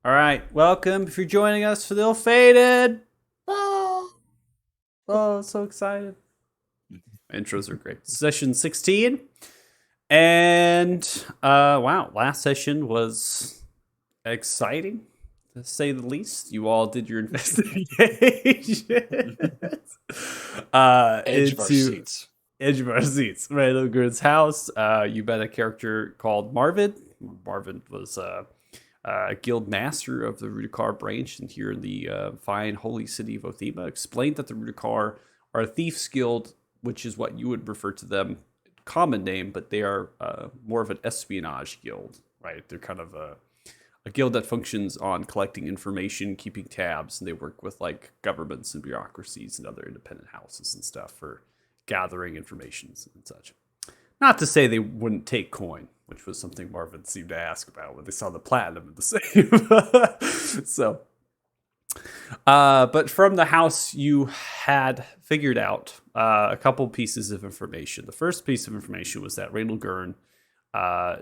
All right, welcome. If you're joining us for the Ill Fated. So excited. Intros are great. Session 16. And wow, last session was exciting, to say the least. You all did your investigation Edge of our into seats. Edge of Our Seats, Randall Good's house. You met a character called Marvin. Marvin was guild master of the Rudikar branch, and here in the fine holy city of Othema, explained that the Rudikar are a thieves guild, which is what you would refer to them, common name, but they are more of an espionage guild, right? They're kind of a guild that functions on collecting information, keeping tabs, and they work with like governments and bureaucracies and other independent houses and stuff for gathering information and such. Not to say they wouldn't take coin, which was something Marvin seemed to ask about when they saw the platinum in the same. But from the house, you had figured out a couple pieces of information. The first piece of information was that Randall Gurn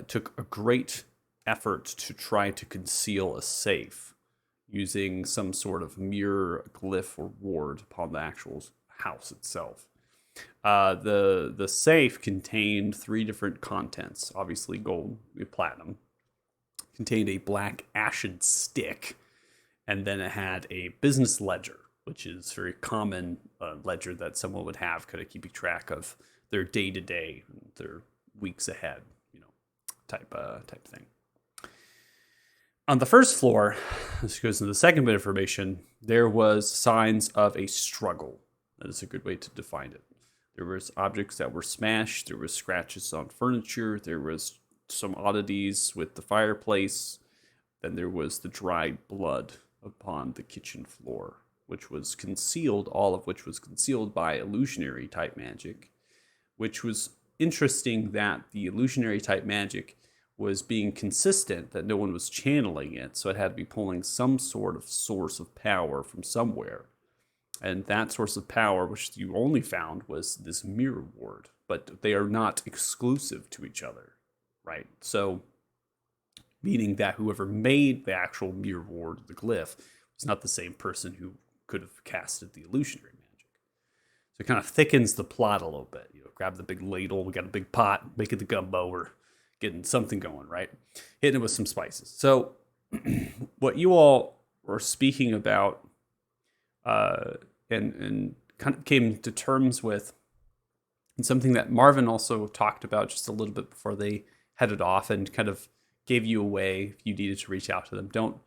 took a great effort to try to conceal a safe using some sort of mirror glyph or ward upon the actual house itself. The safe contained three different contents. Obviously, gold, platinum. Contained a black ashen stick, and then it had a business ledger, which is a very common ledger that someone would have, kind of keeping track of their day to day, their weeks ahead, type thing. On the first floor, this goes into the second bit of information. There was signs of a struggle. That is a good way to define it. There was objects that were smashed. There was scratches on furniture. There was some oddities with the fireplace. Then there was the dried blood upon the kitchen floor, which was concealed, all of which was concealed by illusionary type magic, which was interesting that the illusionary type magic was being consistent, that no one was channeling it, so it had to be pulling some sort of source of power from somewhere. And that source of power, which you only found, was this mirror ward. But they are not exclusive to each other, right? So, meaning that whoever made the actual mirror ward, the glyph, was not the same person who could have casted the illusionary magic. So it kind of thickens the plot a little bit. Grab the big ladle, we got a big pot, making the gumbo, we're getting something going, right? Hitting it with some spices. So, what you all were speaking about and kind of came to terms with, and something that Marvin also talked about just a little bit before they headed off, and kind of gave you a way if you needed to reach out to them. Don't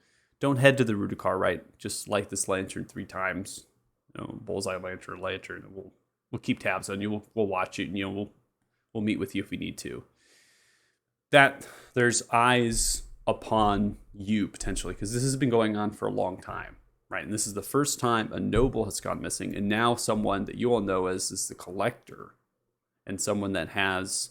head to the Rudikar, right? Just light this lantern 3 times, bullseye lantern, and we'll keep tabs on you. We'll watch it, and we'll meet with you if we need to. That there's eyes upon you potentially, because this has been going on for a long time. Right, and this is the first time a noble has gone missing, and now someone that you all know as is the collector, and someone that has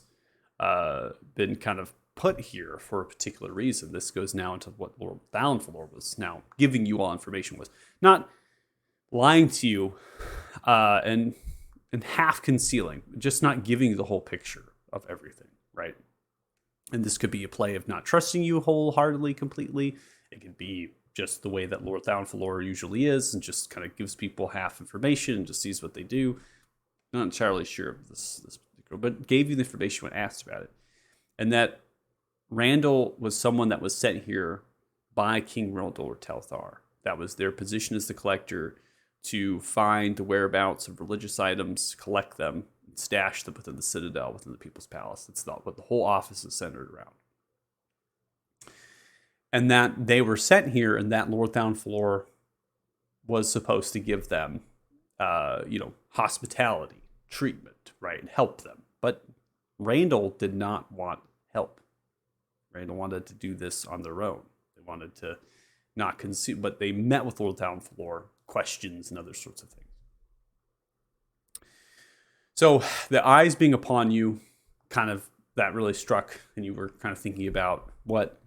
been kind of put here for a particular reason. This goes now into what Lord Downfloor was now giving you all information, was not lying to you and half concealing, just not giving you the whole picture of everything, right? And this could be a play of not trusting you wholeheartedly, completely. It could be just the way that Lord Downfloor usually is, and just kind of gives people half information and just sees what they do. Not entirely sure of this particular, but gave you the information when asked about it. And that Randall was someone that was sent here by King Rildor Telthar. That was their position as the collector, to find the whereabouts of religious items, collect them, and stash them within the citadel, within the People's Palace. That's not what the whole office is centered around. And that they were sent here, and that Lord Downfloor was supposed to give them, hospitality, treatment, right, and help them. But Randall did not want help. Randall wanted to do this on their own. They wanted to not consume, but they met with Lord Downfloor, questions and other sorts of things. So the eyes being upon you, kind of, that really struck, and you were kind of thinking about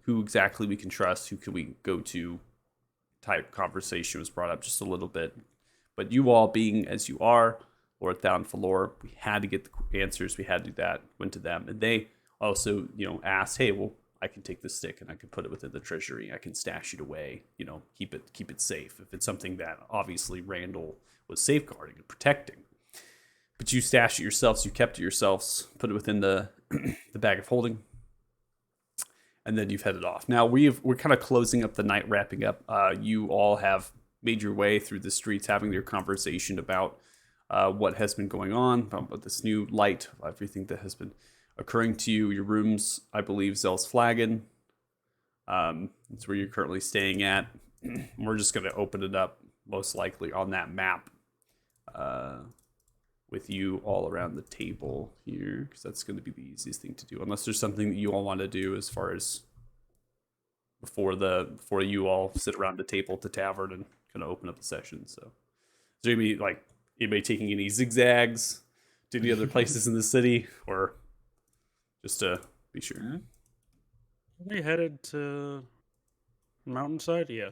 who exactly we can trust, who can we go to, type conversation was brought up just a little bit. But you all being as you are, Lord Downfloor, we had to get the answers, we had to do that, went to them, and they also, asked, hey, well, I can take the stick and I can put it within the treasury. I can stash it away, keep it safe. If it's something that obviously Randall was safeguarding and protecting, but you stashed it yourselves, you kept it yourselves, put it within the the bag of holding, and then you've headed off. Now we're kind of closing up the night, wrapping up. You all have made your way through the streets, having your conversation about what has been going on, about this new light, everything that has been occurring to you. Your rooms, I believe, Zell's Flagon. It's where you're currently staying at. We're just going to open it up, most likely on that map, with you all around the table here, because that's going to be the easiest thing to do. Unless there's something that you all want to do as far as before you all sit around the table at the tavern and kind of open up the session. So, is there anybody taking any zigzags to any other places in the city, or just to be sure? We headed to Mountainside, yeah.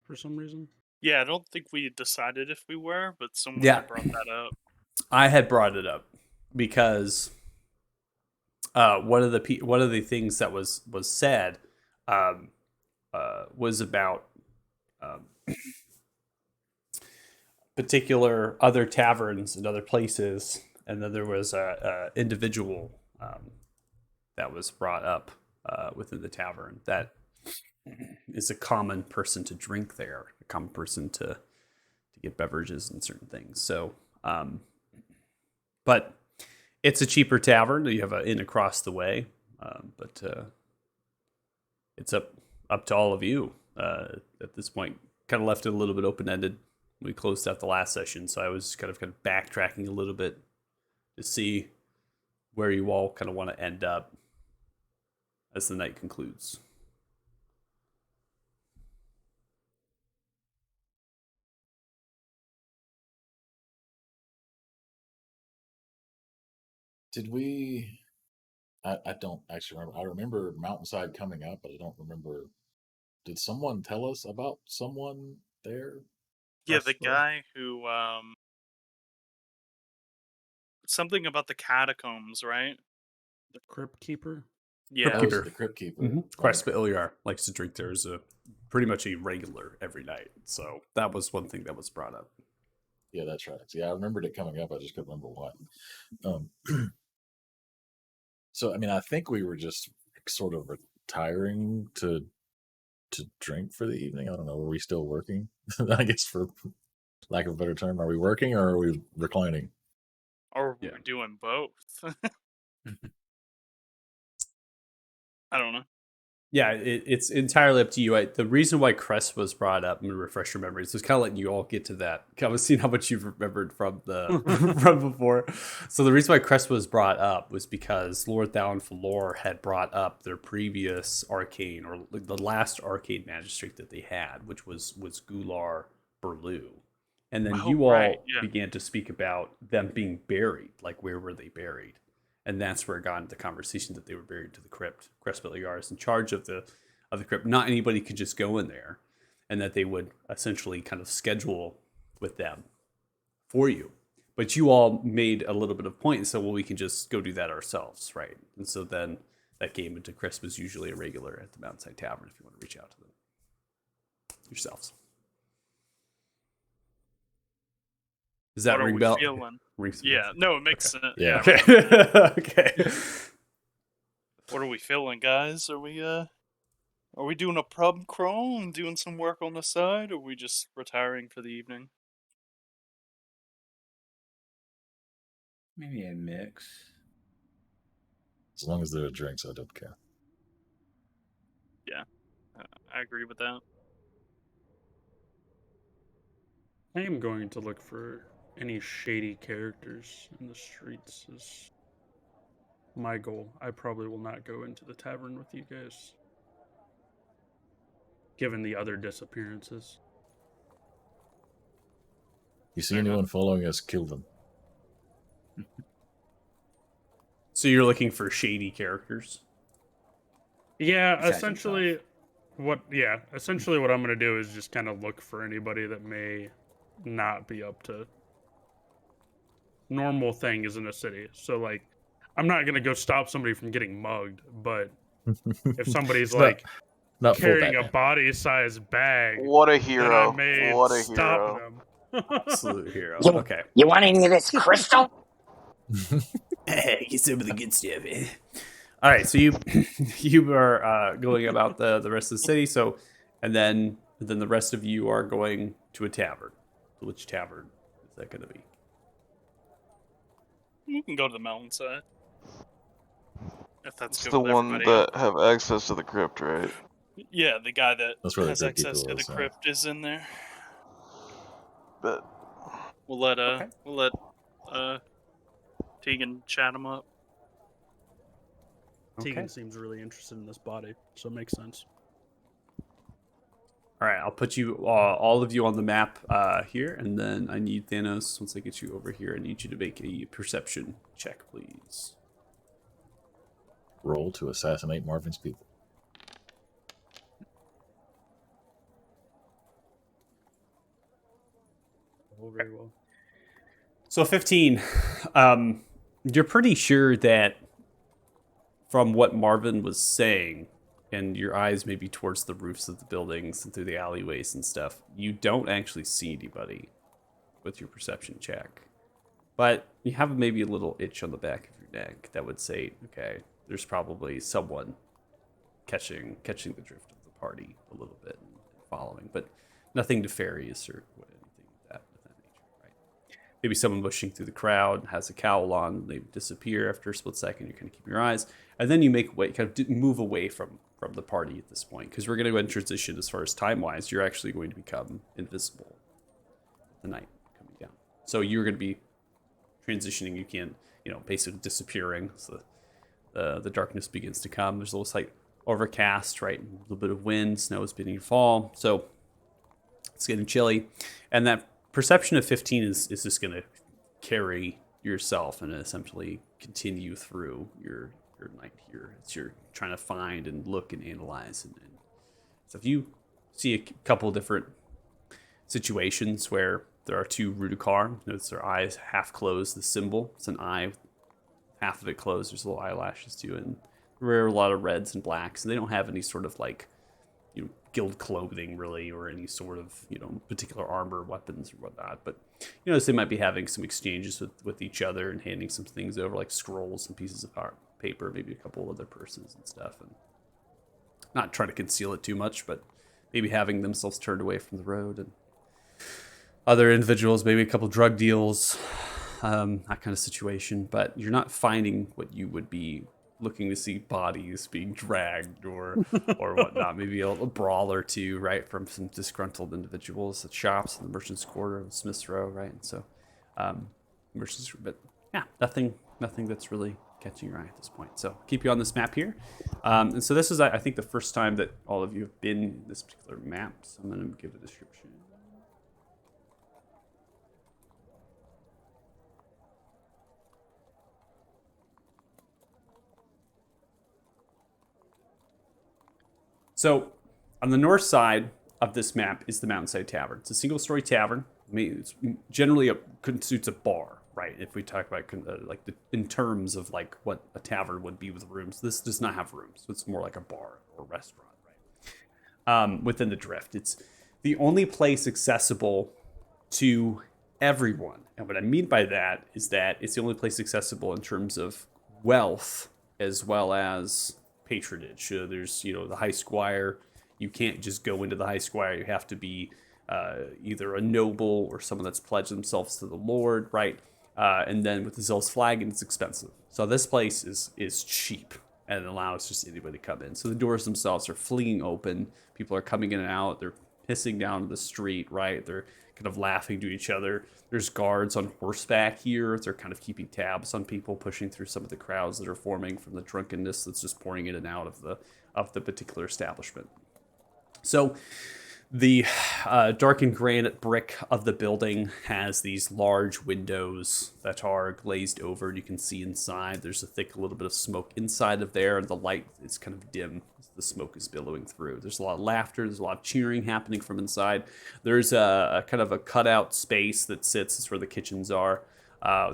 For some reason. Yeah, I don't think we decided if we were, but someone Yeah. brought that up. I had brought it up because one of the things that was said was about particular other taverns and other places, and then there was a individual that was brought up within the tavern that is a common person to drink there, a common person to get beverages and certain things. So, but it's a cheaper tavern. You have an inn across the way, but it's up to all of you at this point. Kind of left it a little bit open ended. We closed out the last session, so I was kind of backtracking a little bit to see where you all kind of want to end up as the night concludes. Did we? I don't actually remember. I remember Mountainside coming up, but I don't remember. Did someone tell us about someone there? Yeah, the guy who something about the catacombs, right? The Crypt Keeper? Yeah. Crypt Keeper. The Crypt Keeper. Mm-hmm. Crespit Ilyar likes to drink there as a pretty much a regular every night. So that was one thing that was brought up. Yeah, that's right. Yeah, I remembered it coming up. I just couldn't remember what. So, I mean, I think we were just sort of retiring to drink for the evening. I don't know. Were we still working? I guess, for lack of a better term, are we working or are we reclining? Or we're doing both. I don't know. Yeah, it's entirely up to you. The reason why Crest was brought up, I'm going to refresh your memories, was kind of letting you all get to that. I was seeing how much you've remembered from from before. So the reason why Crest was brought up was because Lord Thal and Falor had brought up their previous arcane, or the last arcane magistrate that they had, which was Gular Berlu. And then you all began to speak about them being buried. Like, where were they buried? And that's where it got into the conversation that they were buried to the crypt. Crespit Ilyar is in charge of the crypt. Not anybody could just go in there, and that they would essentially kind of schedule with them for you. But you all made a little bit of point and said, well, we can just go do that ourselves, right? And so then that came into Crisp is usually a regular at the Mountainside Tavern if you want to reach out to them yourselves. Does that ring bell? Yeah, no, it makes sense. Yeah. Okay. Okay. What are we feeling, guys? Are we doing a pub crawl and doing some work on the side, or are we just retiring for the evening? Maybe a mix. As long as there are drinks, I don't care. Yeah, I agree with that. I am going to look for any shady characters in the streets is my goal. I probably will not go into the tavern with you guys, given the other disappearances. You see anyone following us, kill them. So you're looking for shady characters? Yeah, essentially what I'm going to do is just kind of look for anybody that may not be up to normal things in a city. So, like, I'm not gonna go stop somebody from getting mugged, but if somebody's It's not full carrying a Batman. body-sized bag, What a then hero! I may What a stop hero! them. Absolute hero. You, Okay. you want any of this crystal? Get some of the good stuff. All right, so you you are going about the rest of the city. So, and then the rest of you are going to a tavern. Which tavern is that going to be? We can go to the mountainside. If that's It's good the with one everybody else. that have access to the crypt, right? Yeah, the guy that That's where the has good access people to the is, crypt is in there. But We'll let Okay. Tegan chat him up. Tegan Okay. seems really interested in this body, so it makes sense. All right, I'll put you all of you on the map here, and then I need Thanos. Once I get you over here, I need you to make a perception check, please. Roll to assassinate Marvin's people. Oh, very well. So 15. You're pretty sure that from what Marvin was saying, and your eyes maybe towards the roofs of the buildings and through the alleyways and stuff, you don't actually see anybody with your perception check. But you have maybe a little itch on the back of your neck that would say, okay, there's probably someone catching the drift of the party a little bit and following, but nothing nefarious or anything of that nature, right? Maybe someone pushing through the crowd has a cowl on, they disappear after a split second. You kind of keep your eyes, and then you make way, kind of move away from the party at this point, because we're going to go and transition as far as time wise. You're actually going to become invisible at the night coming down, so you're going to be transitioning. You can't, basically disappearing. So the darkness begins to come. There's a little slight overcast, right? A little bit of wind, snow is beginning to fall, so it's getting chilly, and that perception of 15 is just going to carry yourself and essentially continue through your night here as you're trying to find and look and analyze. And so if you see a couple different situations where there are two Rudikar, notice their eyes half closed, the symbol, it's an eye, half of it closed, there's little eyelashes too, and there are a lot of reds and blacks, and they don't have any sort of guild clothing really, or any sort of particular armor, weapons, or whatnot. But so they might be having some exchanges with each other and handing some things over, like scrolls and pieces of paper, maybe a couple other purses and stuff, and not trying to conceal it too much, but maybe having themselves turned away from the road. And other individuals, maybe a couple drug deals, that kind of situation. But you're not finding what you would be looking to see, bodies being dragged or whatnot. Maybe a brawl or two, right, from some disgruntled individuals at shops in the Merchants Quarter of Smith's Row, right? And so, merchants, but yeah, nothing that's really catching your eye at this point. So keep you on this map here, and so this is, I think, the first time that all of you have been in this particular map. So I'm going to give a description. So, on the north side of this map is the Mountainside Tavern. It's a single-story tavern. I mean, it's generally constitutes a bar, right? If we talk about in terms of what a tavern would be with rooms, this does not have rooms. So it's more like a bar or restaurant, right? Within the drift, it's the only place accessible to everyone. And what I mean by that is that it's the only place accessible in terms of wealth as well as patronage. There's, the High Squire. You can't just go into the High Squire. You have to be either a noble or someone that's pledged themselves to the Lord, right? And then with the Zealous Flagon, it's expensive. So this place is cheap and it allows just anybody to come in. So the doors themselves are fleeing open. People are coming in and out. They're pissing down the street, right? They're kind of laughing to each other. There's guards on horseback here. They're kind of keeping tabs on people, pushing through some of the crowds that are forming from the drunkenness that's just pouring in and out of the particular establishment. So the darkened granite brick of the building has these large windows that are glazed over, and you can see inside. There's a thick little bit of smoke inside of there, and the light is kind of dim as the smoke is billowing through. There's a lot of laughter. There's a lot of cheering happening from inside. There's a kind of a cutout space that sits. It's where the kitchens are.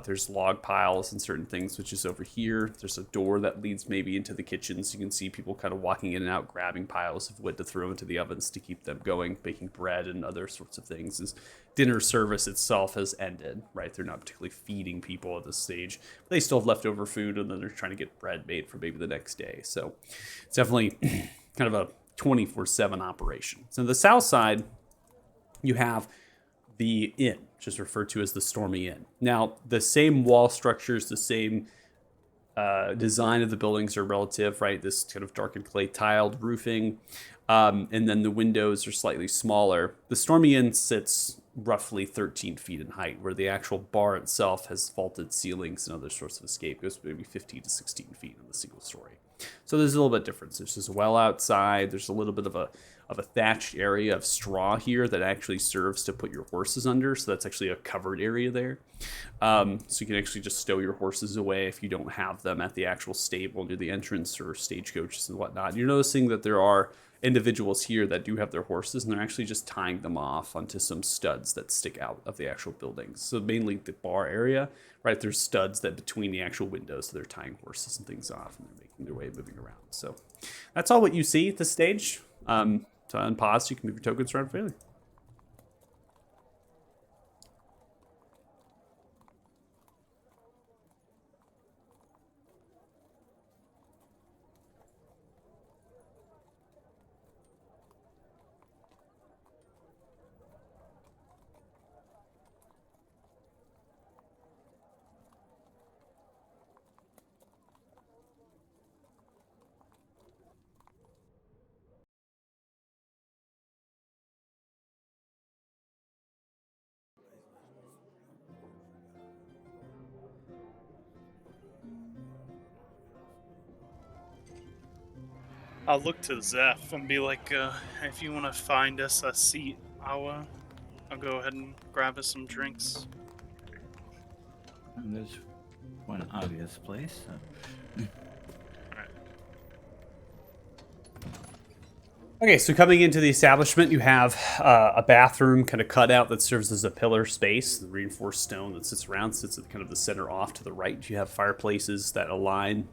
There's log piles and certain things, which is over here. There's a door that leads maybe into the kitchen, so you can see people kind of walking in and out, grabbing piles of wood to throw into the ovens to keep them going, baking bread and other sorts of things. As dinner service itself has ended, right? They're not particularly feeding people at this stage. But they still have leftover food, and then they're trying to get bread made for maybe the next day. So it's definitely kind of a 24/7 operation. So on the south side, you have the inn, which is referred to as the Stormy Inn. Now, the same wall structures, the same design of the buildings are relative, right? This kind of darkened clay tiled roofing, and then the windows are slightly smaller. The Stormy Inn sits roughly 13 feet in height, where the actual bar itself has vaulted ceilings and other sorts of escape. It goes maybe 15 to 16 feet in the single story. So there's a little bit difference. There's just a well outside. There's a little bit of a thatched area of straw here that actually serves to put your horses under. So that's actually a covered area there. So you can actually just stow your horses away if you don't have them at the actual stable near the entrance or stagecoaches and whatnot. You're noticing that there are individuals here that do have their horses, and they're actually just tying them off onto some studs that stick out of the actual buildings. So mainly the bar area, right? There's studs that between the actual windows, so they're tying horses and things off, and they're making their way moving around. So that's all what you see at this stage. To unpause, you can move your tokens around freely. I'll look to Zeph and be like, if you want to find us a seat, I'll go ahead and grab us some drinks. And there's one obvious place. Okay, so coming into the establishment, you have a bathroom kind of cut out that serves as a pillar space. The reinforced stone that sits around sits at kind of the center off to the right. You have fireplaces that align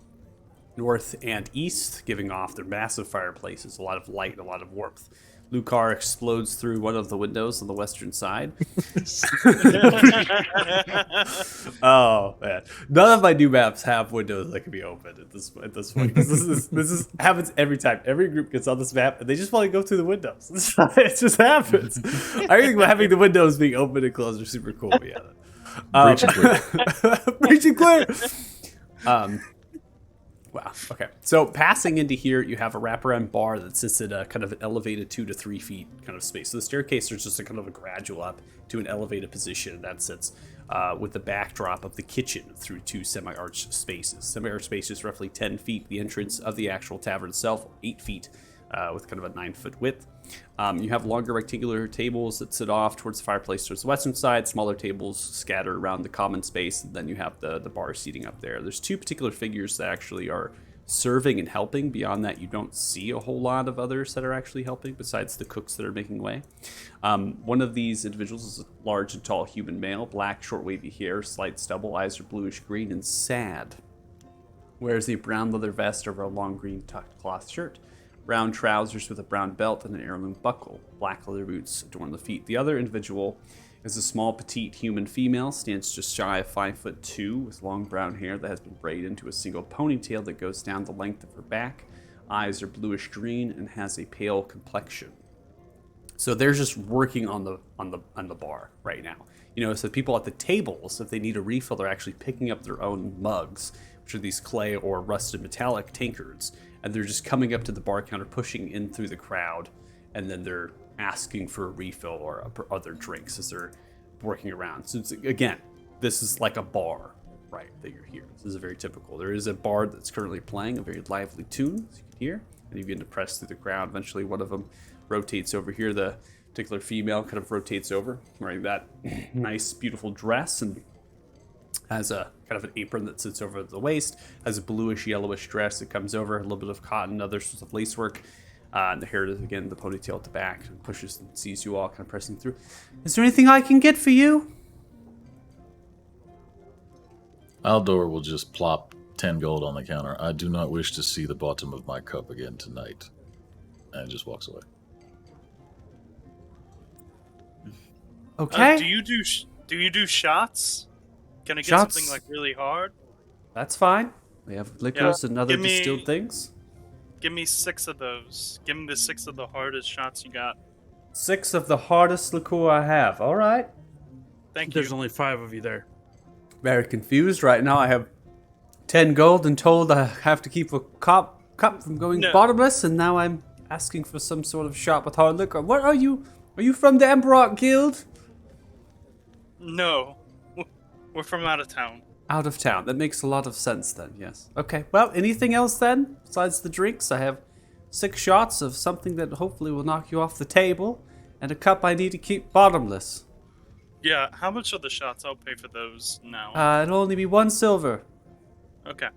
north and east, giving off their massive fireplaces, a lot of light and a lot of warmth. Lucar explodes through one of the windows on the western side. Oh man, none of my new maps have windows that can be opened at this point. This happens every time. Every group gets on this map and they just want to go through the windows. It just happens. I think having the windows being open and closed are super cool. But yeah, Breach and clear. breach and clear. Wow. Okay. So passing into here, you have a wraparound bar that sits at a kind of an elevated 2 to 3 feet kind of space. So the staircase is just a kind of a gradual up to an elevated position that sits with the backdrop of the kitchen through 2 semi-arch spaces. Semi-arch space is roughly 10 feet. The entrance of the actual tavern itself, 8 feet. With kind of a 9-foot width. You have longer rectangular tables that sit off towards the fireplace towards the western side, smaller tables scattered around the common space, and then you have the bar seating up there. There's 2 particular figures that actually are serving and helping. Beyond that, you don't see a whole lot of others that are actually helping besides the cooks that are making way. One of these individuals is a large and tall human male, black, short, wavy hair, slight stubble, eyes are bluish green and sad. Wears a brown leather vest over a long green tucked cloth shirt. Brown trousers with a brown belt and an heirloom buckle. Black leather boots adorn the feet. The other individual is a small, petite human female, stands just shy of 5'2", with long brown hair that has been braided into a single ponytail that goes down the length of her back. Eyes are bluish green and has a pale complexion. So they're just working on the bar right now. You know, so people at the tables, if they need a refill, they're actually picking up their own mugs, which are these clay or rusted metallic tankards. And they're just coming up to the bar counter, pushing in through the crowd, and then they're asking for a refill or other drinks as they're working around. So it's, again, this is like a bar, right, that you're here. This is very typical. There is a bard that's currently playing a very lively tune, as you can hear, and you begin to press through the crowd. Eventually, one of them rotates over here. The particular female kind of rotates over, wearing that nice, beautiful dress, and has a kind of an apron that sits over the waist, has a bluish yellowish dress that comes over, a little bit of cotton, other sorts of lace work, and the hair is again the ponytail at the back, and pushes and sees you all kind of pressing through. Is there anything I can get for you? Aldor will just plop 10 gold on the counter. I do not wish to see the bottom of my cup again tonight. And just walks away. Okay. Do you do shots? Can I get Shots? something like really hard? That's fine. We have liquors and other give me- distilled things. Give me 6 of those. Give me the 6 of the hardest shots you got. 6 of the hardest liqueur I have. All right. Thank There's you. only 5 of you there. Very confused right now. I have 10 gold and told I have to keep a cup from going No. bottomless, and now I'm asking for some sort of shop with hard liquor. What are you? Are you from the Emberock Guild? No. We're from out of town. Out of town. That makes a lot of sense then, yes. Okay, well, anything else then? Besides the drinks, I have 6 shots of something that hopefully will knock you off the table, and a cup I need to keep bottomless. Yeah, how much are the shots? I'll pay for those now. It'll only be 1 silver. Okay.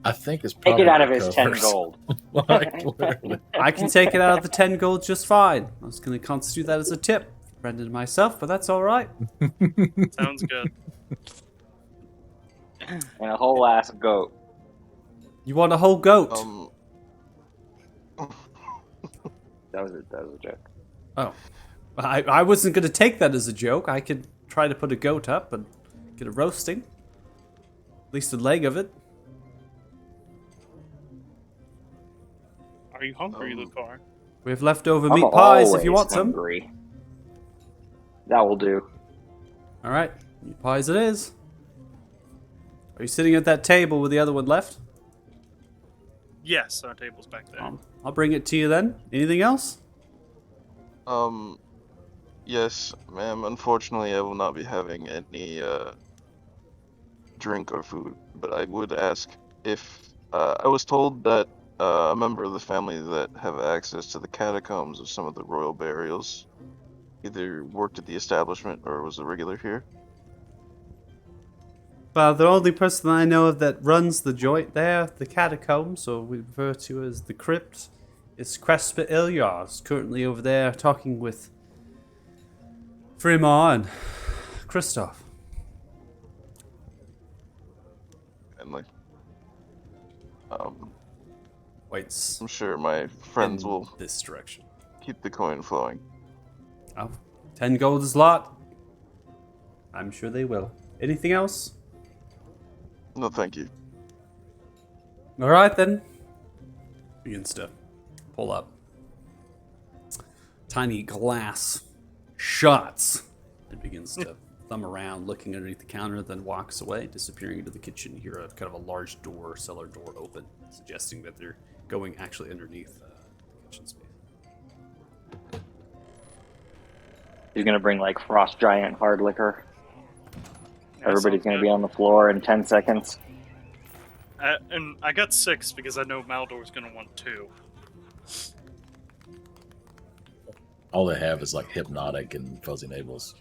I think it's Take probably it out of his 10 covers. gold. Like, literally. I can take it out of the 10 gold just fine. I was going to constitute that as a tip for Brendan and myself, but that's all right. Sounds good. And a whole ass goat. You want a whole goat? That was a joke. Oh. I wasn't going to take that as a joke. I could try to put a goat up and get it roasting. At least a leg of it. Are you hungry, Lucar? We have leftover I'm meat pies if you always want some. hungry. That will do. All right, meat pies it is. Are you sitting at that table with the other one left? Yes, our table's back there. I'll bring it to you then. Anything else? Yes, ma'am. Unfortunately, I will not be having any drink or food, but I would ask if I was told that a member of the family that have access to the catacombs of some of the royal burials either worked at the establishment or was a regular here. Well, the only person I know of that runs the joint there, the catacombs, or we refer to as the crypt, is Crespa Ilyars, currently over there talking with Fremar and Christoph. And like, Waits I'm sure my friends in will this direction. keep the coin flowing. Oh, 10 gold is a lot. I'm sure they will. Anything else? No, thank you. All right then. Begins to pull up tiny glass shots and begins to thumb around, looking underneath the counter, then walks away, disappearing into the kitchen. You hear a kind of a large door, cellar door open, suggesting that they're going actually underneath the kitchen space. He's gonna bring like Frost Giant hard liquor. Yeah, Everybody's sounds gonna good. be on the floor in 10 seconds. And I got 6 because I know Maldor's gonna want 2. All they have is like hypnotic and fuzzy navels.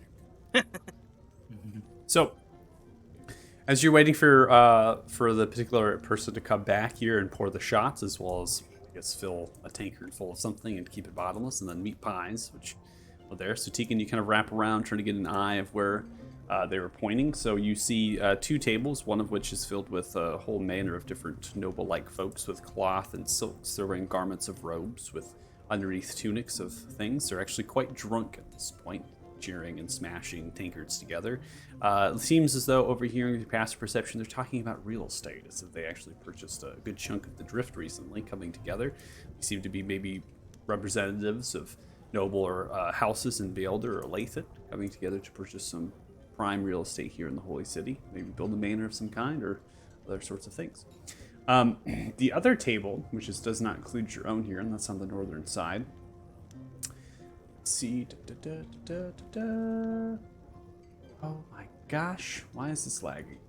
So, as you're waiting for the particular person to come back here and pour the shots, as well as I guess fill a tankard full of something and keep it bottomless, and then meat pies, which are there. So Tegan, you kind of wrap around trying to get an eye of where they were pointing. So you see 2 tables, one of which is filled with a whole manner of different noble-like folks with cloth and silks. They're wearing garments of robes with underneath tunics of things. They're actually quite drunk at this point, cheering and smashing tankards together. It seems as though over here in the passive perception, they're talking about real estate, as if they actually purchased a good chunk of the drift recently, coming together. They seem to be maybe representatives of noble or houses in Beelder or Lathan coming together to purchase some prime real estate here in the Holy City, maybe build a manor of some kind or other sorts of things. The other table, which does not include your own here, and that's on the northern side. Let's see. Oh my gosh, why is this lagging?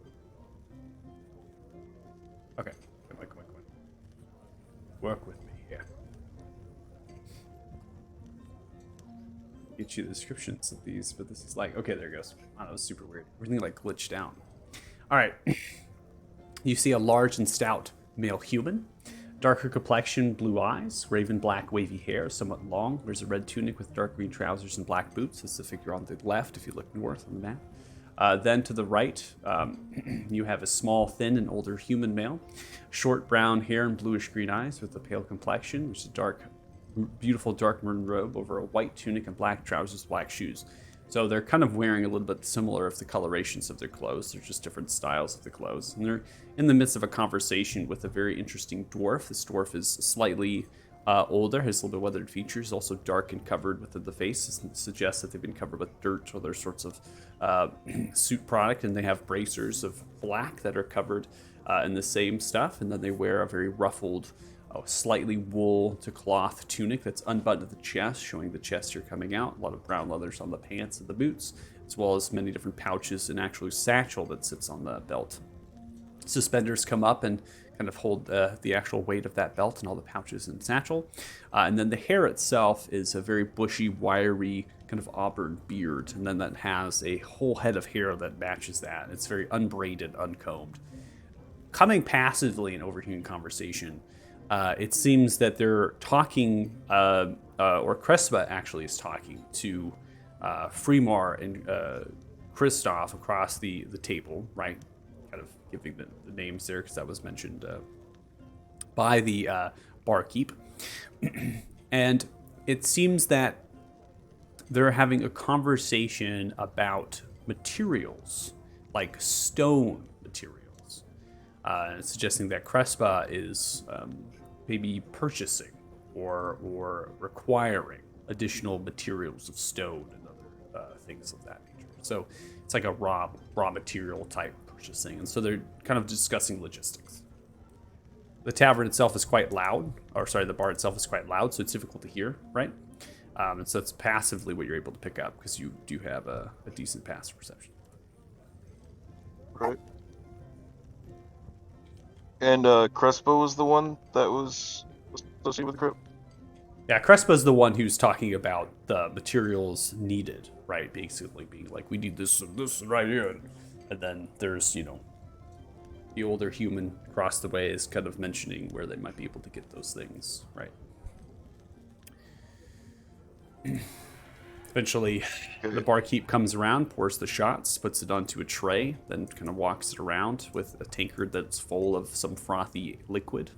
Okay, come on. Work with me here. Get you the descriptions of these, but this is like, okay, there it goes. Oh, that was super weird. Everything like glitched out. All right. You see a large and stout male human, darker complexion, blue eyes, raven black wavy hair, somewhat long. There's a red tunic with dark green trousers and black boots. That's the figure on the left if you look north on the map. Then to the right, you have a small, thin, and older human male, short brown hair and bluish-green eyes with a pale complexion, which is a beautiful dark maroon robe over a white tunic and black trousers, black shoes. So they're kind of wearing a little bit similar of the colorations of their clothes. They're just different styles of the clothes. And they're in the midst of a conversation with a very interesting dwarf. This dwarf is slightly older, has a little bit weathered features, also dark and covered within the face. This suggests that they've been covered with dirt or other sorts of suit product, and they have bracers of black that are covered in the same stuff. And then they wear a very ruffled, slightly wool to cloth tunic that's unbuttoned at the chest, showing the chest here coming out. A lot of brown leathers on the pants and the boots, as well as many different pouches and actually satchel that sits on the belt. Suspenders come up and kind of hold the actual weight of that belt and all the pouches and satchel. And then the hair itself is a very bushy, wiry, kind of auburn beard. And then that has a whole head of hair that matches that. It's very unbraided, uncombed. Coming passively and overhearing conversation, it seems that they're talking, or Crespa actually is talking to Fremar and Kristoff across the table, right? Kind of giving the names there because that was mentioned by the barkeep. And it seems that they're having a conversation about materials, like stone materials, suggesting that Crespa is maybe purchasing or requiring additional materials of stone and other things of that nature. So it's like a raw material type purchasing, and so they're kind of discussing logistics. The tavern itself is quite loud, the bar itself is quite loud, so it's difficult to hear, right? And so it's passively what you're able to pick up because you do have a decent passive perception. Right. And Crespo was the one that was associated with the crypt? Yeah, Crespa's the one who's talking about the materials needed, right? Basically being like, we need this right here. And then there's, the older human across the way is kind of mentioning where they might be able to get those things, right? Eventually, the barkeep comes around, pours the shots, puts it onto a tray, then kind of walks it around with a tankard that's full of some frothy liquid.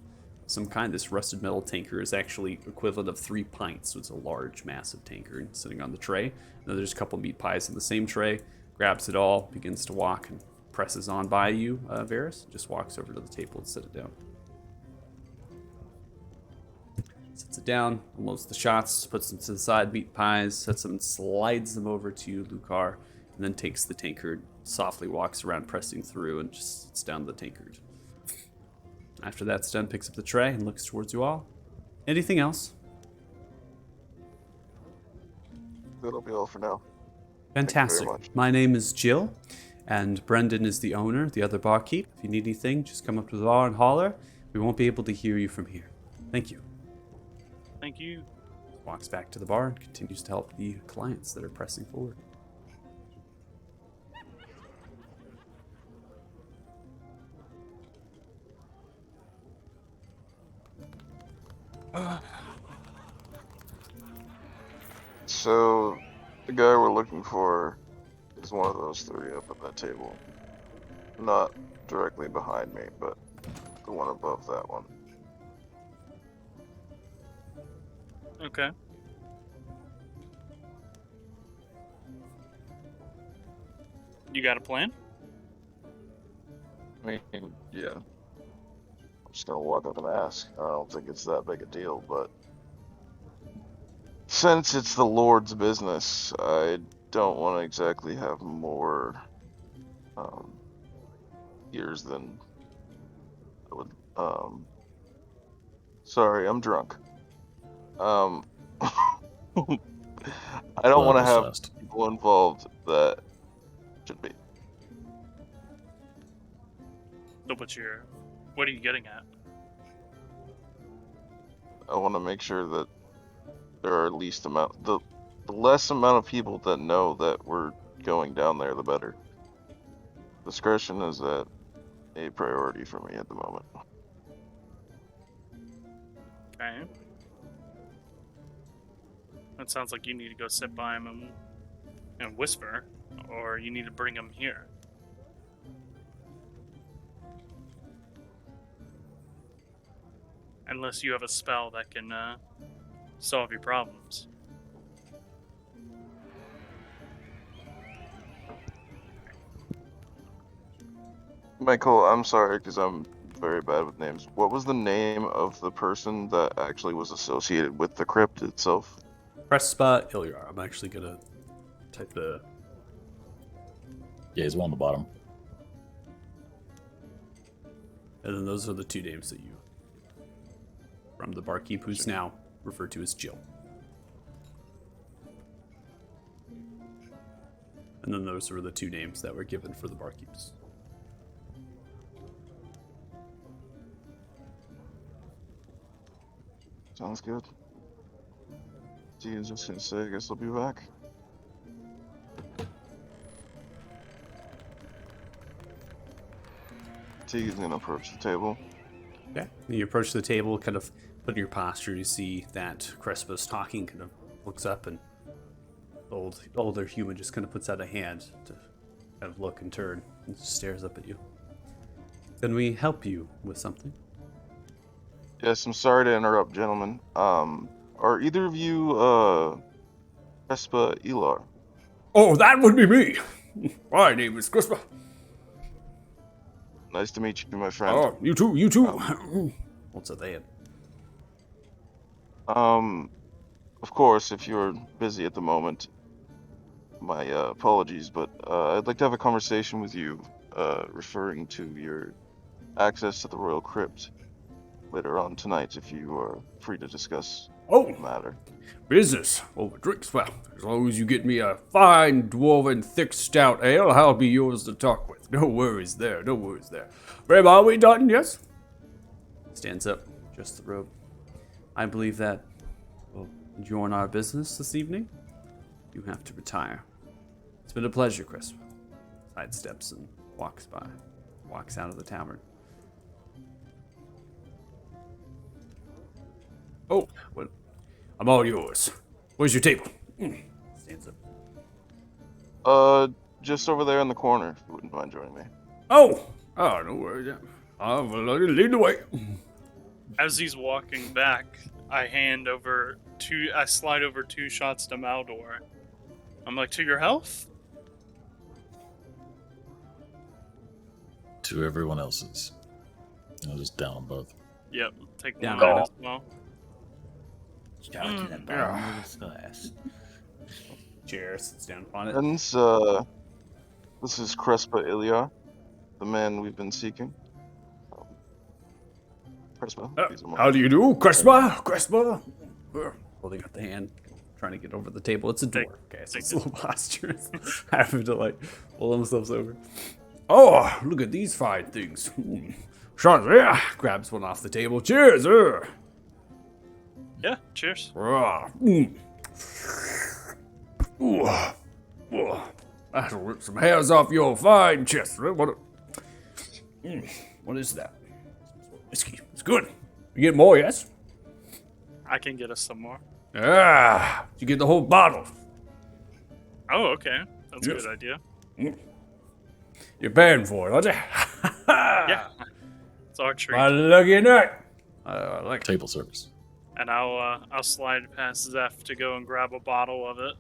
Some kind. This rusted metal tankard is actually equivalent of 3 pints, so it's a large, massive tankard sitting on the tray. And then there's a couple meat pies in the same tray. Grabs it all, begins to walk, and presses on by you, Varys. Just walks over to the table and sits it down. Sets it down, unloads the shots, puts them to the side, meat pies, sets them and slides them over to Lucar, and then takes the tankard, softly walks around, pressing through, and just sits down the tankard. After that's done, picks up the tray and looks towards you all. Anything else? That'll be all for now. Fantastic. My name is Jill, and Brendan is the owner, the other barkeep. If you need anything, just come up to the bar and holler. We won't be able to hear you from here. Thank you. Thank you. Walks back to the bar and continues to help the clients that are pressing forward. So, the guy we're looking for is one of those 3 up at that table. Not directly behind me, but the one above that one. Okay. You got a plan? I mean, yeah. I'm just gonna walk up and ask. I don't think it's that big a deal, but since it's the Lord's business, I don't want to exactly have more ears than I would. Sorry, I'm drunk. I don't want to have people involved that should be. So what are you getting at? I want to make sure that there are the less amount of people that know that we're going down there, the better. Discretion is a priority for me at the moment. Okay. That sounds like you need to go sit by him and whisper, or you need to bring them here. Unless you have a spell that can solve your problems. Michael, I'm sorry because I'm very bad with names. What was the name of the person that actually was associated with the crypt itself? Crespa Ilyar. I'm actually gonna type the. Yeah, he's one on the bottom. And then those are the two names that you. From the barkeep, who's now referred to as Jill. And then those were the two names that were given for the barkeeps. Sounds good. T is just gonna say, I guess I'll be back. T is gonna approach the table. Yeah. You approach the table, kind of put in your posture. You see that Crespa's talking, kind of looks up, and the older human just kind of puts out a hand to kind of look and turn and stares up at you. Can we help you with something? Yes, I'm sorry to interrupt, gentlemen. Are either of you, Crespa Elar? Oh, that would be me. My name is Crespa. Nice to meet you, my friend. Oh, you too, you too. What's a they? Of course, if you're busy at the moment, my apologies, but I'd like to have a conversation with you, referring to your access to the Royal Crypt later on tonight, if you are free to discuss the matter. Business over drinks. Well, as long as you get me a fine dwarven thick stout ale, I'll be yours to talk with. No worries there, no worries there. Reb, are we done? Yes? Stands up, just the robe. I believe that will join our business this evening. You have to retire. It's been a pleasure, Chris. Sidesteps and walks out of the tavern. Oh, well, I'm all yours. Where's your table? Stands up. Just over there in the corner, if you wouldn't mind joining me. Oh, no worries. Well, lead the way. As he's walking back, I slide over 2 shots to Maldor. I'm like, to your health? To everyone else's. I'll just down them both. Yep, take Down one on as well. Shout out to that bottom of this glass. Cheers. Sits down on it. And this is Crespa Ilyar, the man we've been seeking. Crespa, these are my- How do you do, Crespa? Crespa? Holding up the hand, trying to get over the table. It's a door. Okay, so it's a little posture. Having to pull themselves over. Oh, look at these fine things. Sean, yeah, grabs one off the table. Cheers. Yeah, cheers. That'll rip some hairs off your fine chest. What is that? Whiskey. It's good. You get more, yes? I can get us some more. You get the whole bottle. Oh, okay. That's Yes. a good idea. You're paying for it, aren't you? Yeah. It's our treat. My lucky night. I like Table service. And I'll slide past Zeph to go and grab a bottle of it.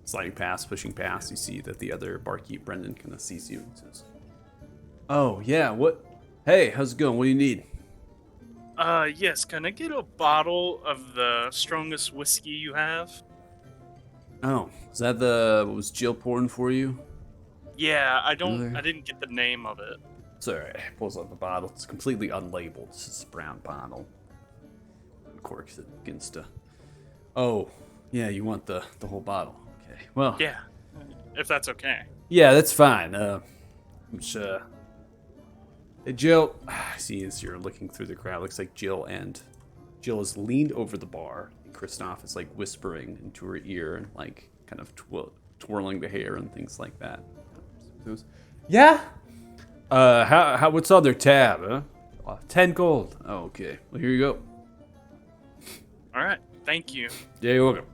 sliding past, pushing past. You see that the other barkeep, Brendan, kind of sees you and says, "Oh yeah, what? Hey, how's it going? What do you need?" Yes, can I get a bottle of the strongest whiskey you have? Oh, is that what was Jill pouring for you? Yeah, I Another- didn't get the name of it. It's alright. Pulls out the bottle. It's completely unlabeled. It's just a brown bottle. Corks it against a. Oh, yeah, you want the whole bottle. Okay. Well. Yeah, if that's okay. Yeah, that's fine. Hey, Jill. I see as you're looking through the crowd, looks like Jill has leaned over the bar. And Kristoff is like whispering into her ear and like kind of twirling the hair and things like that. Yeah. What's on their tab? Huh? 10 gold. Oh, okay. Well, here you go. All right, thank you. Yeah, you're welcome.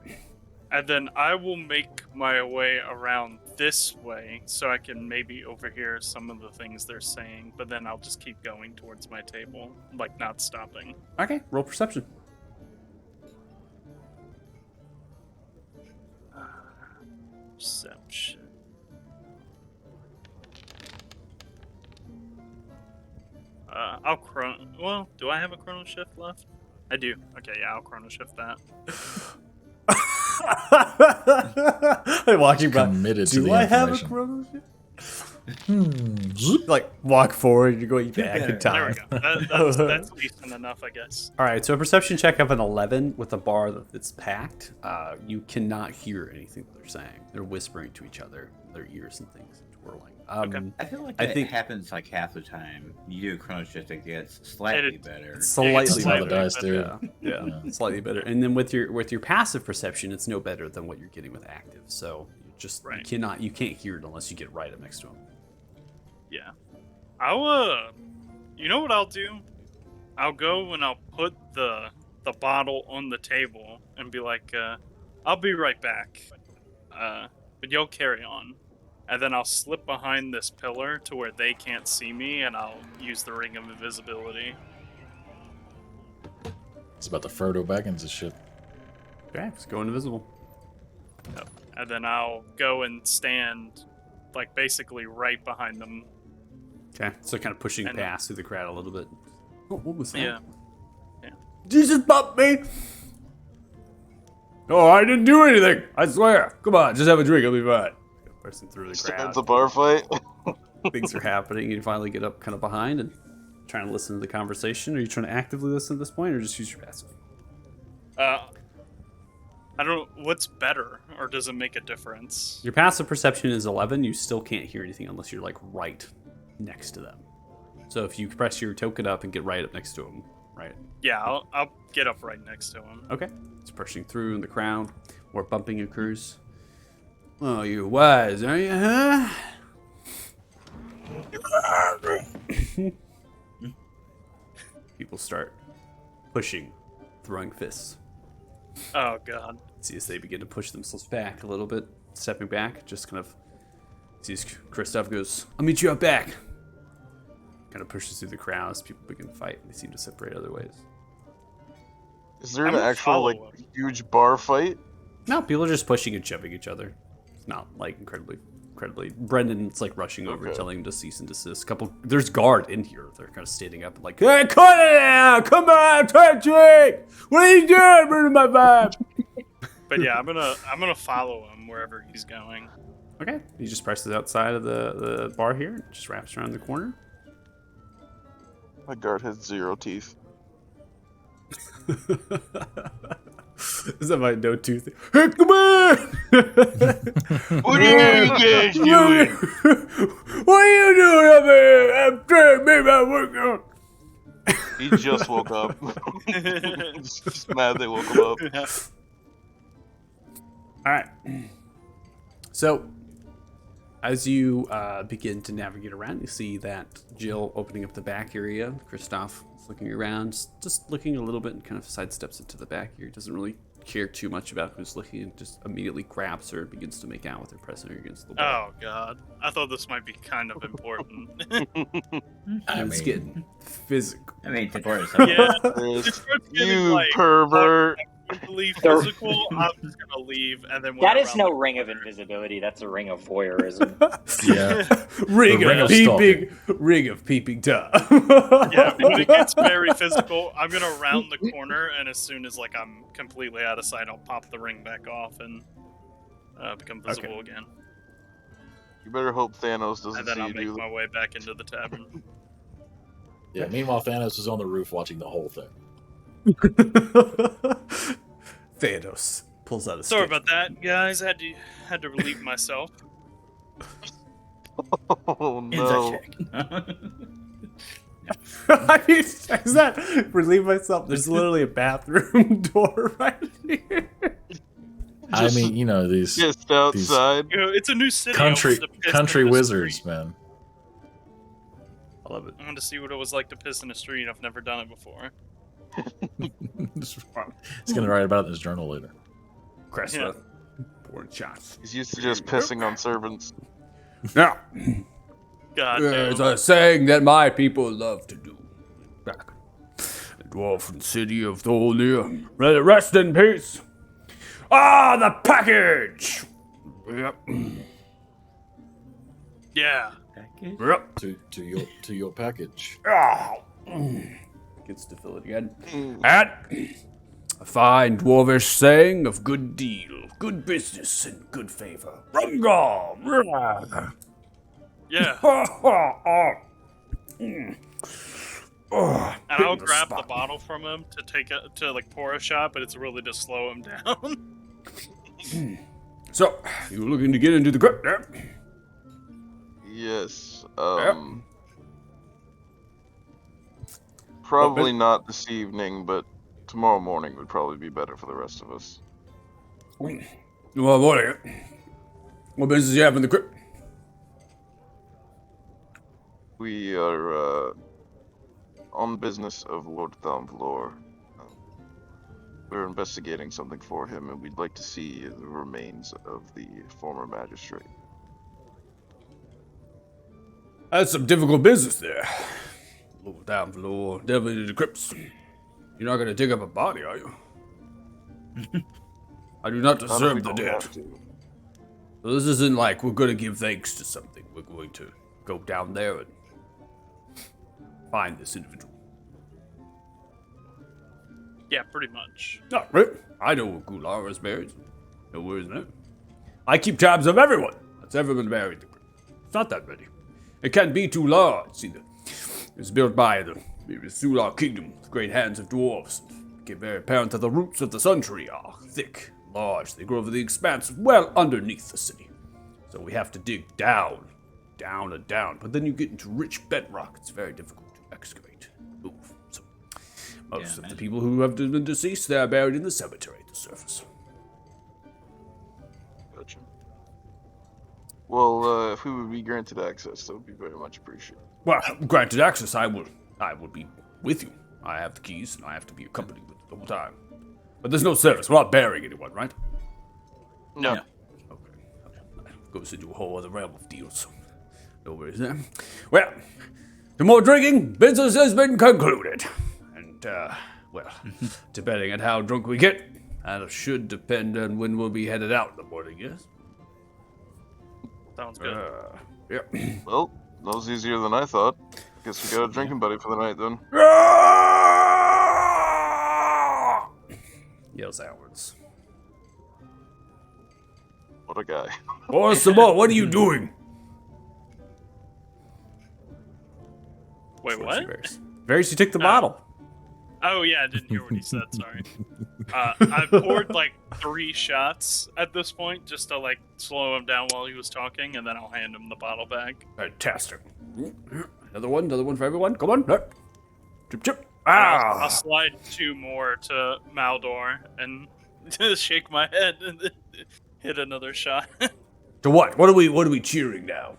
And then I will make my way around this way so I can maybe overhear some of the things they're saying, but then I'll just keep going towards my table, like not stopping. Okay, roll perception. Perception. Well, do I have a chrono shift left? I do. Okay, yeah, I'll chrono shift that. I'm walking by. Committed to Do the I have a information. chrono shift? Like walk forward, you're going back in There time. we go. That's decent enough, I guess. All right, so a perception check of an 11 with a bar that's packed. You cannot hear anything that they're saying. They're whispering to each other, their ears and things twirling. Okay. I feel like I that think- happens like half the time. You do a chrono shift, it gets slightly better. Slightly That's how the better. dice do. Yeah, slightly better. And then with your passive perception, it's no better than what you're getting with active. So you can't hear it unless you get right up next to them. Yeah. I'll you know what I'll do? I'll go and I'll put the bottle on the table and be like, I'll be right back. But you'll carry on. And then I'll slip behind this pillar to where they can't see me, and I'll use the ring of invisibility. It's about the Frodo Baggins and shit. Okay, let's go invisible. Yep. And then I'll go and stand, like, basically right behind them. Okay, so kind of pushing And- past through the crowd a little bit. Oh, what was that? Yeah. Jesus bumped me! Oh, I didn't do anything! I swear! Come on, just have a drink, I'll be fine. Pressing through the crowd. It's a bar fight. Things are happening. You finally get up kind of behind and trying to listen to the conversation. Are you trying to actively listen at this point or just use your passive? I don't. What's better, or does it make a difference? Your passive perception is 11. You still can't hear anything unless you're like right next to them. So if you press your token up and get right up next to them, right? Yeah, I'll get up right next to him. Okay. It's pushing through in the crowd. More bumping occurs. Oh, you're wise, are you, huh? People start pushing, throwing fists. Oh god. See as they begin to push themselves back a little bit, stepping back, just kind of sees Kristoff goes, I'll meet you out back. Kind of pushes through the crowd as people begin to fight. They seem to separate other ways. Is there I'm an gonna actual follow like him. huge bar fight? No, people are just pushing and shoving each other. It's not like incredibly. Brendan's like rushing over, Okay. telling him to cease and desist. There's guard in here. They're kind of standing up and like, hey, cut it out! Come on, take a drink! What are you doing? Ruining my vibe. But yeah, I'm gonna follow him wherever he's going. Okay, he just presses outside of the bar here, and just wraps around the corner. My guard has 0 teeth. Is that my no tooth? Hey, come on! What are you guys doing? What are you doing up here? I'm trying to make my work out. He just woke up. Just mad they woke him up. All right. So, as you begin to navigate around, you see that Jill opening up the back area. Kristoff is looking around, just looking a little bit, and kind of sidesteps into the back here. Doesn't really care too much about who's looking, and just immediately grabs her and begins to make out with her, pressing her against the wall. Oh god. I thought this might be kind of important. And it's getting physical. I mean, to pour Yeah. There's- It starts getting, you like, pervert. brutally physical. I'm just gonna leave, and then That went is around no the ring of corner. invisibility. That's a ring of voyeurism. Yeah. Ring The ring of of peeping, ring of peeping Tom. Yeah, when it gets very physical, I'm gonna round the corner, and as soon as like I'm completely out of sight, I'll pop the ring back off and become visible again. You better hope Thanos doesn't And then see I'll you make do my way back into the tavern. Yeah. Meanwhile, Thanos is on the roof watching the whole thing. Thanos pulls out a Sorry stick. about that, guys. Had to relieve myself. Oh no. I mean, is that relieve myself? There's literally a bathroom door right here. I mean, you know, these Just outside. You know, it's a new city. I country wanted to piss country in the wizards, street. man. I love it. I wanted to see what it was like to piss in a street. I've never done it before. He's gonna write about it in his journal later. Cresta, pouring shots. He's used to just pissing on servants. Now, God there's damn. a saying that my people love to do. Back in the dwarven city of Tholnir. Let it rest in peace. Ah, the package! Yep. Yeah. Package? Yep. To your package. Ah. Gets to fill it again. And a fine dwarvish saying of good deal, good business, and good favor. Rumgall! Yeah. And And I'll grab the bottle from him to like pour a shot, but it's really to slow him down. So, you looking to get into the crypt there? Yes. Yep. Probably not this evening, but tomorrow morning would probably be better for the rest of us. Well, what business you have in the crypt? We are on business of Lord Thomvlor. We're investigating something for him, and we'd like to see the remains of the former magistrate. That's some difficult business there. Low down floor, delving into the crypts. You're not gonna dig up a body, are you? I do not None of deserve we the don't dead. have to. So this isn't like we're gonna give thanks to something. We're going to go down there and find this individual. Yeah, pretty much. No, right? I know where Gular is buried. No worries there. I keep tabs of everyone that's ever been buried. It's not that many. It can't be too large. See, it's built by the Sular Kingdom, the great hands of dwarves. It became very apparent that the roots of the Sun Tree are thick, large. They grow over the expanse well underneath the city. So we have to dig down and down. But then you get into rich bedrock. It's very difficult to excavate and move. So most of the people who have been deceased, they are buried in the cemetery at the surface. Gotcha. Well, if we would be granted access, that would be very much appreciated. Well, granted access, I will be with you. I have the keys, and I have to be accompanied with you the whole time. But there's no service. We're not burying anyone, right? No. Okay. Goes into a whole other realm of deals. No worries there. Well, no more drinking. Business has been concluded. And, well, depending on how drunk we get, that should depend on when we'll be headed out in the morning, yes? Sounds good. Yeah. Well, that was easier than I thought. Guess we got a drinking buddy for the night then. Yells outwards. What a guy. Boy, Sabot, what are you doing? Wait, what? Varys, you took the bottle. Oh yeah, I didn't hear what he said. Sorry. I poured like 3 shots at this point just to like slow him down while he was talking, and then I'll hand him the bottle back. Fantastic. Another one for everyone. Come on. Chip, chip. I'll slide 2 more to Maldor and shake my head and then hit another shot. To what? What are we cheering now?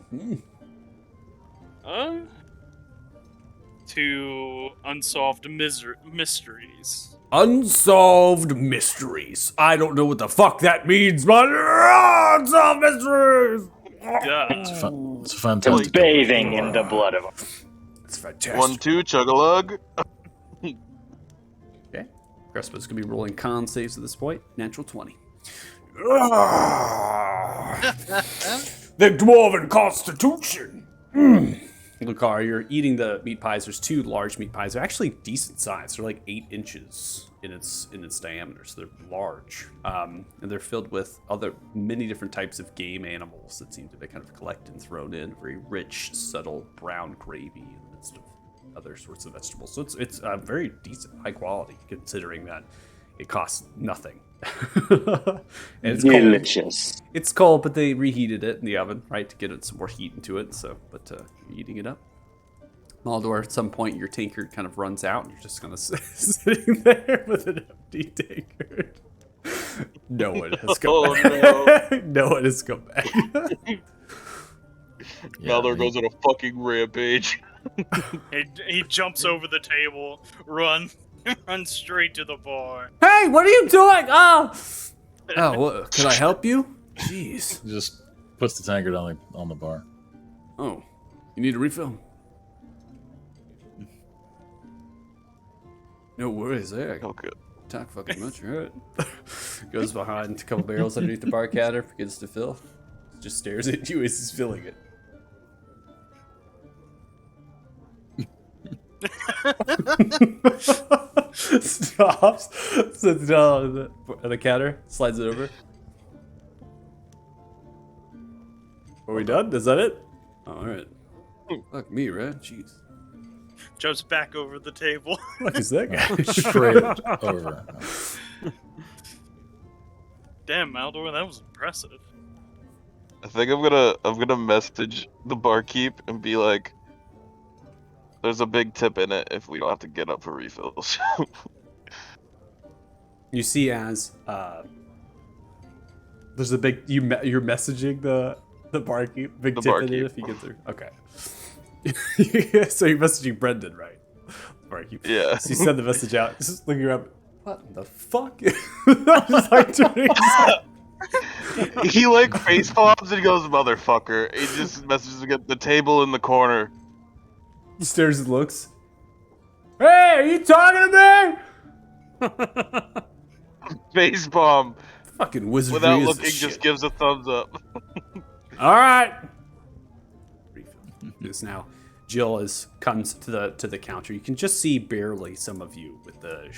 To unsolved mysteries. Unsolved mysteries. I don't know what the fuck that means, but unsolved mysteries. Yeah. It's a fantastic. Bathing in the blood of It's fantastic. 1, 2, chug-a-lug. Okay. Crespo's gonna be rolling con saves at this point. Natural 20. The dwarven constitution. Lucar, you're eating the meat pies. There's 2 large meat pies. They're actually decent size. They're like 8 inches in its diameter, so they're large. And they're filled with many different types of game animals that seem to be kind of collected and thrown in. Very rich, subtle brown gravy in the midst of other sorts of vegetables. So it's very decent, high quality, considering that it costs nothing. And it's delicious. cold. It's cold, but they reheated it in the oven, right, to get some more heat into it. So, but you're eating it up. Maldor, at some point, your tankard kind of runs out, and you're just kind of sitting there with an empty tankard. No one has come back. No. No one has come back. Maldor goes on a fucking rampage. He jumps over the table, runs straight to the bar. Hey, what are you doing? Oh, well, can I help you? Jeez. Just puts the tankard on the bar. Oh, you need a refill? No worries there. Okay. Talk fucking much, right? Goes behind a couple barrels underneath the bar counter, begins to fill. Just stares at you as he's filling it. Stops, sits down on the counter, slides it over. Are we done? Is that it? All right. Fuck me, right? Jeez. Jumps back over the table. What is that guy? Straight over. Damn, Maldor, that was impressive. I think I'm gonna message the barkeep and be like, "There's a big tip in it if we don't have to get up for refills." You see, as there's a big you're messaging the barkeep, big The tip in barkeep. it if you get through. Okay. So you're messaging Brendan, right? Barkeep. Yeah. So you send the message out. Just looking around. What the fuck? Just like doing He like face palms and he goes, "Motherfucker!" He just messages again the table in the corner. stares and looks. Hey, are you talking to me? Face palm Fucking wizardry without is looking, the just shit. gives a thumbs up. All right. This now, Jill comes to the counter. You can just see barely some of you with the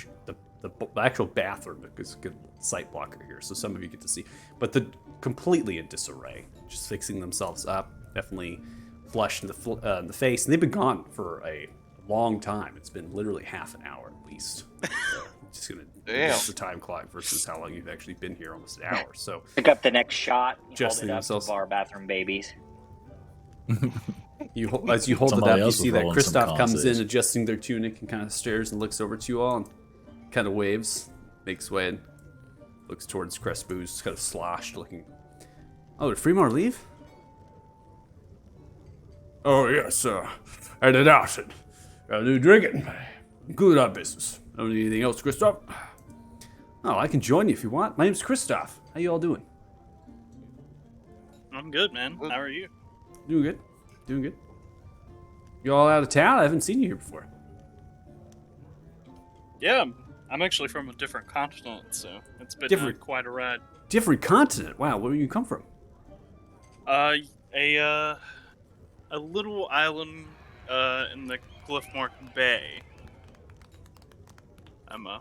actual bathroom. Because good sight blocker here, so some of you get to see, but the completely in disarray, just fixing themselves up, definitely flushed in the face, and they've been gone for a long time. It's been literally half an hour at least. Just gonna guess the time clock versus how long you've actually been here, almost an hour. So Pick up the next shot. Just Hold it up themselves. to bar bathroom babies. as you hold Somebody it up, you else see was that rolling some Kristoff comes in, conces. adjusting their tunic, and kind of stares and looks over to you all, and kind of waves, makes way, and looks towards Crest Booze, kind of sloshed looking. Oh, did Fremar leave? Oh yes, headed out and do drinking. Good on business. Don't need anything else, Kristoff? Oh, I can join you if you want. My name's Kristoff. How you all doing? I'm good, man. How are you? Doing good. Doing good. You all out of town? I haven't seen you here before. Yeah, I'm actually from a different continent, so it's been Different- quite a ride. Different continent. Wow, where do you come from? A little island in the Glyphmark Bay. I'm a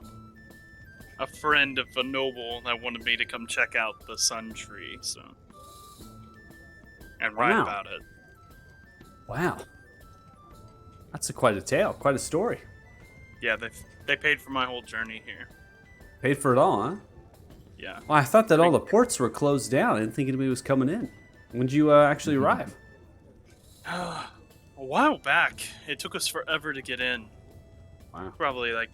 friend of a noble that wanted me to come check out the Sun Tree, so and write Wow. about it. Wow. That's quite a tale, quite a story. Yeah, they paid for my whole journey here. Paid for it all, huh? Yeah. Well, I thought that all the ports were closed down. I didn't think anybody was coming in. When did you actually arrive? A while back, it took us forever to get in. Wow. Probably like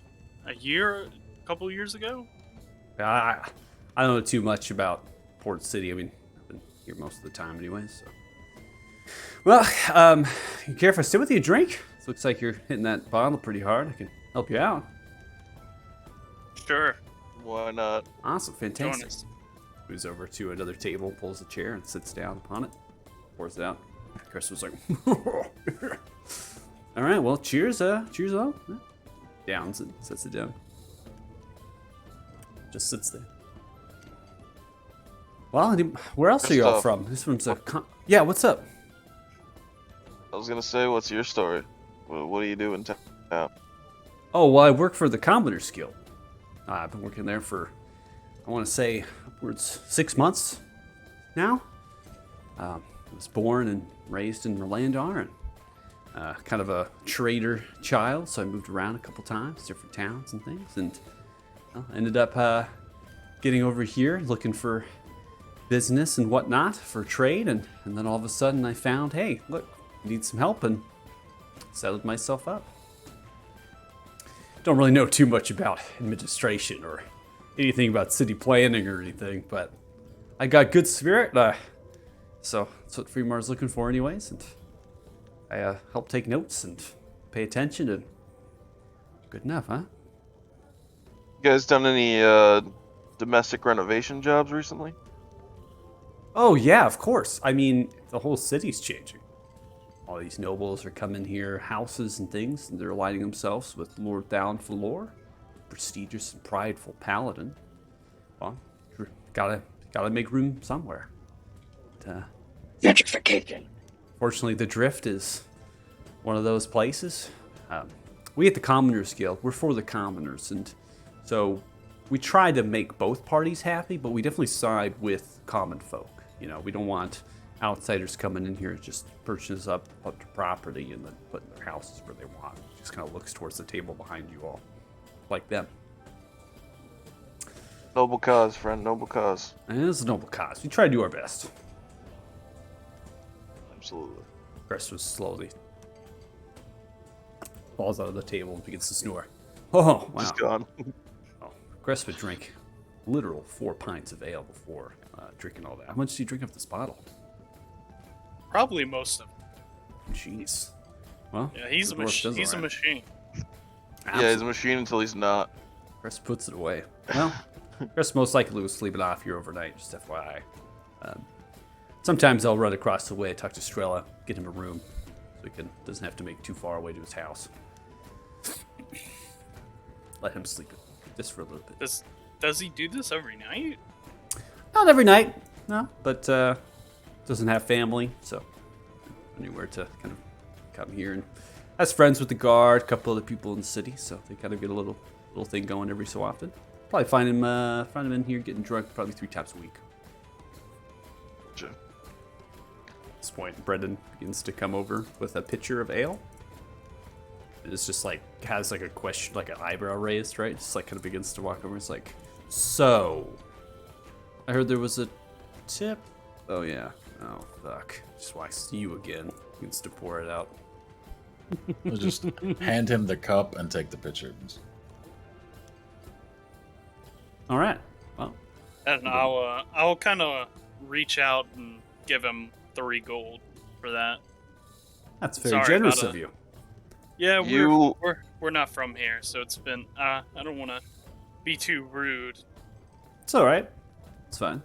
a couple years ago. I don't know too much about Port City. I mean, I've been here most of the time anyway, so. Well, you care if I sit with you a drink? It looks like you're hitting that bottle pretty hard. I can help you out. Sure. Why not? Awesome, Join fantastic. us. Moves over to another table, pulls a chair, and sits down upon it. Pours it out. Chris was like, all right, well, cheers, cheers all. Downs it, sets it down. Just sits there. Well, where else are you all from? This one's yeah, what's up? I was gonna say, what's your story? What do you do in town? Oh, well, I work for the Commoners Guild. I've been working there for, I want to say, upwards 6 months now. I was born and raised in Rolandar, and kind of a trader child, so I moved around a couple times, different towns and things, and ended up getting over here looking for business and whatnot for trade, and then all of a sudden I found, hey, look, need some help, and settled myself up. Don't really know too much about administration or anything about city planning or anything, but I got good spirit, so that's what Freemar's looking for anyways, and I help take notes and pay attention, and good enough, huh? You guys done any domestic renovation jobs recently? Oh, yeah, of course. I mean, the whole city's changing. All these nobles are coming here, houses and things, and they're aligning themselves with Lord Downfalor, prestigious and prideful paladin. Well, gotta make room somewhere. But, Gentrification. fortunately, the Drift is one of those places. We at the Commoners Guild, we're for the commoners, and so we try to make both parties happy, but we definitely side with common folk. You know, we don't want outsiders coming in here and just purchasing up a bunch of property and then putting their houses where they want. It just kind of looks towards the table behind you all, like them. Noble cause, friend. Noble cause. And it's a noble cause. We try to do our best. Absolutely. Chris was slowly falls out of the table and begins to snore. Oh, wow. Just gone. Oh, Chris would drink literal 4 pints of ale before drinking all that. How much do you drink of this bottle? Probably most of it. Jeez. Well, Yeah, he's the a dwarf does he's a all right. machine. Yeah, he's a machine until he's not. Chris puts it away. Well, Chris most likely will sleep it off here overnight, just FYI. Sometimes I'll run across the way, talk to Strella, get him a room, so he doesn't have to make too far away to his house. Let him sleep just for a little bit. Does he do this every night? Not every night, no, but doesn't have family, so anywhere to kind of come here and has friends with the guard, a couple other people in the city, so they kind of get a little thing going every so often. Probably find him in here getting drunk probably 3 times a week. Gotcha. At this point, Brendan begins to come over with a pitcher of ale. It's just like has like a question, like an eyebrow raised, right? Just like kind of begins to walk over. It's like, so I heard there was a tip. Oh yeah. Oh fuck. Just want to see you again. Begins to pour it out. We'll just hand him the cup and take the picture. All right. Well, And I'll kind of reach out and give him 3 gold for that. that's very Sorry generous about of you. Yeah, You- we're not from here, so it's been I don't want to be too rude. It's all right. It's fine.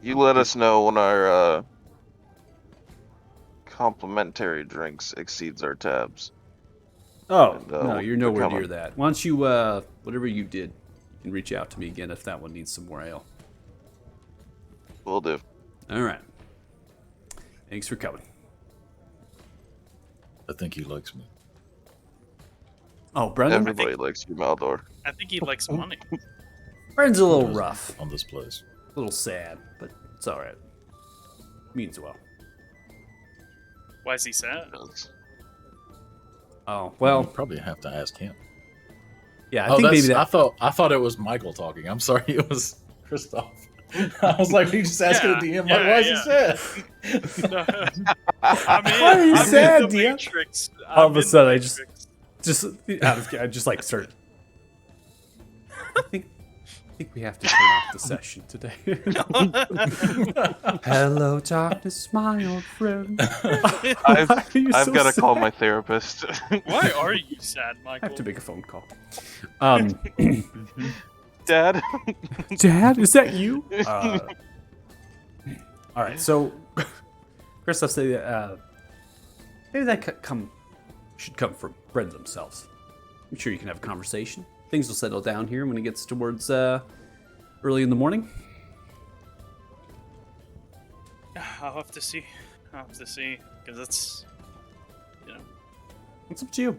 You let us know when our complimentary drinks exceeds our tabs. Oh And, no, you're we're nowhere coming. near that. Why don't you, whatever you did, you can reach out to me again if that one needs some more ale. Will do. All right. Thanks for coming. I think he likes me. Oh, Brendan. Everybody likes you, Maldor. I think he likes money. Brendan's a little rough, On this place. a little sad, but it's all right. Means well. Why is he sad? Oh Well, well, probably have to ask him. yeah. I Oh, think maybe I that. thought it was Michael talking. I'm sorry, it was Christoph. I was like, we just asking Yeah, the DM, yeah, why is he yeah. sad? I'm in, Why are you I'm sad, in the dear? Matrix. All of I'm a in the sudden, I just- Matrix. I just like started. I think we have to turn off the session today. Hello, darkness, my old friend. I've Why are you I've so got to call sad? my therapist. Why are you sad, I Michael? have to make a phone call. Dad. Dad, is that you? All right, so Christoph said that maybe that should come from Brendan themselves. I'm sure you can have a conversation. Things will settle down here when it gets towards early in the morning. I'll have to see. Because it's, It's up to you.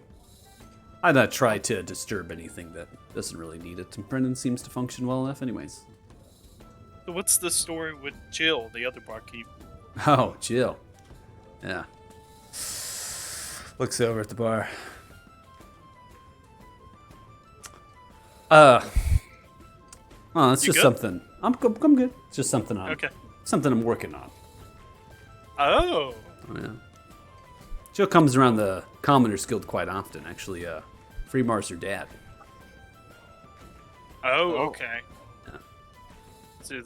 I'd not try to disturb anything that doesn't really need it. And Brendan seems to function well enough, anyways. So what's the story with Jill, the other barkeep? Oh, Jill. Yeah. Looks over at the bar. Well, it's You just good? something. I'm good. It's just something Okay. I'm working on. Oh. Oh, yeah. Jill comes around the Commoners Guild quite often. Actually, Freemar's her dad. Oh, okay. Yeah. So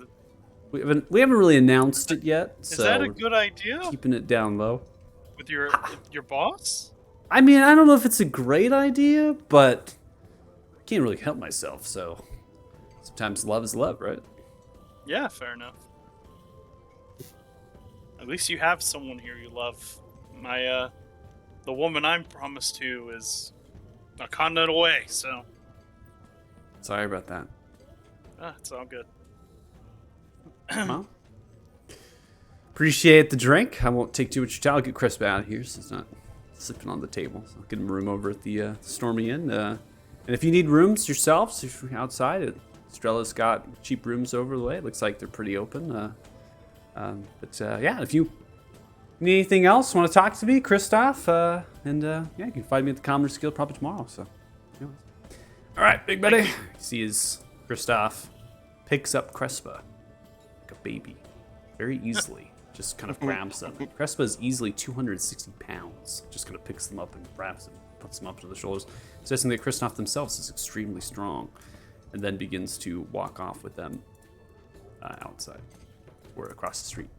We haven't really announced it yet, is so that a we're good idea keeping it down low. with your boss? I mean, I don't know if it's a great idea, but I can't really help myself, so sometimes love is love, right? Yeah, fair enough. At least you have someone here you love. The woman I'm promised to is a continent away, so Sorry about that. it's all good. Well, appreciate the drink. I won't take too much time. I'll get Crisp out of here so it's not slipping on the table. So I'll get him a room over at the Stormy Inn. And if you need rooms yourselves, if you're outside, Strella's got cheap rooms over the way. It looks like they're pretty open. Yeah, if you need anything else, want to talk to me, Christoph, yeah, you can find me at the Commerce Guild probably tomorrow. So, anyways. All right, big buddy. You see as Christoph picks up Crespa like a baby very easily. Just kind of grabs them. Crespa is easily 260 pounds. Just kind of picks them up and grabs them, puts them up to the shoulders, suggesting that Christoph themselves is extremely strong, and then begins to walk off with them outside or across the street.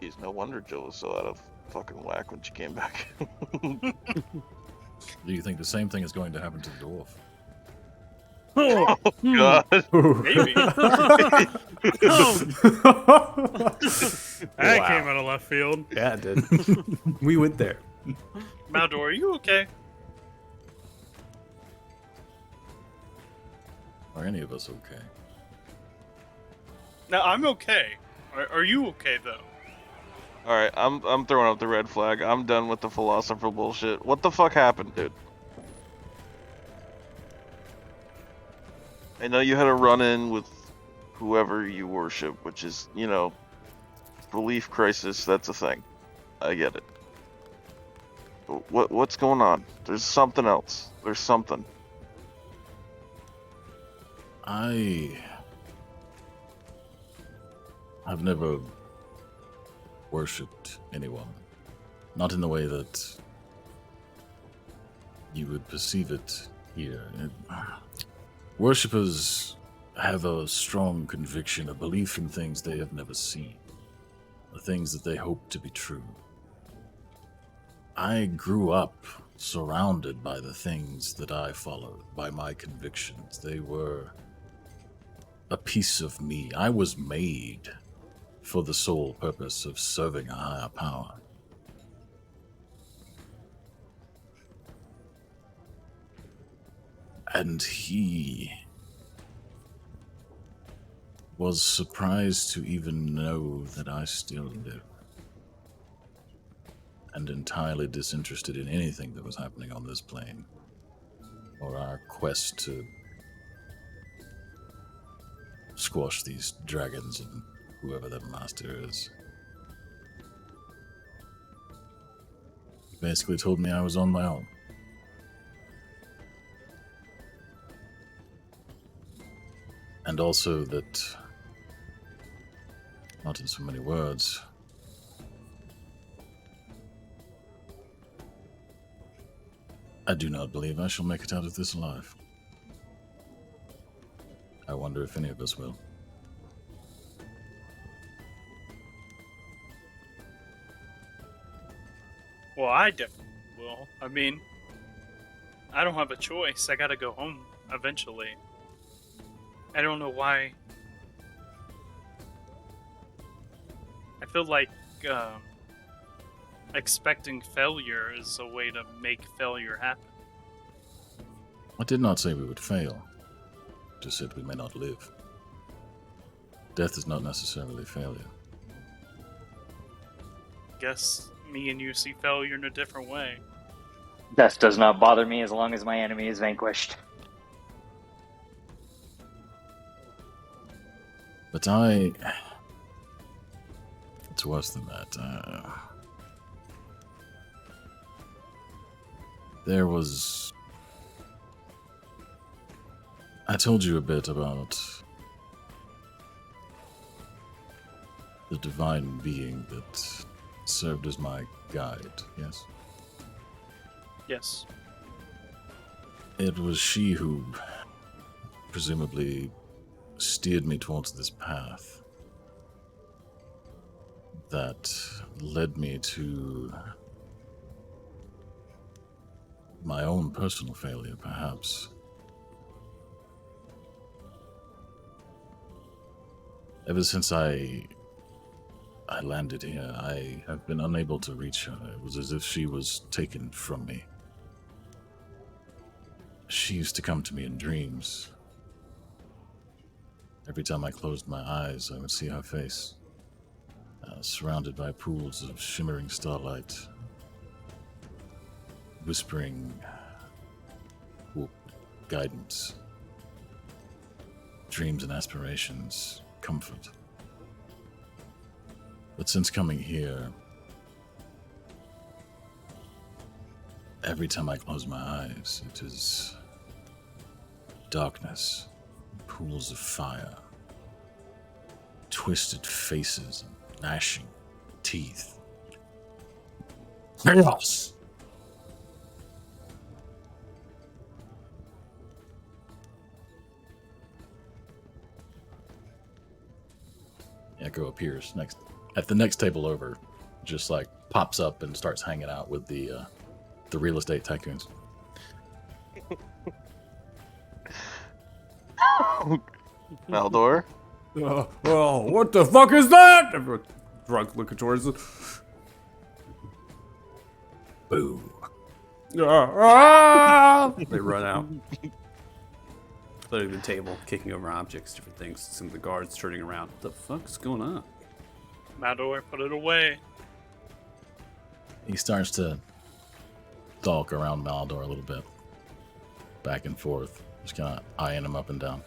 Jeez, no wonder Jill was so out of fucking whack when she came back. Do you think the same thing is going to happen to the dwarf? Oh, God. Maybe. That came out of left field. Yeah, it did. We went there. Maldor, are you okay? Are any of us okay? No, I'm okay. Are you okay though? Alright, I'm throwing up the red flag. I'm done with the philosopher bullshit. What the fuck happened, dude? I know you had a run-in with whoever you worship, which is, you know, belief crisis, that's a thing. I get it. But what's going on? There's something else. There's something. I've never worshipped anyone. Not in the way that you would perceive it here. Worshippers have a strong conviction, a belief in things they have never seen, the things that they hope to be true. I grew up surrounded by the things that I followed, by my convictions. They were a piece of me. I was made for the sole purpose of serving a higher power. And he was surprised to even know that I still live, and entirely disinterested in anything that was happening on this plane, or our quest to squash these dragons and whoever their master is. He basically told me I was on my own. And also that, not in so many words, I do not believe I shall make it out of this alive. I wonder if any of us will. Well, I definitely will. I mean, I don't have a choice. I gotta go home eventually. I don't know why. I feel like expecting failure is a way to make failure happen. I did not say we would fail. Just said we may not live. Death is not necessarily failure. Guess me and you see failure in a different way. Death does not bother me as long as my enemy is vanquished. But it's worse than that. I told you a bit about the divine being that served as my guide, yes? Yes. It was she who presumably steered me towards this path that led me to my own personal failure, perhaps. Ever since I landed here, I have been unable to reach her. It was as if she was taken from me. She used to come to me in dreams. Every time I closed my eyes, I would see her face, surrounded by pools of shimmering starlight, whispering guidance, dreams and aspirations, comfort. But since coming here, every time I close my eyes, it is darkness, pools of fire, twisted faces, and gnashing teeth. Chaos! Echo appears at the next table over, just like pops up and starts hanging out with the real estate tycoons. Maldor? Oh, what the fuck is that? Everyone drunk looking towards it. Boo. They run out. Clearing the table, kicking over objects, different things. Some of the guards turning around. What the fuck's going on? Maldor, put it away. He starts to stalk around Maldor a little bit, back and forth, just kind of eyeing him up and down.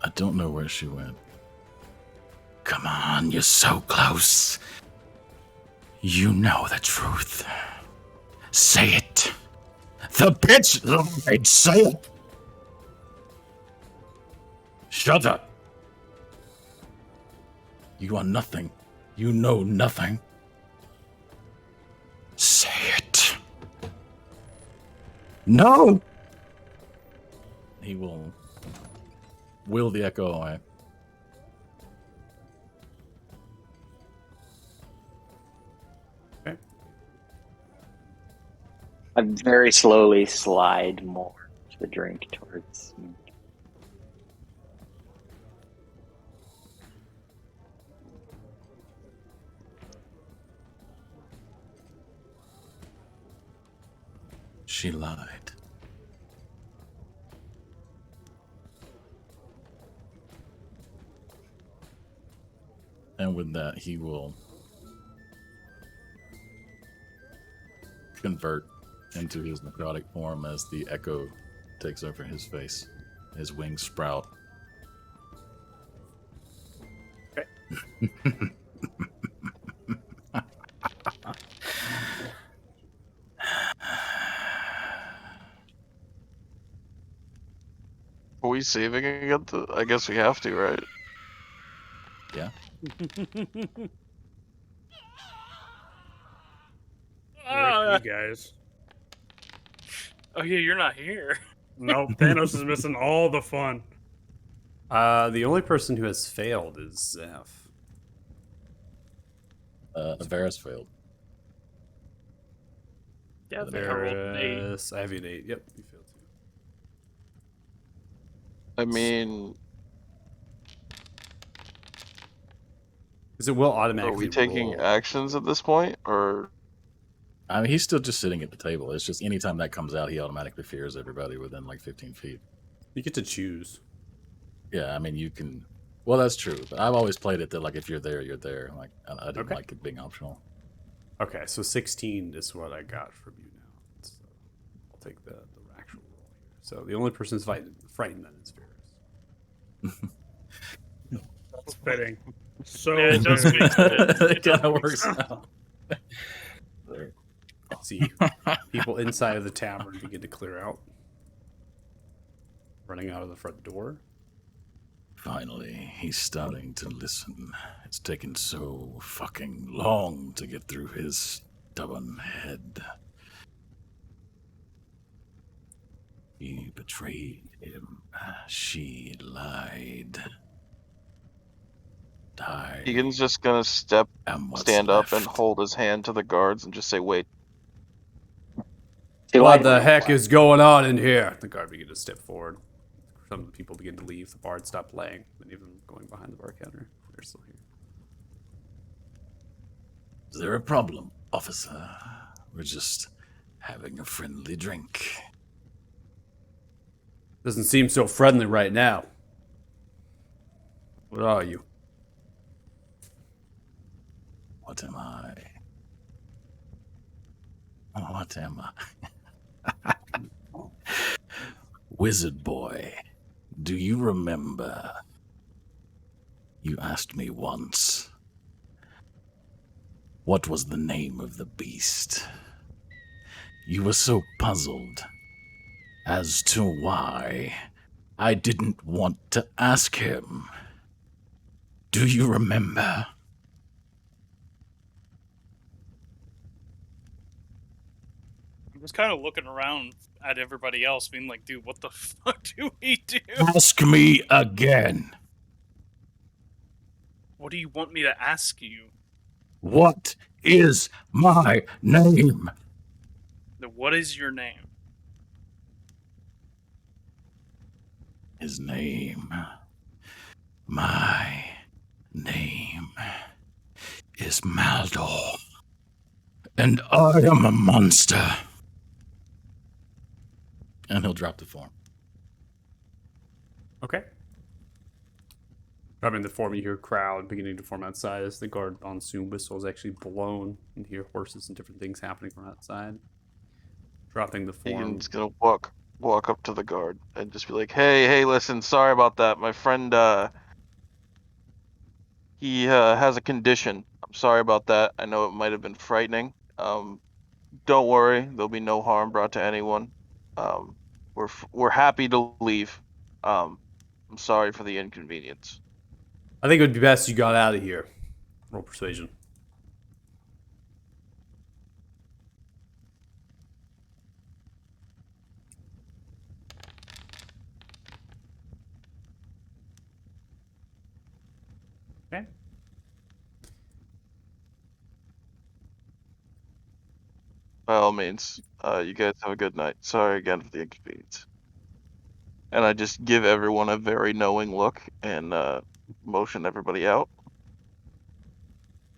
I don't know where she went. Come on, you're so close. You know the truth. Say it. The bitch lied. Say it. Shut up. You are nothing. You know nothing. Say it. No. He will the echo away. I very slowly slide more to the drink towards me. She lied. And with that, he will convert into his necrotic form as the echo takes over his face. His wings sprout. Okay. Are we saving again? I guess we have to, right? Yeah. Rip you guys. Oh yeah, you're not here. Nope, Thanos is missing all the fun. The only person who has failed is Zeph. Avaris failed. Yeah, I think I rolled an 8. Varus, I have an 8. Yep, you failed too. I mean, Because it will are automatically we taking roll. actions at this point, or I mean, he's still just sitting at the table. It's just anytime that comes out, he automatically fears everybody within like 15 feet. You get to choose. Yeah, I mean, you can. Well, that's true. But I've always played it that like if you're there, you're there. Like I didn't Okay. like it being optional. Okay, so 16 is what I got from you now. So I'll take the actual roll here. So the only person who's frightened then is Varus. That's fitting. So Yeah, it does fitting. make sense. It kind of works out. See people inside of the tavern begin to clear out, running out of the front door. Finally, he's starting to listen. It's taken so fucking long to get through his stubborn head. He betrayed him. She lied. Died. Egan's just gonna And what's stand up and left? hold his hand to the guards and just say, "Wait." What the heck is going on in here? The guard began to step forward. Some of the people begin to leave. The bard stopped playing. Many of them going behind the bar counter. They're still here. Is there a problem, officer? We're just having a friendly drink. Doesn't seem so friendly right now. What are you? What am I? What am I? Wizard boy, do you remember? You asked me once, what was the name of the beast? You were so puzzled as to why I didn't want to ask him. Do you remember? I was kind of looking around at everybody else, being like, dude, what the fuck do we do? Ask me again. What do you want me to ask you? What is my name? What is your name? His name. My name is Maldor. And I am a monster. And he'll drop the form. Okay. Dropping the form, you hear a crowd beginning to form outside as the guard monsoon whistle is actually blown. And you hear horses and different things happening from outside. Dropping the form. Egan's gonna walk up to the guard and just be like, hey, listen, sorry about that. My friend, he has a condition. I'm sorry about that. I know it might have been frightening. Don't worry, there'll be no harm brought to anyone. We're happy to leave. I'm sorry for the inconvenience. I think it would be best you got out of here. Roll persuasion. Okay. By all means, you guys have a good night. Sorry again for the inconvenience. And I just give everyone a very knowing look and motion everybody out.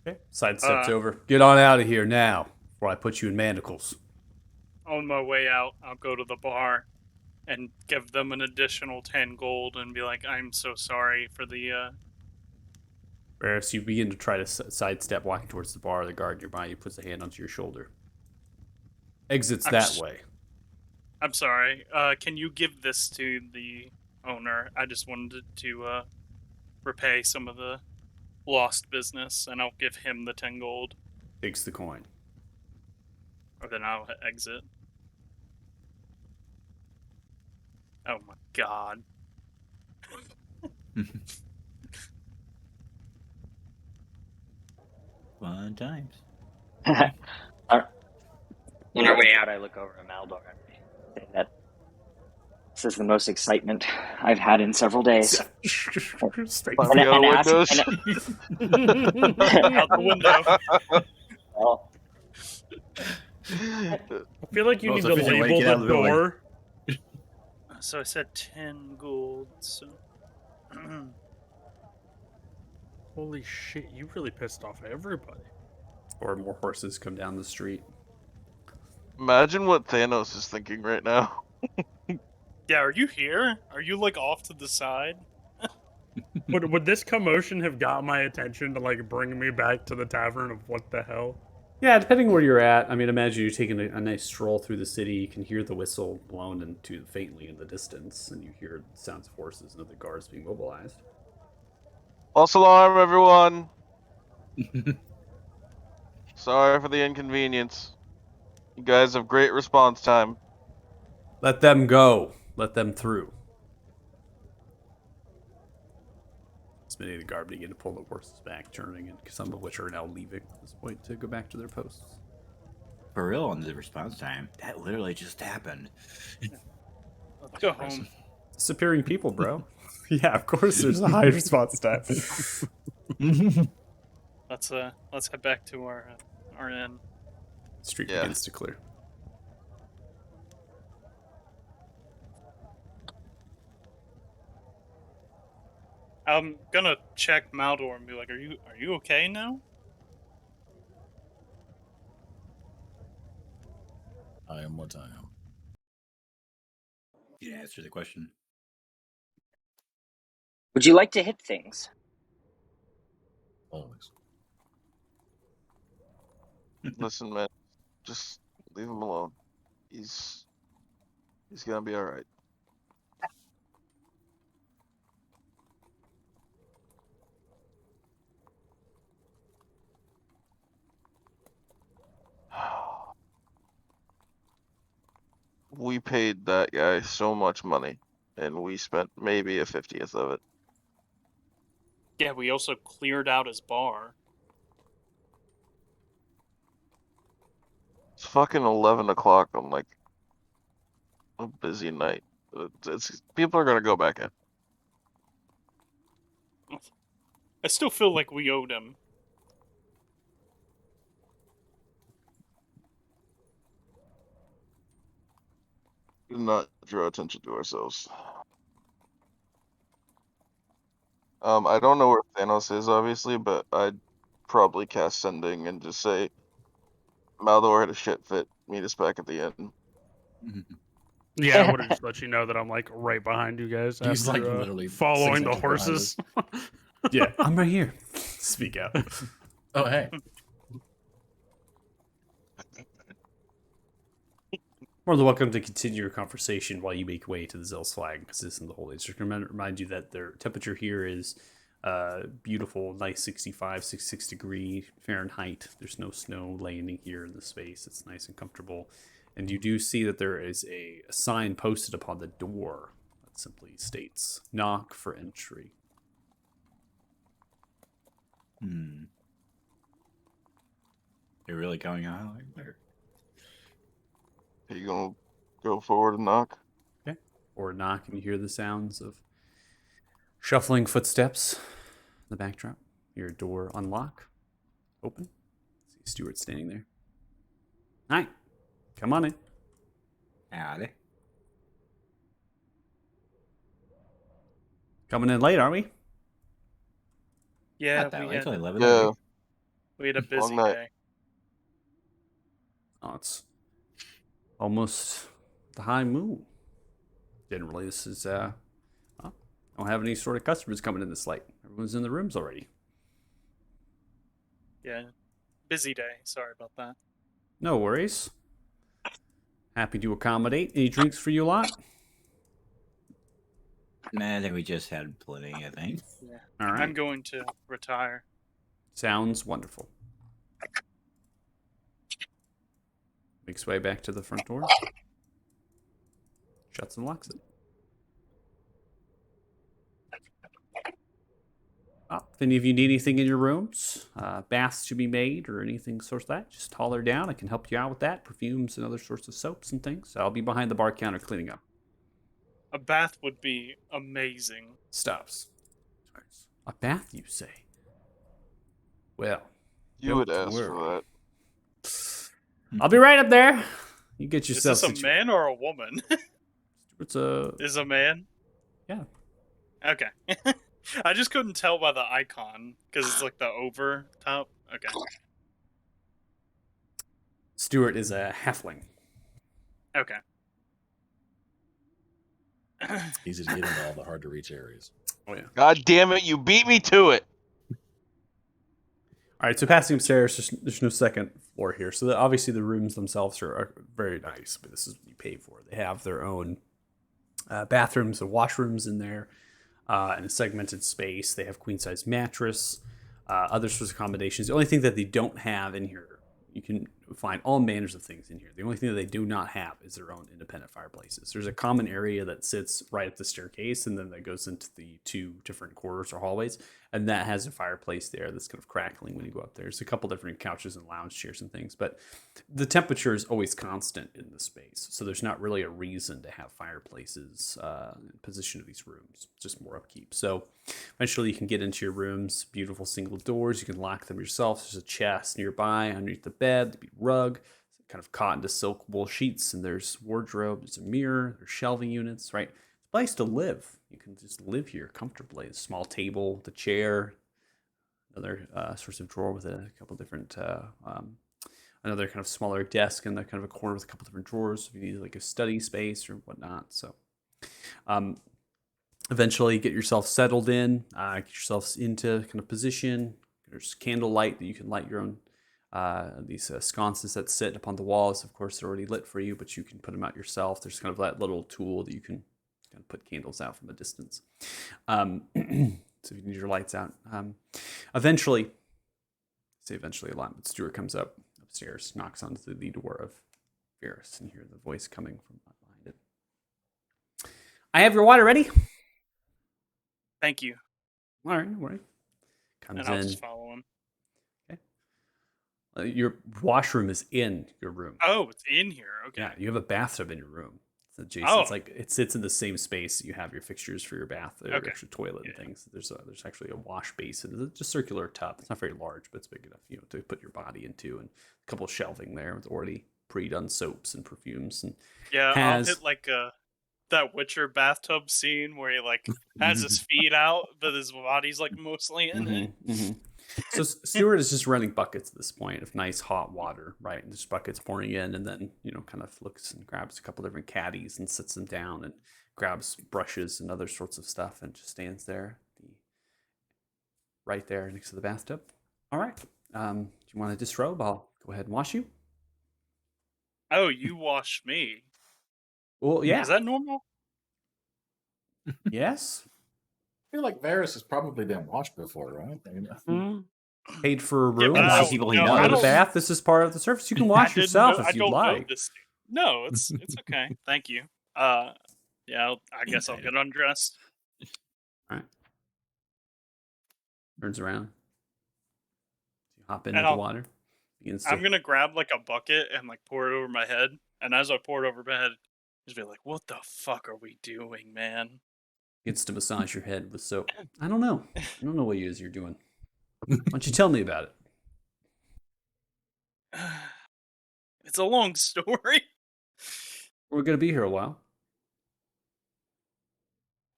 Okay. Side steps over. Get on out of here now before I put you in manacles. On my way out, I'll go to the bar and give them an additional 10 gold and be like, I'm so sorry for the, Whereas you begin to try to sidestep walking towards the bar, the guard nearby you puts a hand onto your shoulder. Exits that way. I'm sorry. Can you give this to the owner? I just wanted to repay some of the lost business, and I'll give him the 10 gold. Takes the coin. Or then I'll exit. Oh my god. Fun times. On our way out, I look over at Maldor and say that this is the most excitement I've had in several days. Straight Out the windows. Out the window. Well, I feel like you need to efficient way to label get out the of the building. door. So I said 10 gold, so... Holy shit, you really pissed off everybody. Or more horses come down the street. Imagine what Thanos is thinking right now. Yeah, are you here? Are you, like, off to the side? Would this commotion have got my attention to, like, bring me back to the tavern of what the hell? Yeah, depending where you're at. I mean, imagine you're taking a nice stroll through the city. You can hear the whistle blown into faintly in the distance, and you hear the sounds of horses and other guards being mobilized. False alarm, everyone. Sorry for the inconvenience. You guys have great response time. Let them go. Let them through. As many of the guard begin to pull the horses back, turning, and some of which are now leaving at this point to go back to their posts. For real, on the response time, that literally just happened. Let's go home. Disappearing people, bro. Yeah, of course there's a high response time. Let's head back to our inn. Street Yeah. begins to clear. I'm gonna check Maldor and be like, are you okay now? I am what I am. You didn't answer the question. Would you like to hit things? Always. Listen, man, just leave him alone. He's gonna be all right. We paid that guy so much money, and we spent maybe a 50th of it. Yeah, we also cleared out his bar. It's fucking 11 o'clock on like a busy night. People are gonna go back in. I still feel like we owed him. Do not draw attention to ourselves. I don't know where Thanos is, obviously, but I'd probably cast Sending and just say, Maldor had a shit fit. Meet us back at the end. Yeah, I would have just let you know that I'm like right behind you guys. He's, after, like, literally following 6 the inches behind horses. Yeah, I'm right here. Speak out. Oh, hey. More than welcome to continue your conversation while you make way to the Zell's flag, because this is the Holy. Just remind you that their temperature here is beautiful, nice 65, 66 degree Fahrenheit. There's no snow landing here in the space. It's nice and comfortable. And you do see that there is a sign posted upon the door that simply states, knock for entry. You're really going on like there? Are you gonna go forward and knock? Okay. Or knock, and you hear the sounds of shuffling footsteps in the backdrop. Your door unlock, open. See Stuart standing there. Hi, come on in. Howdy. Coming in late, aren't we? Yeah, Not that we late. It's had, only 11. Yeah. we had a busy night. day. Oh, it's almost the high moon. Generally, this is well, I don't have any sort of customers coming in this late. Everyone's in the rooms already. Yeah, busy day. Sorry about that. No worries. Happy to accommodate. Any drinks for you lot? Nah, I think we just had plenty, I think. Yeah. All right. I'm going to retire. Sounds wonderful. Makes way back to the front door. Shuts and locks it. If any of you need anything in your rooms, baths to be made or anything sort of that, just holler down. I can help you out with that. Perfumes and other sorts of soaps and things. I'll be behind the bar counter cleaning up. A bath would be amazing. Stops. A bath, you say? Well, You would don't ask worry. for that. I'll be right up there. You get Is yourself. this a man or a woman? It's a. Is a man? Yeah. Okay. I just couldn't tell by the icon because it's like the over top. Okay. Stuart is a halfling. Okay. Easy to get into all the hard to reach areas. Oh yeah. God damn it, you beat me to it. All right, so passing upstairs, there's no second floor here. So obviously the rooms themselves are very nice, but this is what you pay for. They have their own bathrooms and washrooms in there, and a segmented space. They have queen size mattress, other sorts of accommodations. The only thing that they don't have in here, you can find all manners of things in here. The only thing that they do not have is their own independent fireplaces. There's a common area that sits right up the staircase, and then that goes into the two different corridors or hallways, and that has a fireplace there that's kind of crackling when you go up there. There's a couple different couches and lounge chairs and things, but the temperature is always constant in the space, so there's not really a reason to have fireplaces in position of these rooms. Just more upkeep. So eventually you can get into your rooms, beautiful single doors. You can lock them yourself. There's a chest nearby underneath the bed, there'd be rug, kind of cotton to silk wool sheets, and there's wardrobe, there's a mirror, there's shelving units, right? place to live. You can just live here comfortably. A small table, the chair, another source of drawer with a couple different, another kind of smaller desk in the kind of a corner with a couple different drawers if you need like a study space or whatnot. So, eventually get yourself settled in, get yourself into kind of position. There's candlelight that you can light your own. These sconces that sit upon the walls, of course, are already lit for you, but you can put them out yourself. There's kind of that little tool that you can kind of put candles out from a distance. So if you need your lights out. Eventually, I say eventually a lot, but Stuart comes up upstairs, knocks on the door of Varys, and you hear the voice coming from behind it. I have your water ready. Thank you. All right, no worry. Comes And I'll in. just follow him. Your washroom is in your room. Oh, it's in here. Okay. Yeah, you have a bathtub in your room. It's adjacent. Oh. It's like it sits in the same space you have your fixtures for your bath, or Okay. extra toilet and Yeah. things. There's actually a wash basin. It's just a circular tub. It's not very large, but it's big enough, to put your body into, and a couple of shelving there with already pre-done soaps and perfumes. And Yeah, has I'll hit like that Witcher bathtub scene where he like has his feet out, but his body's like mostly in it. So Stuart is just running buckets at this point of nice hot water, right? And there's buckets pouring in, and then kind of looks and grabs a couple different caddies and sits them down and grabs brushes and other sorts of stuff and just stands there, right there next to the bathtub. All right. Do you want to disrobe? I'll go ahead and wash you. Oh, you wash me. Well, yeah. Is that normal? Yes. I feel like Varys has probably been washed before, right? I mean, Paid for a Yeah, room. but a lot I of don't people he know. Out I of the knows. don't- bath. This is part of the service. You can I wash didn't yourself know- I if you'd don't know like. this. No, it's okay. Thank you. Yeah, I guess I'll get undressed. All right. Turns around. You hop And into the I'll- water. Begins to I'm gonna grab like a bucket and like pour it over my head. And as I pour it over my head, just be like, "What the fuck are we doing, man?" Gets to massage your head with soap. I don't know. I don't know what it is you're doing. Why don't you tell me about it? It's a long story. We're gonna be here a while.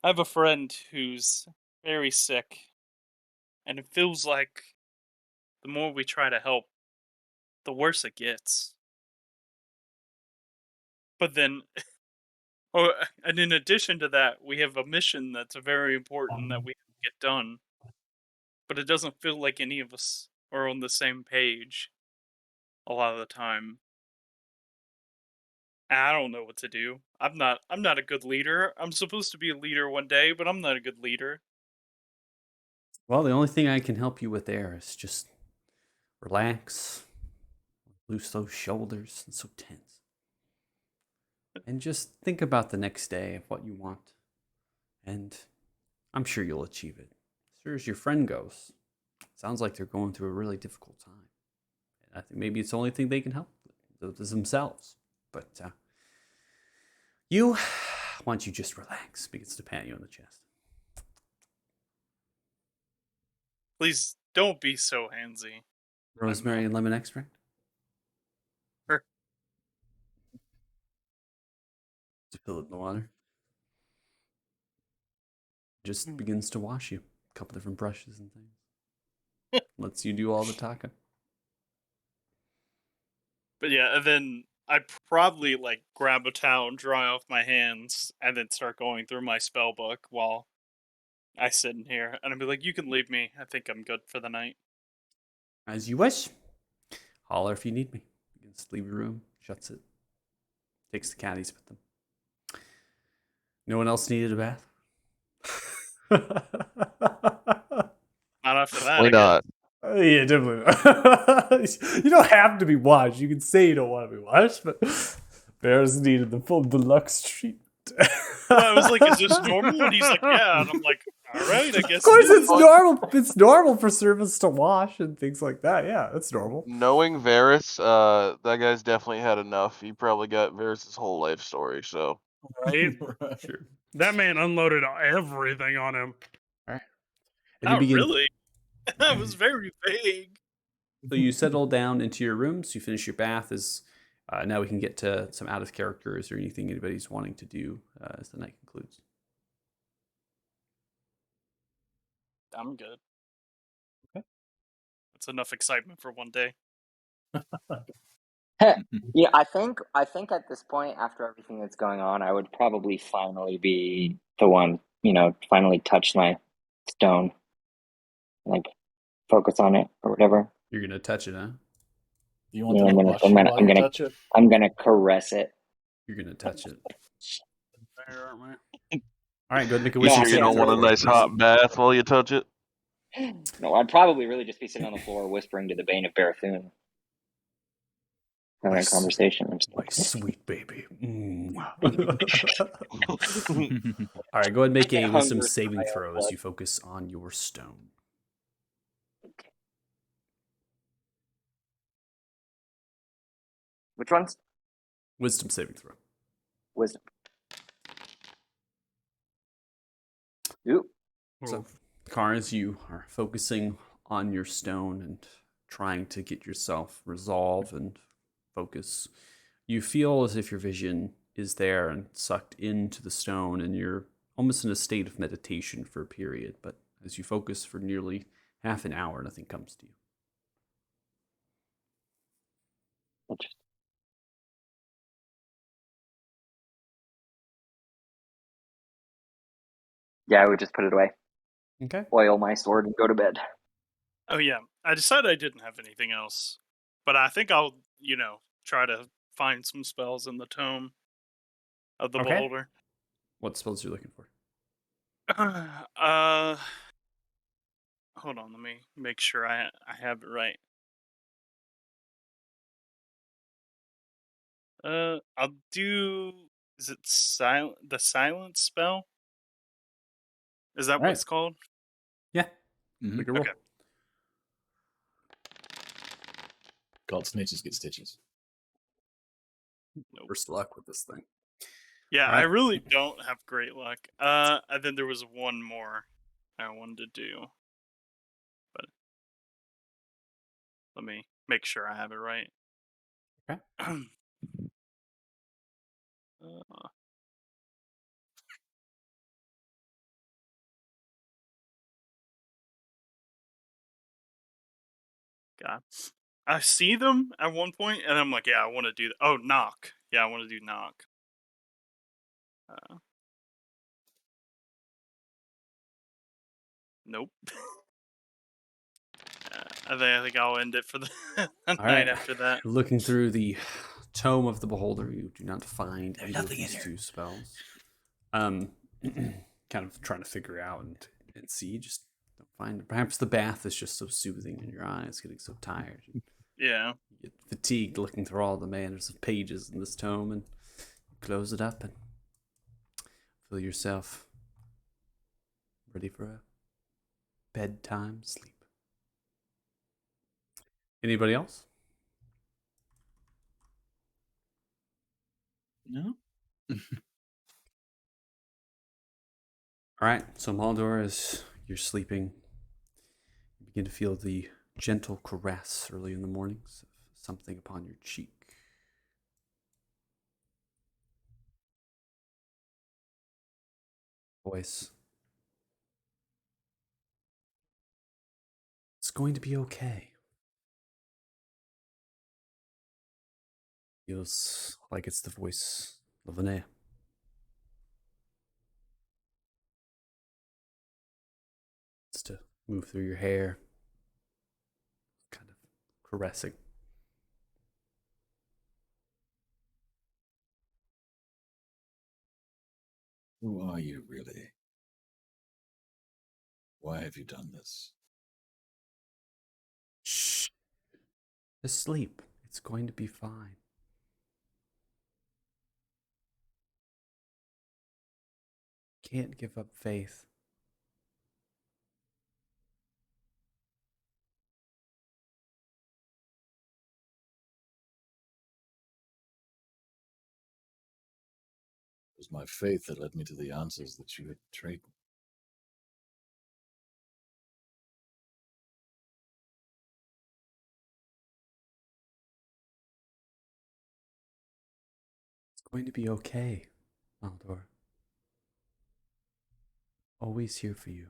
I have a friend who's very sick, and it feels like the more we try to help, the worse it gets. But then, and in addition to that, we have a mission that's very important that we have to get done. But it doesn't feel like any of us are on the same page a lot of the time. And I don't know what to do. I'm not a good leader. I'm supposed to be a leader one day, but I'm not a good leader. Well, the only thing I can help you with there is just relax, loose those shoulders, it's so tense, and just think about the next day of what you want. And I'm sure you'll achieve it. As sure as your friend goes, sounds like they're going through a really difficult time. And I think maybe it's the only thing they can help with themselves. But you, why don't you just relax? Begins to pat you on the chest. Please don't be so handsy. Rosemary and lemon extract. Sure. To fill it in the water. Just begins to wash you. A couple different brushes and things. Lets you do all the talking. But yeah, and then I'd probably like grab a towel and dry off my hands and then start going through my spell book while I sit in here. And I'd be like, "You can leave me. I think I'm good for the night." As you wish. Holler if you need me. Begins to leave your room. Shuts it. Takes the caddies with them. No one else needed a bath? Not after that. Why I guess. not? Yeah, definitely. You don't have to be washed. You can say you don't want to be washed, but Bears needed the full deluxe treatment. I was like, "Is this normal?" And he's like, "Yeah." And I'm like, "All right, I guess." Of course, it is." it's normal. It's normal for servants to wash and things like that. Yeah, that's normal. Knowing Varys, that guy's definitely had enough. He probably got Varys' whole life story, so. Right? right. Sure. That man unloaded everything on him. And Not really. That was very vague. So you settle down into your rooms. You finish your bath. Now we can get to some out of characters or anything anybody's wanting to do as the night concludes. I'm good. Okay. That's enough excitement for one day. Yeah, I think at this point, after everything that's going on, I would probably finally be the one, finally touch my stone, like focus on it or whatever. You're gonna touch it, huh? You want Yeah, them to bust you while you touch it? I'm gonna caress it. You're gonna touch it. There, aren't we? All right, go ahead and make a Yeah, wisdom Sure you saving don't throw want a for me, nice please. hot bath while you touch it? No, I'd probably really just be sitting on the floor whispering to the Bane of Barathun, having a conversation. My sweet baby. All right, go ahead and make a Hunger wisdom for saving my own throw as blood. you focus on your stone. Which ones? Wisdom saving throw. Wisdom. Ooh. So, Car, as you are focusing on your stone and trying to get yourself resolve and focus, you feel as if your vision is there and sucked into the stone, and you're almost in a state of meditation for a period. But as you focus for nearly half an hour, nothing comes to you. Interesting. Yeah, I would just put it away, Okay. oil my sword, and go to bed. Oh yeah, I decided I didn't have anything else, but I think I'll, try to find some spells in the tome of the Okay. beholder. What spells are you looking for? Hold on, let me make sure I have it right. I'll do. Is it the silence spell? Is that All what right. it's called? Yeah. Mhm. Make a roll. Okay. Called snitches get stitches. Nope. Worst luck with this thing. Yeah, All I right. really don't have great luck. And then there was one more I wanted to do, but let me make sure I have it right. Okay. Uh, God, I see them at one point, and I'm like, yeah, I want to do. Oh, knock. Yeah, I want to do knock. Nope. I think I'll end it for the All night right. after that. Looking through the tome of the beholder, you do not find There's either of nothing in these here. two spells. Kind of trying to figure out and see, just don't find it. Perhaps the bath is just so soothing in your eyes, getting so tired. Yeah. You get fatigued looking through all the manners of pages in this tome, and close it up and feel yourself ready for a bedtime sleep. Anybody else? No. All right, so Maldor, as you're sleeping, you begin to feel the gentle caress early in the mornings of something upon your cheek. Voice. It's going to be okay. Feels like it's the voice of Linnea. It's to move through your hair, kind of caressing. Who are you, really? Why have you done this? Shh. Just sleep. It's going to be fine. Can't give up faith. It was my faith that led me to the answers that you had betrayed me. It's going to be okay, Maldor. Always here for you.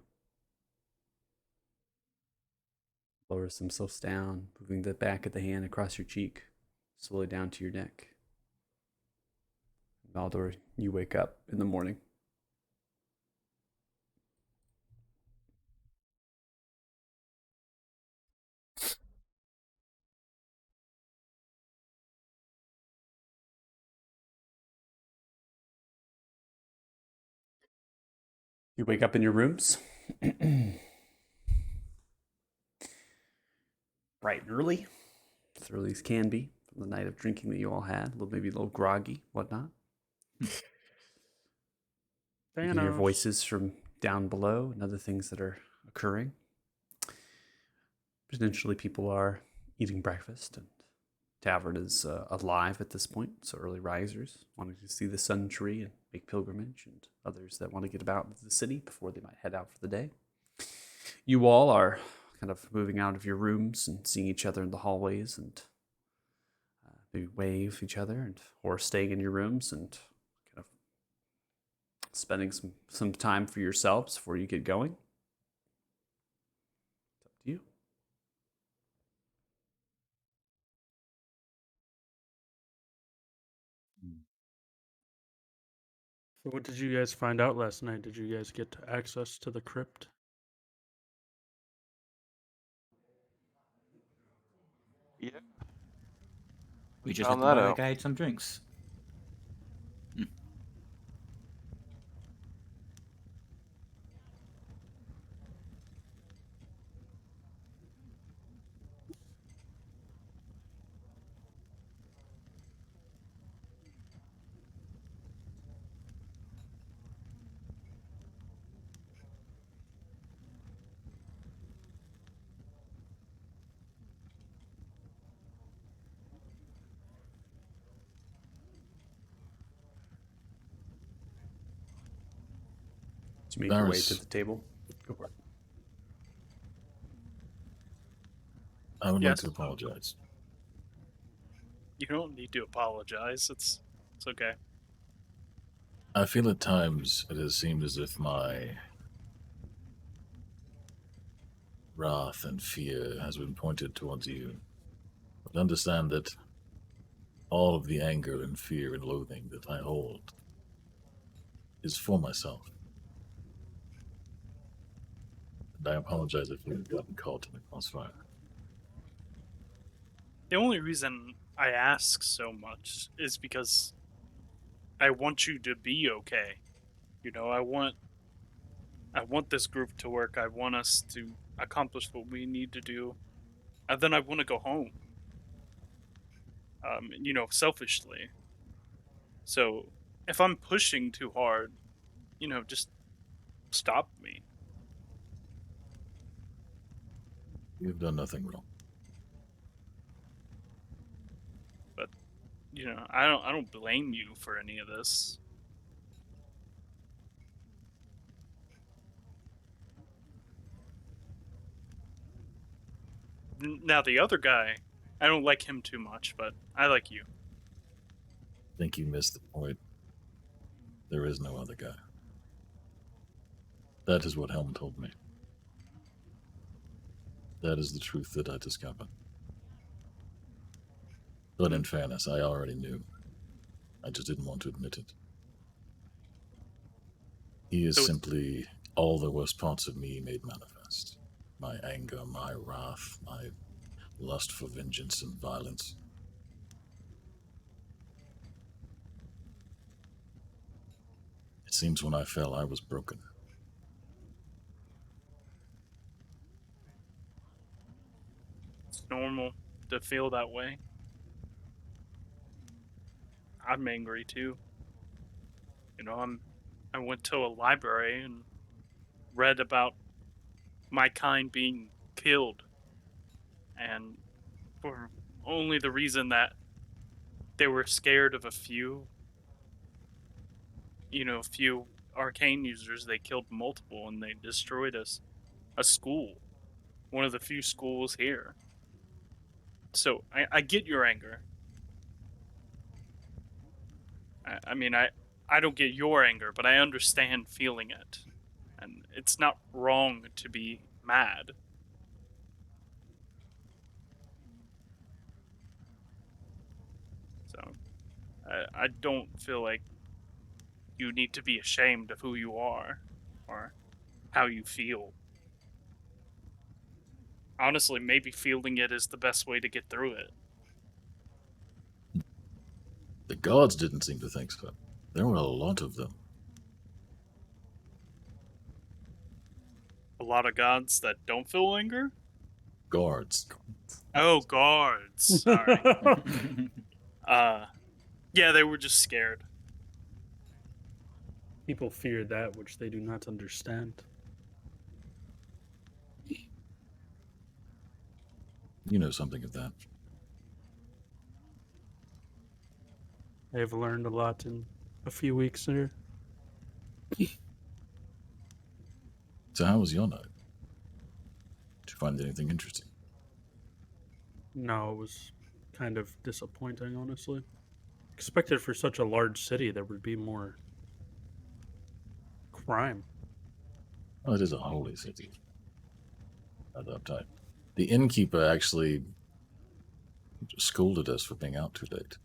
Lowers themselves down, moving the back of the hand across your cheek, slowly down to your neck. Valdor, you wake up in the morning. You wake up in your rooms. Bright and early. As early as can be from the night of drinking that you all had. Maybe a little groggy, whatnot. You can hear Thanos. voices from down below and other things that are occurring. Potentially people are eating breakfast, and tavern is alive at this point. So early risers wanting to see the sun tree and make pilgrimage, and others that want to get about into the city before they might head out for the day. You all are kind of moving out of your rooms and seeing each other in the hallways, and maybe wave each other, and or staying in your rooms and kind of spending some time for yourselves before you get going. It's up to you. So what did you guys find out last night? Did you guys get access to the crypt? Yeah, We just found had to that buy that out. guy some drinks. To make your way Varys. to the table. Go for it. I would Yes. like to apologize. You don't need to apologize. It's okay. I feel at times it has seemed as if my wrath and fear has been pointed towards you. But understand that all of the anger and fear and loathing that I hold is for myself. And I apologize if you've gotten caught in the crossfire. The only reason I ask so much is because I want you to be okay. You know, I want this group to work. I want us to accomplish what we need to do. And then I want to go home. Selfishly. So if I'm pushing too hard, just stop me. You've done nothing wrong. But I don't blame you for any of this. Now the other guy, I don't like him too much, but I like you. I think you missed the point. There is no other guy. That is what Helm told me. That is the truth that I discovered. But in fairness, I already knew. I just didn't want to admit it. He is So- simply all the worst parts of me made manifest. My anger, my wrath, my lust for vengeance and violence. It seems when I fell, I was broken. It's normal to feel that way. I'm angry too. I went to a library and read about my kind being killed, and for only the reason that they were scared of a few arcane users. They killed multiple and they destroyed a school, one of the few schools here. So I get your anger. I don't get your anger, but I understand feeling it. And it's not wrong to be mad. I don't feel like you need to be ashamed of who you are or how you feel. Honestly, maybe feeling it is the best way to get through it. The gods didn't seem to think so. There were a lot of them. A lot of gods that don't feel anger? Guards. Oh, guards. Sorry. Yeah, they were just scared. People fear that which they do not understand. You know something of that. I have learned a lot in a few weeks here. So how was your night? Did you find anything interesting? No, it was kind of disappointing, honestly. Expected for such a large city there would be more crime. Oh, it is a holy city. At that time. The innkeeper actually scolded us for being out too late.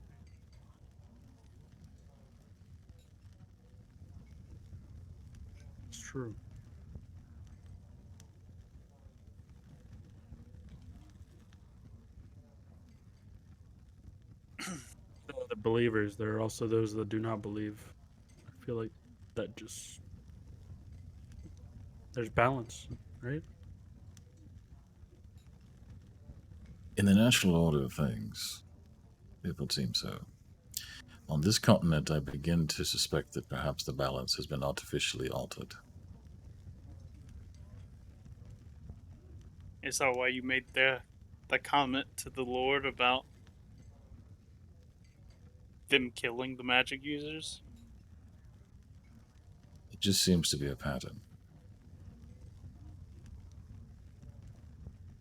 It's true. The believers, there are also those that do not believe. I feel like that just there's balance, right? In the natural order of things, it would seem so. On this continent, I begin to suspect that perhaps the balance has been artificially altered. Is that why you made the comment to the Lord about them killing the magic users? It just seems to be a pattern.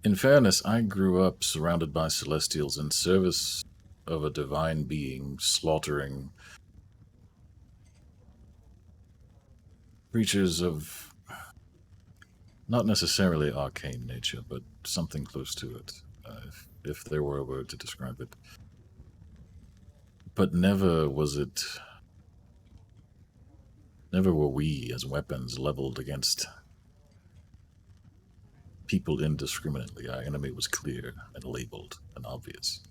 In fairness, I grew up surrounded by celestials in service of a divine being slaughtering creatures of not necessarily arcane nature, but something close to it, if there were a word to describe it. But never were we as weapons leveled against people indiscriminately. Our enemy was clear and labeled and obvious.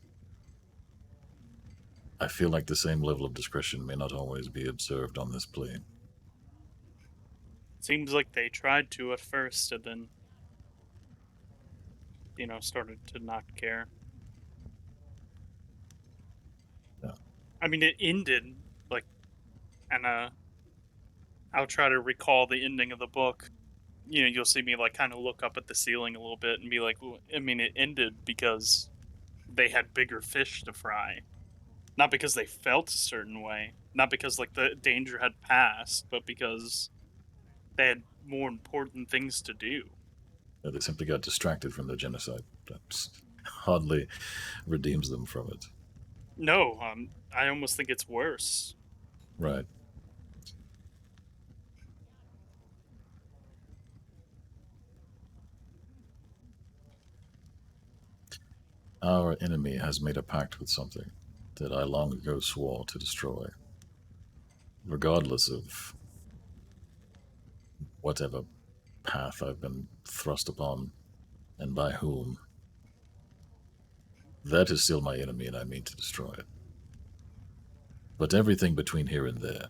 I feel like the same level of discretion may not always be observed on this plane. Seems like they tried to at first and then, started to not care. Yeah. I mean, it ended, like, and, I'll try to recall the ending of the book. You'll see me, like, kind of look up at the ceiling a little bit and be like, I mean, it ended because they had bigger fish to fry. Not because they felt a certain way. Not because, like, the danger had passed, but because they had more important things to do. They simply got distracted from the genocide. That hardly redeems them from it. No, I almost think it's worse. Right. Our enemy has made a pact with something that I long ago swore to destroy. Regardless of whatever path I've been thrust upon, and by whom, that is still my enemy and I mean to destroy it. But everything between here and there,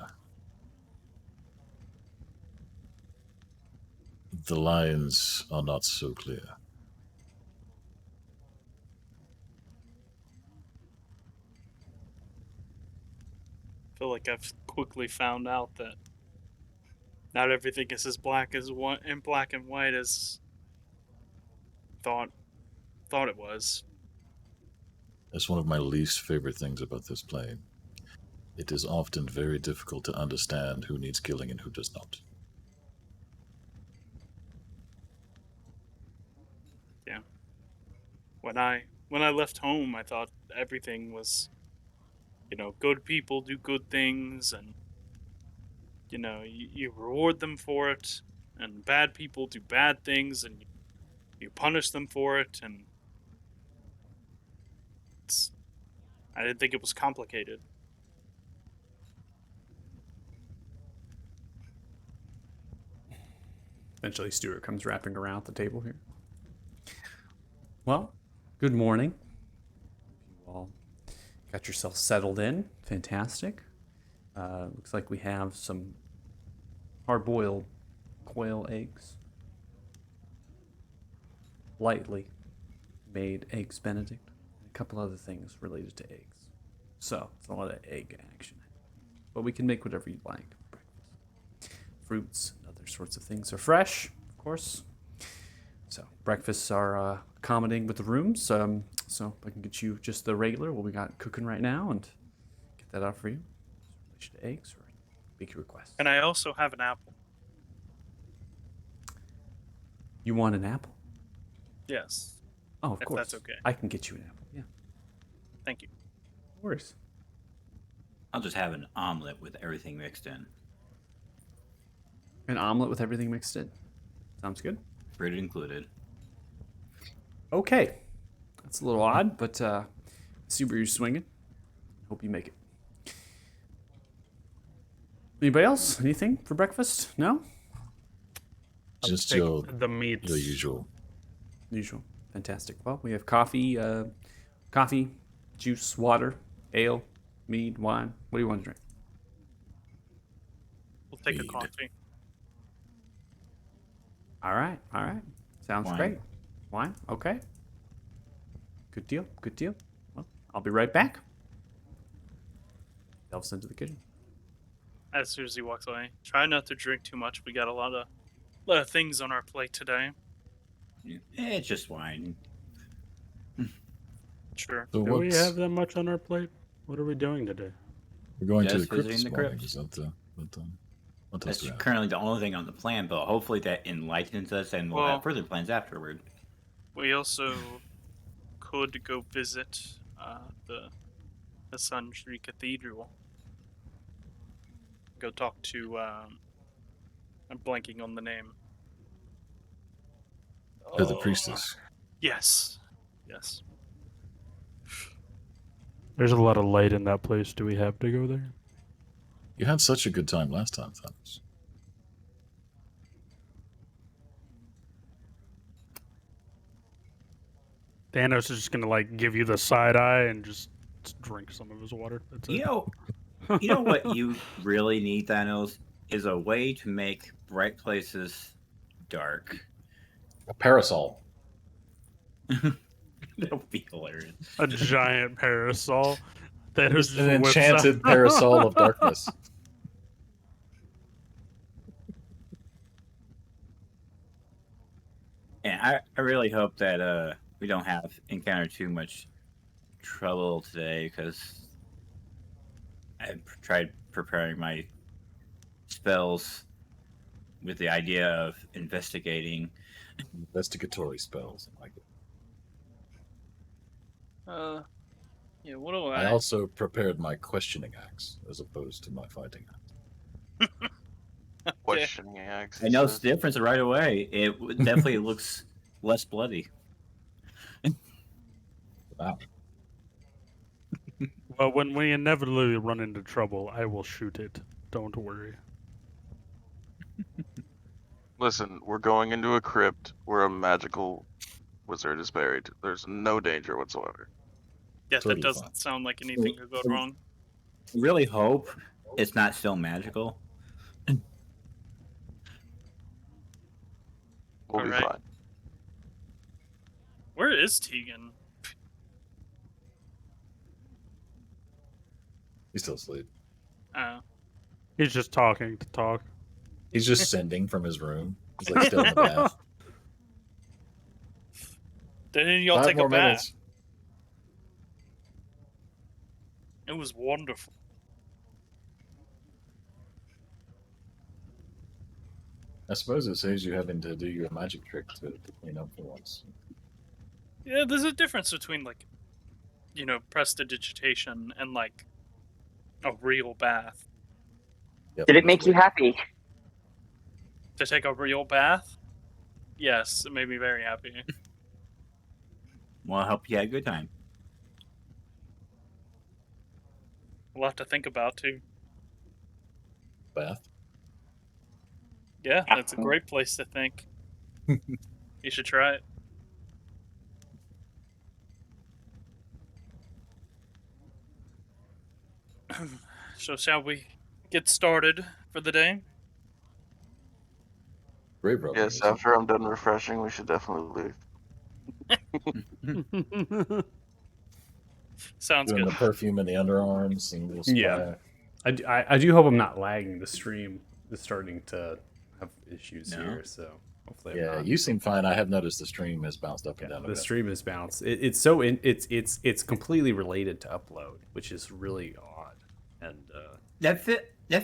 the lines are not so clear. I feel like I've quickly found out that not everything is as black as black and white as thought it was. That's one of my least favorite things about this plane. It is often very difficult to understand who needs killing and who does not. Yeah. When I left home, I thought everything was, good people do good things, and you reward them for it, and bad people do bad things, and you punish them for it, and I didn't think it was complicated. Eventually, Stuart comes wrapping around the table here. Well, good morning. You all got yourself settled in. Fantastic. Looks like we have some hard-boiled quail eggs. Lightly made eggs Benedict. And a couple other things related to eggs. So, it's a lot of egg action. But we can make whatever you like for breakfast. Fruits and other sorts of things are fresh, of course. So, breakfasts are accommodating with the rooms. So, I can get you just the regular, what we got cooking right now, and get that out for you. In relation to eggs or big requests. And I also have an apple. You want an apple? Yes. Oh, of If course. that's okay. I can get you an apple, yeah. Thank you. No worries. I'll just have an omelet with everything mixed in. An omelet with everything mixed in. Sounds good. Fruit included. Okay. That's a little odd, but see where you're swinging. Hope you make it. Anybody else? Anything for breakfast? No? Just Take your the meats. usual. Usual. Fantastic. Well, we have coffee, juice, water, ale, mead, wine. What do you want to drink? We'll take a Mead. coffee. All right. Sounds Wine. great. Wine? Okay. Good deal. Well, I'll be right back. Delves into the kitchen. As soon as he walks away, try not to drink too much. We got a lot of things on our plate today. Yeah. It's just wine. Sure. So Do we what's have that much on our plate? What are we doing today? we're going to Just the crypt visiting this the morning? crypt. Is that what else That's do we have? currently the only thing on the plan, but hopefully that enlightens us and we'll Well- have further plans afterward. We also could go visit the Sun Tree Cathedral. Go talk to I'm blanking on the name. To the priestess. Yes. There's a lot of light in that place. Do we have to go there? You had such a good time last time, Thanos. Thanos is just gonna like give you the side eye and just drink some of his water. That's it. You know what you really need, Thanos, is a way to make bright places dark. A parasol. That would be hilarious. A giant parasol. Thanos just An whips enchanted out- parasol of darkness. And I really hope that we don't have encounter too much trouble today because I tried preparing my spells with the idea of investigating. Investigatory spells. I like it. Yeah, what do I also prepared my questioning axe as opposed to my fighting axe. Questioning axe. I noticed the difference right away. It definitely looks less bloody. Wow. Well, when we inevitably run into trouble, I will shoot it. Don't worry. Listen, we're going into a crypt where a magical wizard is buried. There's no danger whatsoever. Yeah, Totally that doesn't fine. sound like anything could go wrong. Really hope it's not still magical. We'll be Alright. fine. Where is Tegan? He's still asleep. He's just talking to talk. He's just sending from his room. He's like still in the bath. Didn't y'all 5 take more a bath? minutes. It was wonderful. I suppose it saves you having to do your magic trick to clean up for once. Yeah, there's a difference between like, prestidigitation and like a real bath. Yep, Did it that's make you weird. happy? To take a real bath? Yes, it made me very happy. Well, I hope you had a good time. We'll have to think about too. Bath? Yeah, that's a great place to think. You should try it. So shall we get started for the day? Great, brother. Yes, after I'm done refreshing, we should definitely leave. Sounds Doing good. the perfume in the underarms and little Yeah. splash. I do hope I'm not lagging. The stream is starting to have issues No. here, so hopefully I'm Yeah, not. you seem fine. I have noticed the stream has bounced up and Yeah, down a the bit. stream is bounced. It's so it's completely related to upload, which is really odd. And That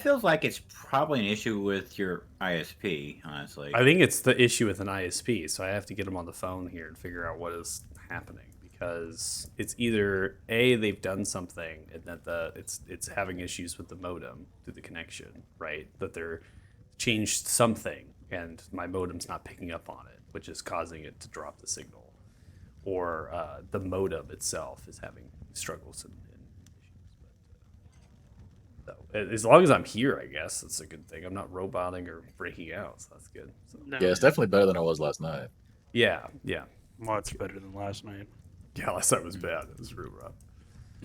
feels like it's probably an issue with your ISP, honestly. I think it's the issue with an ISP, so I have to get them on the phone here and figure out what is happening, because it's either A, they've done something and that it's having issues with the modem through the connection, right? That they're changed something and my modem's not picking up on it, which is causing it to drop the signal, or the modem itself is having struggles and issues. But so, as long as I'm here, I guess that's a good thing. I'm not roboting or breaking out, so that's good. So, No. Yeah, it's definitely better than I was last night. yeah. Much better than last night. Yeah, last night was bad. It was real rough.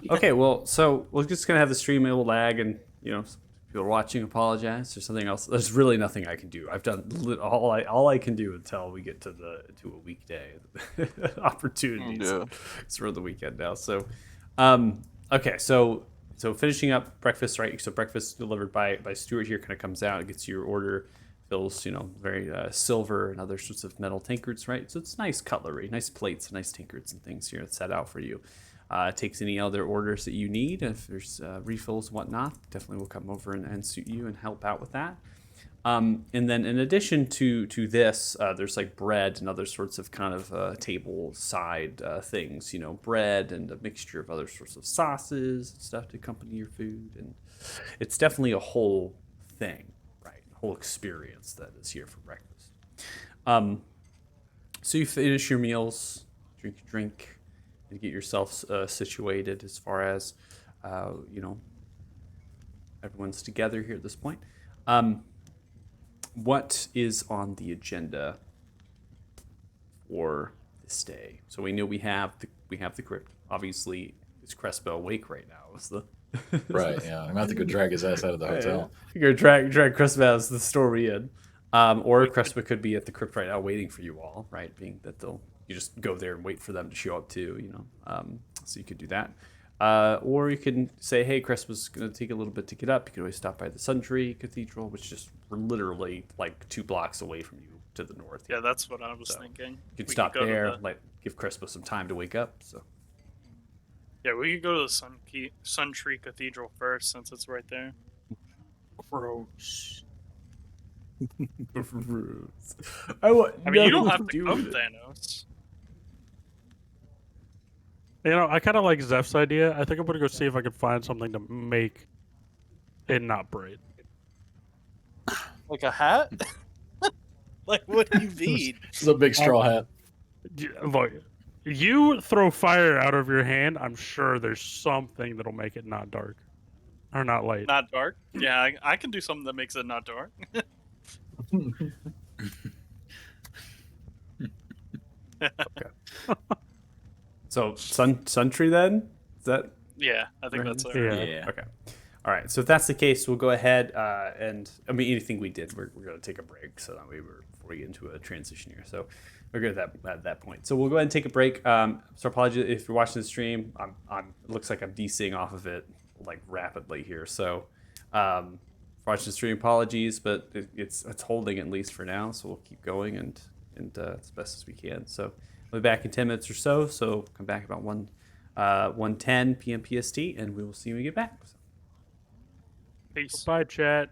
Okay, well, so we're just gonna have the stream. It will lag, and if people are watching, apologize. There's something else. There's really nothing I can do. I've done all I can do until we get to a weekday opportunities. Yeah. It's for the weekend now. So, okay, so finishing up breakfast, right? So breakfast delivered by Stuart here kind of comes out and gets your order. Fills, very silver and other sorts of metal tankards, right? So it's nice cutlery, nice plates, nice tankards and things here set out for you. Takes any other orders that you need. If there's refills and whatnot, definitely will come over and suit you and help out with that. And then in addition to this, there's like bread and other sorts of kind of table side things, bread and a mixture of other sorts of sauces and stuff to accompany your food. And it's definitely a whole thing. Whole experience that is here for breakfast. So you finish your meals, drink your drink, and get yourself situated as far as everyone's together here at this point. What is on the agenda for this day? So we know we have the crypt. Obviously, is Crespo awake right now? Is the Right, yeah. I'm going to have to go drag his ass out of the hotel. You're gonna drag Crespo out of the Stormy Inn. Or Crespo could be at the crypt right now waiting for you all, right? Being that you just go there and wait for them to show up too, so you could do that. Or you can say, hey, Crespo's going to take a little bit to get up. You could always stop by the Suntree Cathedral, which is just literally like 2 blocks away from you to the north. Yeah, that's what I was thinking. You can stop there, give Crespo some time to wake up. So. Yeah, we could go to the Suntree Cathedral first, since it's right there. Gross. I mean, you don't have to come, Thanos. I kind of like Zeph's idea. I think I'm gonna go see if I can find something to make it not bright. Like a hat? Like, what do you need? This is a big straw hat. Look, you throw fire out of your hand, I'm sure there's something that'll make it not dark. Or not light. Not dark? Yeah, I can do something that makes it not dark. Okay. So Suntree then? Is that? Yeah, I think right? that's it. Yeah. Okay. All right. So if that's the case, we'll go ahead and anything we did, we're going to take a break so that before we get into a transition here. So we're good at that point. So we'll go ahead and take a break. So apologies if you're watching the stream. It looks like I'm DCing off of it like rapidly here. So for watching the stream, apologies, but it's holding at least for now. So we'll keep going and as best as we can. So we'll be back in 10 minutes or so. So come back about 1:10 p.m. PST, and we will see you when we get back. So. Peace. Bye, chat.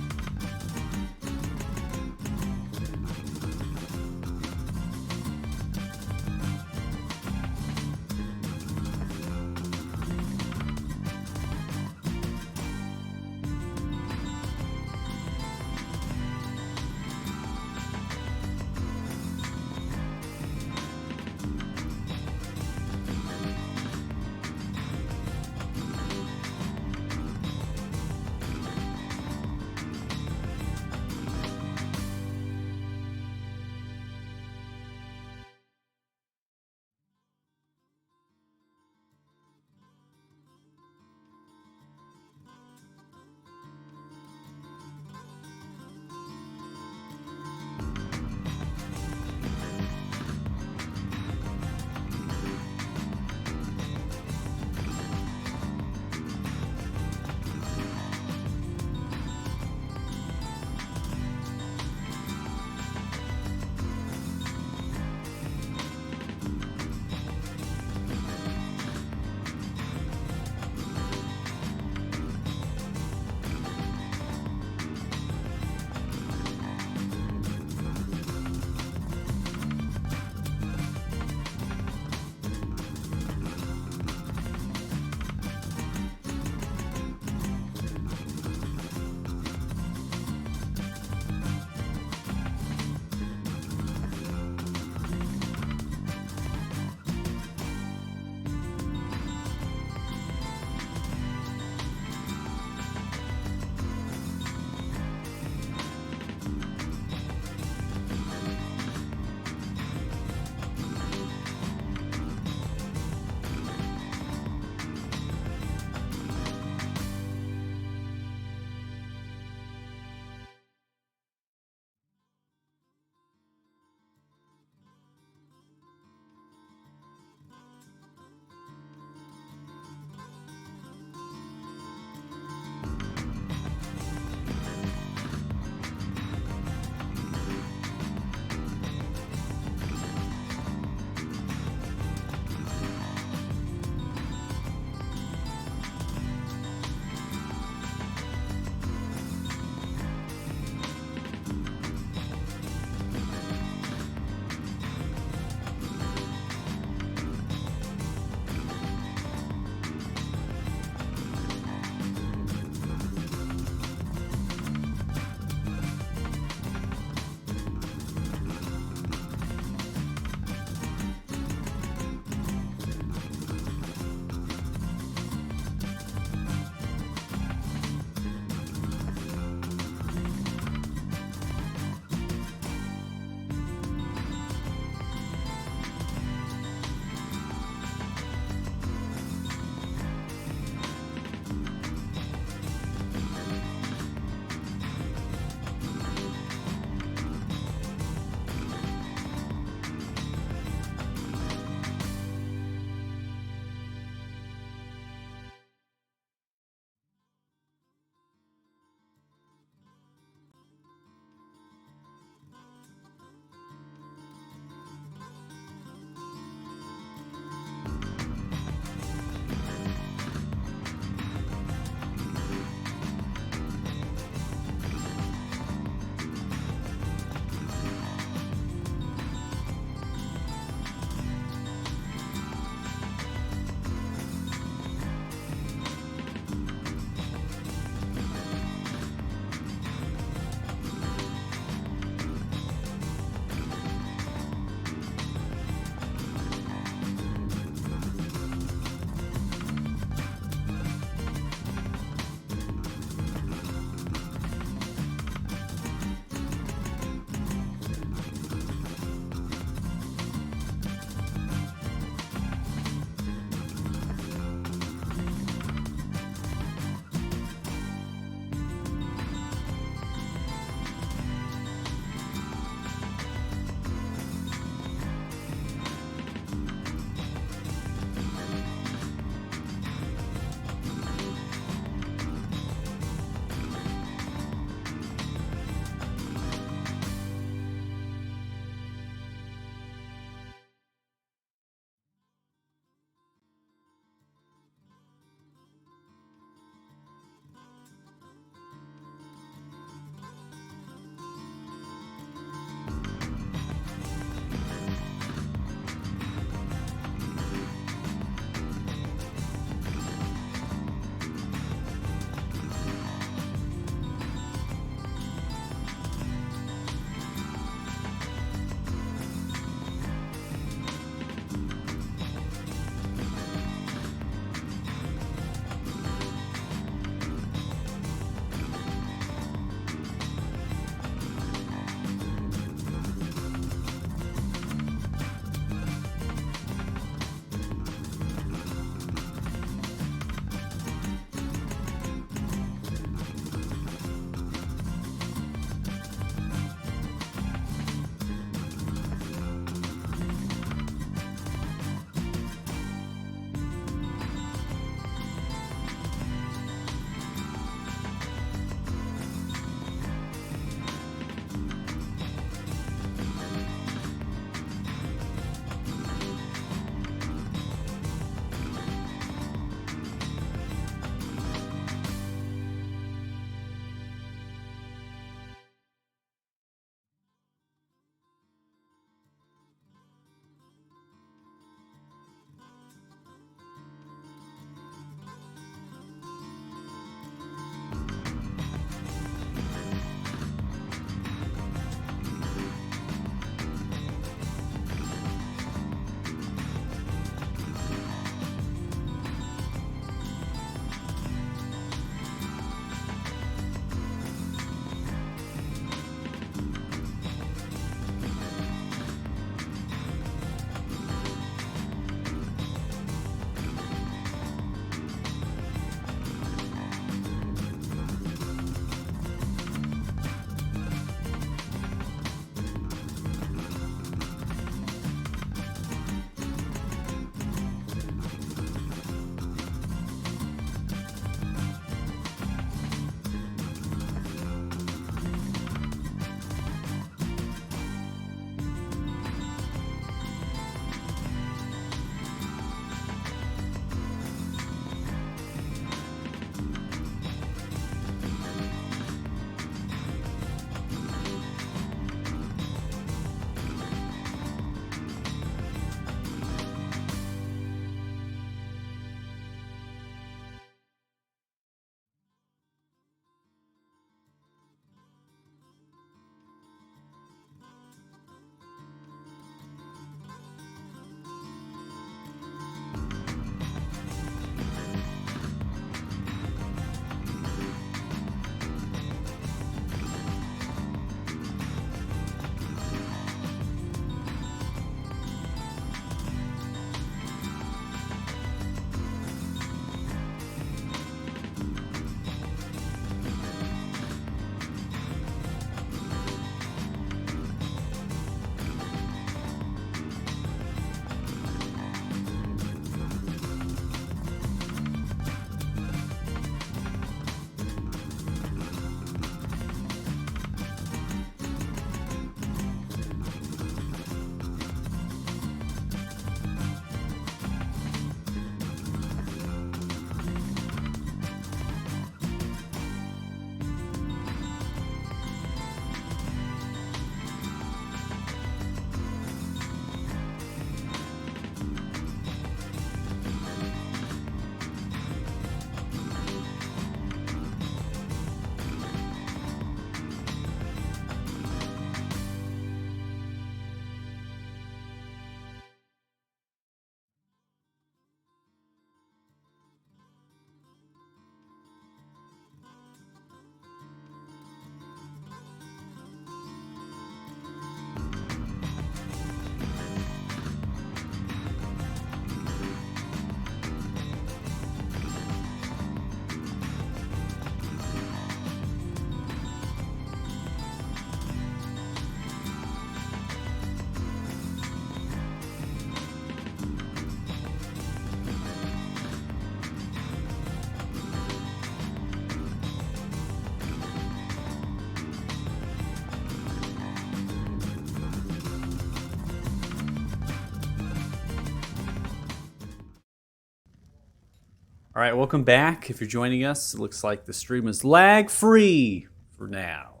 All right, welcome back. If you're joining us, it looks like the stream is lag-free for now.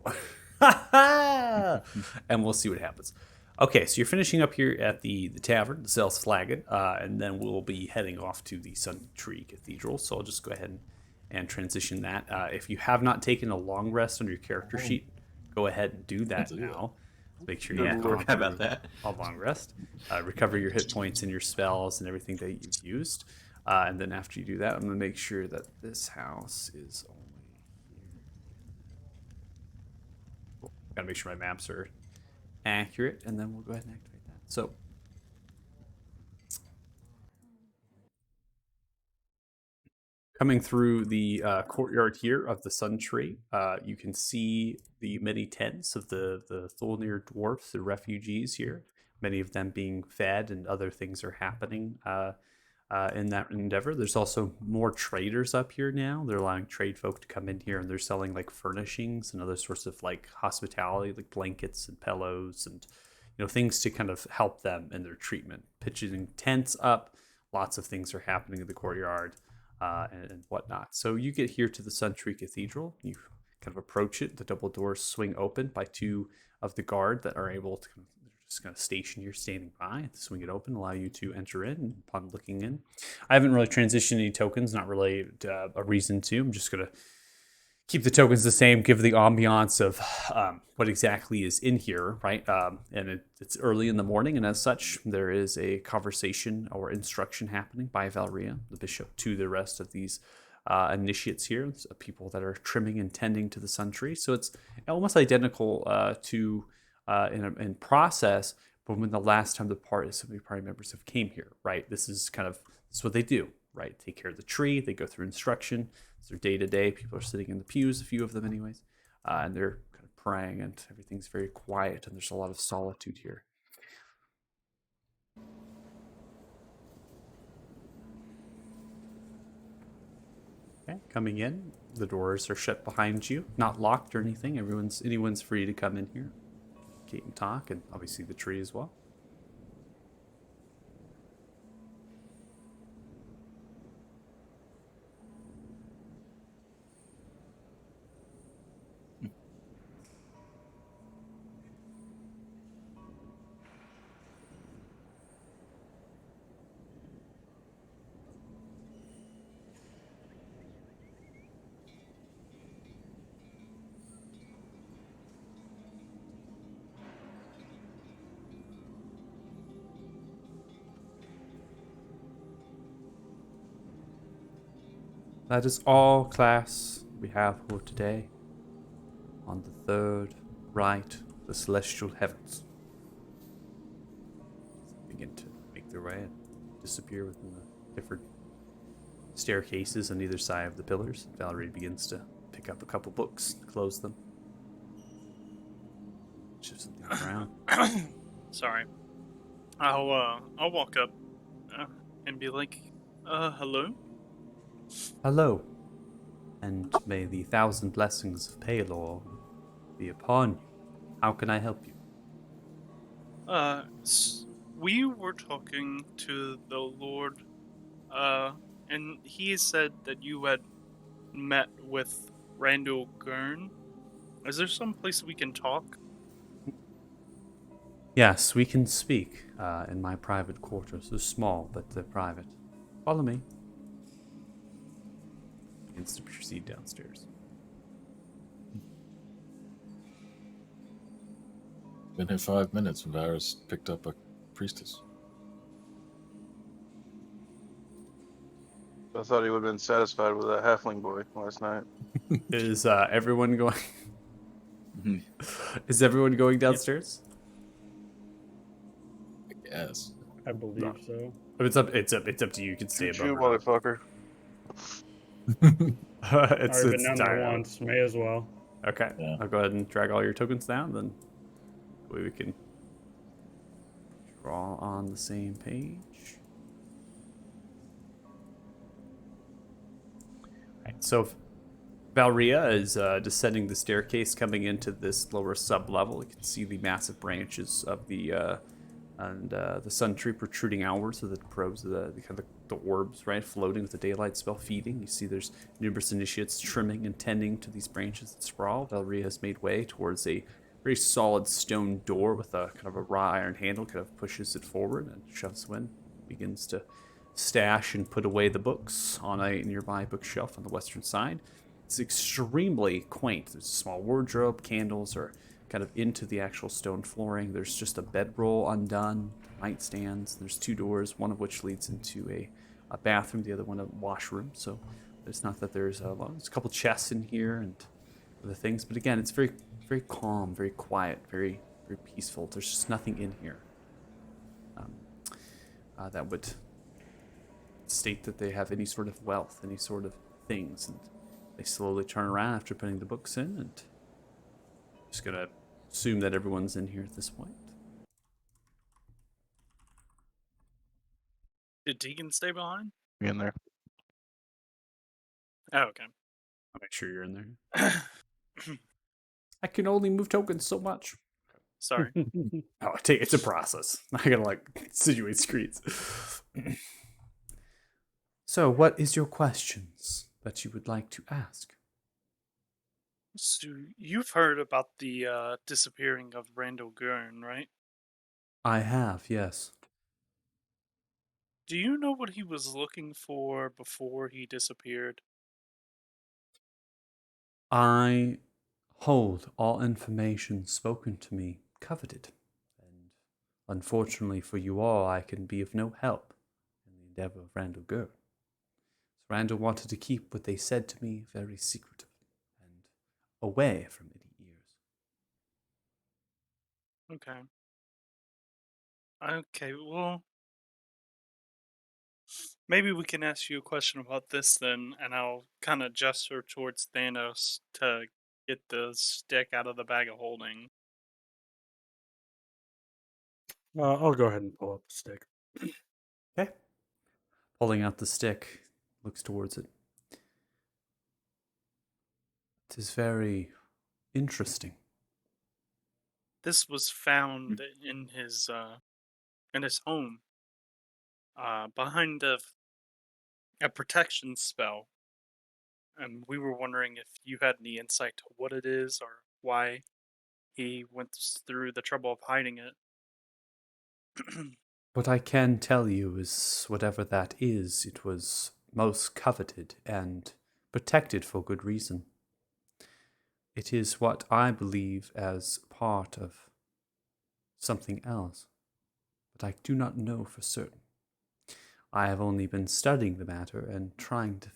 And we'll see what happens. Okay, so you're finishing up here at the tavern, the Cells Flagon, and then we'll be heading off to the Sun Tree Cathedral. So I'll just go ahead and transition that. If you have not taken a long rest on your character sheet, go ahead and do that now. Make sure you have gone How about through that? a long rest. Recover your hit points and your spells and everything that you've used. And then after you do that, I'm going to make sure that this house is only here. Cool. Got to make sure my maps are accurate, and then we'll go ahead and activate that. So, coming through the courtyard here of the Sun Tree, you can see the many tents of the Thulnir dwarfs, the refugees here, many of them being fed, and other things are happening in that endeavor. There's also more traders up here now. They're allowing trade folk to come in here, and they're selling like furnishings and other sorts of like hospitality, like blankets and pillows and things to kind of help them in their treatment. Pitching tents up, lots of things are happening in the courtyard and whatnot. So you get here to the Sun Tree Cathedral. You kind of approach it. The double doors swing open by two of the guard that are able to just kind of station here, standing by, swing it open, allow you to enter in. And upon looking in, I haven't really transitioned any tokens, not really a reason to. I'm just going to keep the tokens the same, give the ambiance of what exactly is in here, right? And it's early in the morning, and as such, there is a conversation or instruction happening by Valeria, the bishop, to the rest of these initiates here, it's people that are trimming and tending to the Sun Tree. So it's almost identical to in process, but when the last time the party members have came here, right? This is what they do, right? Take care of the tree. They go through instruction. It's their day to day. People are sitting in the pews, a few of them, anyways, and they're kind of praying, and everything's very quiet, and there's a lot of solitude here. Okay, coming in, the doors are shut behind you, not locked or anything. Anyone's free to come in here, communicate and talk, and obviously the tree as well. That is all, class, we have for today. On the third right, the celestial heavens begin to make their way and disappear within the different staircases on either side of the pillars. Valerie begins to pick up a couple books, close them, shift something around. Sorry. I'll walk up and be like, hello? Hello, and may the thousand blessings of Paylor be upon you. How can I help you? We were talking to the Lord, and he said that you had met with Randall Gurn. Is there some place we can talk? Yes, we can speak in my private quarters. They're small, but they're private. Follow me. Begins to proceed downstairs. Been here 5 minutes when Varys picked up a priestess. I thought he would have been satisfied with that halfling boy last night. Is everyone going? Is everyone going downstairs? Yes. I believe so. It's up to you. You can stay Shoot you, above. motherfucker. It's Already been down there dire. once. May as well. Okay, Yeah. I'll go ahead and drag all your tokens down. Then we can draw on the same page. Right, so Valeria is descending the staircase, coming into this lower sub-level. You can see the massive branches of the and the sun tree protruding outwards, so the probes of the kind of the orbs, right, floating with the daylight spell feeding. You see there's numerous initiates trimming and tending to these branches that sprawl. Valeria has made way towards a very solid stone door with a kind of a raw iron handle, kind of pushes it forward and shoves you in, begins to stash and put away the books on a nearby bookshelf on the western side. It's extremely quaint. There's a small wardrobe, candles are kind of into the actual stone flooring. There's just a bedroll undone, nightstands. There's two doors, one of which leads into a bathroom, the other one a washroom. So it's not that there's there's a couple chests in here and other things, but again, it's very, very calm, very quiet, very, very peaceful. There's just nothing in here that would state that they have any sort of wealth, any sort of things. And they slowly turn around after putting the books in, and just gonna assume that everyone's in here at this point. Did Deacon stay behind? In there. Oh, okay. I'll make sure you're in there. I can only move tokens so much. Sorry. Oh, it's a process. I gotta like situate screens. So, what is your questions that you would like to ask? So you've heard about the disappearing of Randall Gurn, right? I have, yes. Do you know what he was looking for before he disappeared? I hold all information spoken to me coveted, and unfortunately for you all, I can be of no help in the endeavor of Randall Gurn. Randall wanted to keep what they said to me very secretive and away from any ears. Okay. Okay, well, maybe we can ask you a question about this then, and I'll kind of gesture towards Thanos to get the stick out of the bag of holding. I'll go ahead and pull up the stick. Okay. Pulling out the stick, looks towards it. It is very interesting. This was found in his home, behind a protection spell, and we were wondering if you had any insight to what it is or why he went through the trouble of hiding it. What I can tell you is whatever that is, it was most coveted and protected for good reason. It is what I believe as part of something else, but I do not know for certain. I have only been studying the matter and trying to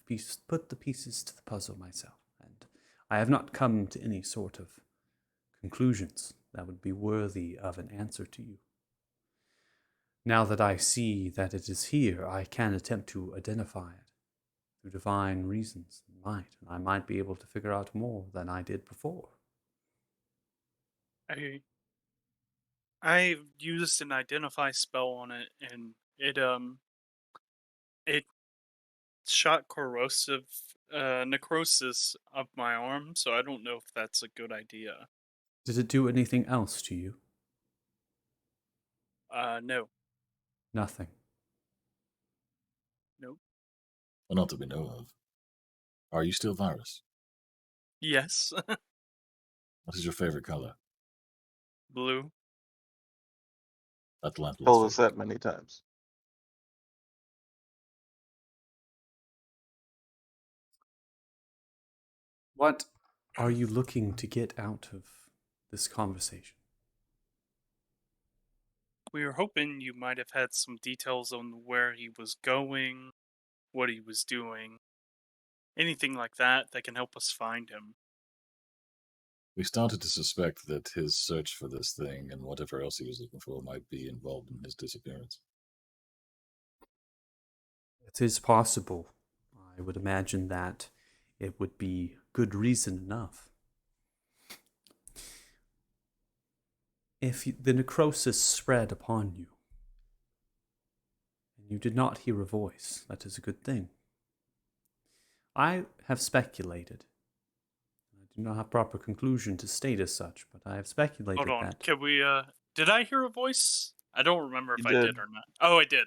put the pieces to the puzzle myself, and I have not come to any sort of conclusions that would be worthy of an answer to you. Now that I see that it is here, I can attempt to identify it through divine reasons and might, and I might be able to figure out more than I did before. I used an identify spell on it, and it shot corrosive necrosis up my arm, so I don't know if that's a good idea. Did it do anything else to you? No. Nothing. Nope. Well, not that we know of. Are you still Virus? Yes. What is your favorite color? Blue. That's Lancelot's Told us favorite that many times. What are you looking to get out of this conversation? We were hoping you might have had some details on where he was going, what he was doing, anything like that that can help us find him. We started to suspect that his search for this thing and whatever else he was looking for might be involved in his disappearance. It is possible. I would imagine that it would be good reason enough. If the necrosis spread upon you, and you did not hear a voice, that is a good thing. I have speculated. I do not have proper conclusion to state as such, but I have speculated Hold on. that. Can we, did I hear a voice I don't remember if You I did. did or not. Oh, I did.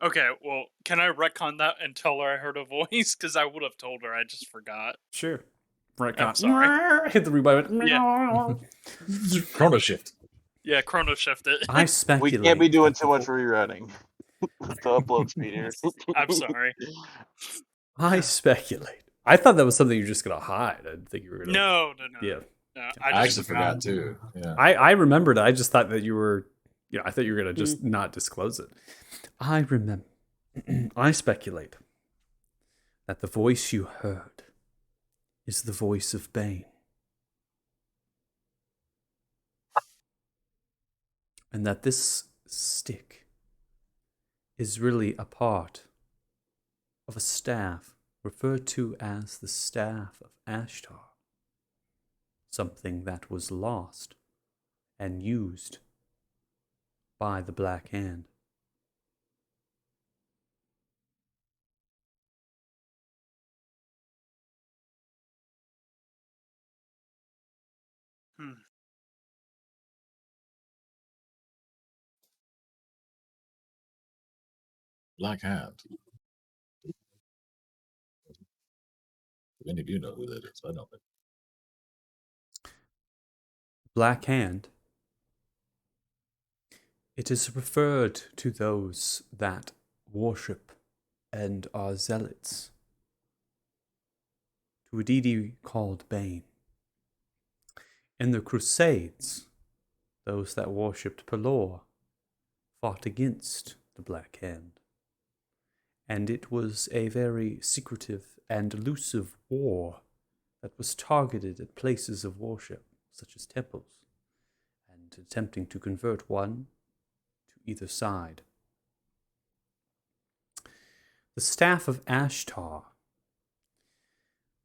Okay, well, can I retcon that and tell her I heard a voice? Because I would have told her, I just forgot. Sure. Right. I'm sorry. Hit the rewind. Yeah. Chrono shift. Yeah, chrono shift it. I We speculate. can't be doing that too much rewriting with the upload speed here. I'm sorry. I speculate. I thought that was something you were just gonna hide. I didn't think you were gonna. No. Yeah. No, I I actually just forgot too. Yeah. I remembered. I just thought that you were. I thought you were gonna just not disclose it. I remember. I speculate that the voice you heard is the voice of Bane. And that this stick is really a part of a staff referred to as the Staff of Ashtar. Something that was lost and used by the Black Hand. Black Hand. If any of you know who that is, I don't. Black Hand. It is referred to those that worship and are zealots to a deity called Bane. In the Crusades, those that worshipped Pelor fought against the Black Hand. And it was a very secretive and elusive war that was targeted at places of worship, such as temples, and attempting to convert one to either side. The Staff of Ashtar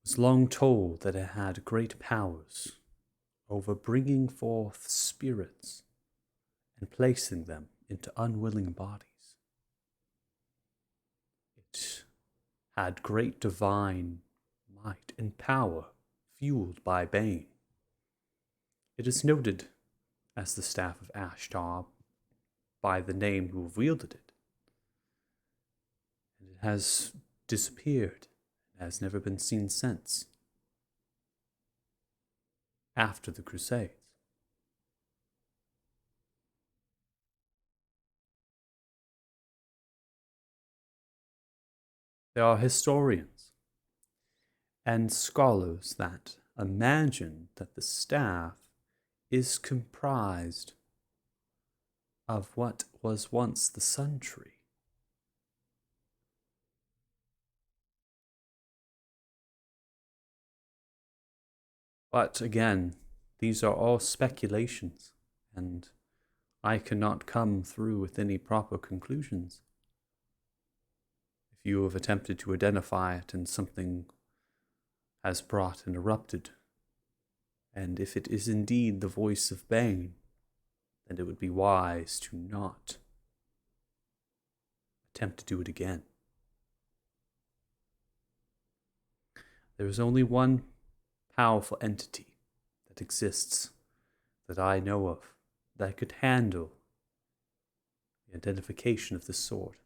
was long told that it had great powers over bringing forth spirits and placing them into unwilling bodies. It had great divine might and power fueled by Bane. It is noted as the Staff of Ashtar by the name who wielded it. And it has disappeared and has never been seen since. After the Crusades. There are historians and scholars that imagine that the staff is comprised of what was once the Sun Tree. But again, these are all speculations, and I cannot come through with any proper conclusions. If you have attempted to identify it and something has brought and erupted, and if it is indeed the voice of Bane, then it would be wise to not attempt to do it again. There is only one powerful entity that exists that I know of that could handle the identification of this sword.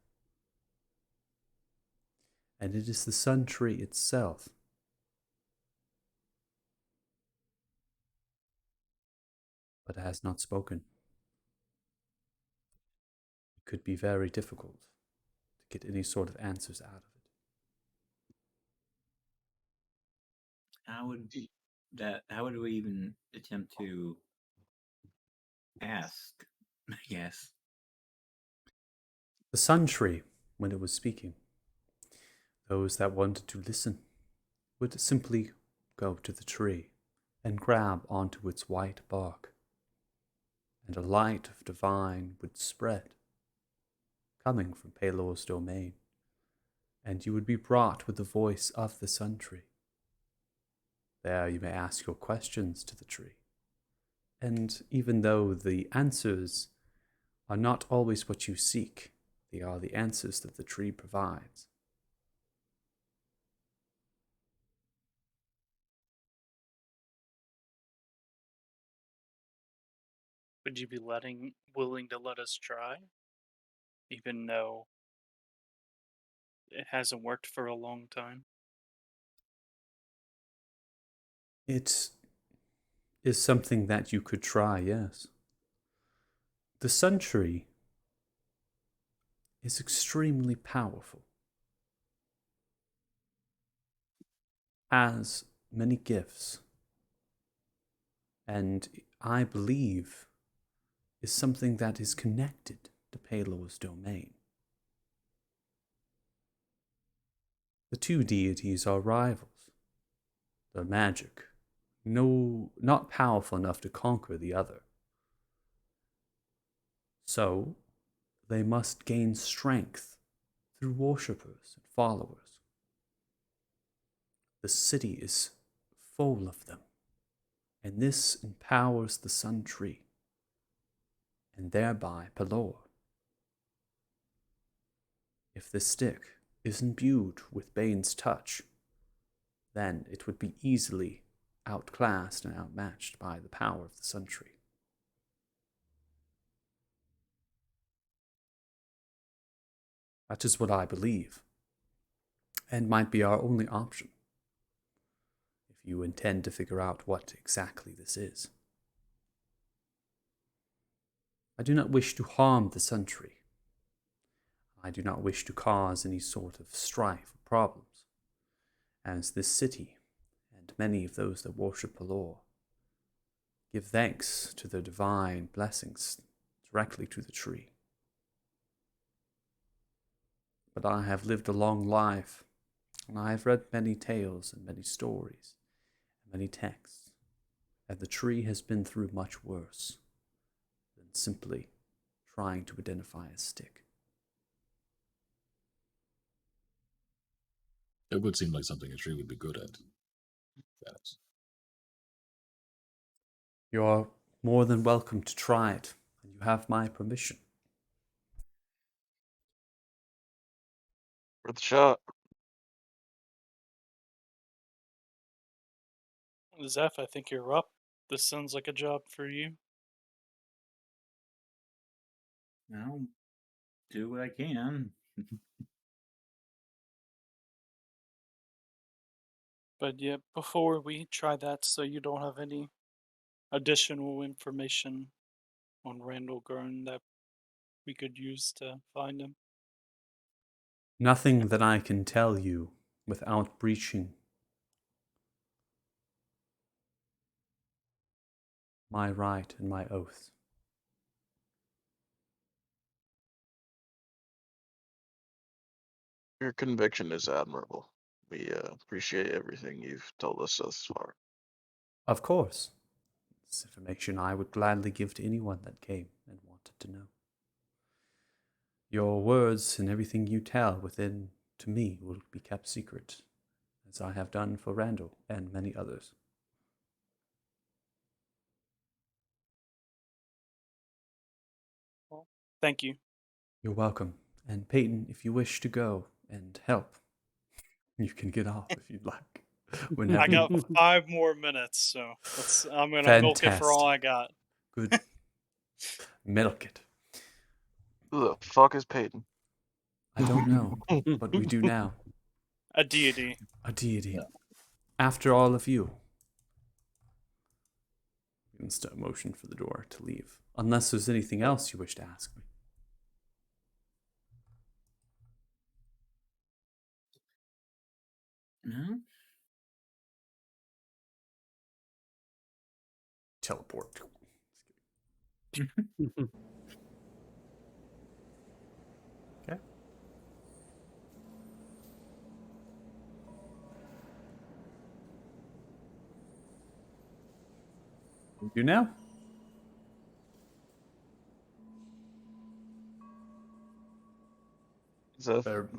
And it is the Sun Tree itself. But it has not spoken. It could be very difficult to get any sort of answers out of it. How would we even attempt to ask, I guess? The Sun Tree, when it was speaking, those that wanted to listen would simply go to the tree and grab onto its white bark, and a light of divine would spread, coming from Pelor's domain, and you would be brought with the voice of the Sun Tree. There you may ask your questions to the tree, and even though the answers are not always what you seek, they are the answers that the tree provides. Would you be willing to let us try, even though it hasn't worked for a long time? It is something that you could try, yes. The Sun Tree is extremely powerful, has many gifts, and I believe is something that is connected to Palor's domain. The two deities are rivals. Their magic, not powerful enough to conquer the other. So, they must gain strength through worshippers and followers. The city is full of them, and this empowers the Sun Tree, and thereby Pelor. If the stick is imbued with Bane's touch, then it would be easily outclassed and outmatched by the power of the Sun Tree. That is what I believe, and might be our only option, if you intend to figure out what exactly this is. I do not wish to harm the Sun Tree. I do not wish to cause any sort of strife or problems, as this city, and many of those that worship Pelor, give thanks to their divine blessings directly to the tree. But I have lived a long life, and I have read many tales and many stories, and many texts, and the tree has been through much worse than simply trying to identify a stick. It would seem like something a tree would be good at. Yes. You're more than welcome to try it, and you have my permission. Worth a shot. Zeph, I think you're up. This sounds like a job for you. I'll do what I can. But yeah, before we try that, so you don't have any additional information on Randall Gurn that we could use to find him. Nothing that I can tell you without breaching my right and my oath. Your conviction is admirable. We appreciate everything you've told us thus far. Of course. This information I would gladly give to anyone that came and wanted to know. Your words and everything you tell within to me will be kept secret, as I have done for Randall and many others. Well, thank you. You're welcome. And Peyton, if you wish to go and help, you can get off if you'd like. Whenever I got you 5 more minutes, so I'm gonna milk it for all I got. Good. Milk it. Who the fuck is Peyton? I don't know, but we do now. A deity. A deity. Yeah. After all of you. Instant motion for the door to leave. Unless there's anything else you wish to ask me. No? Teleport. Okay. We do now. Zeph, Better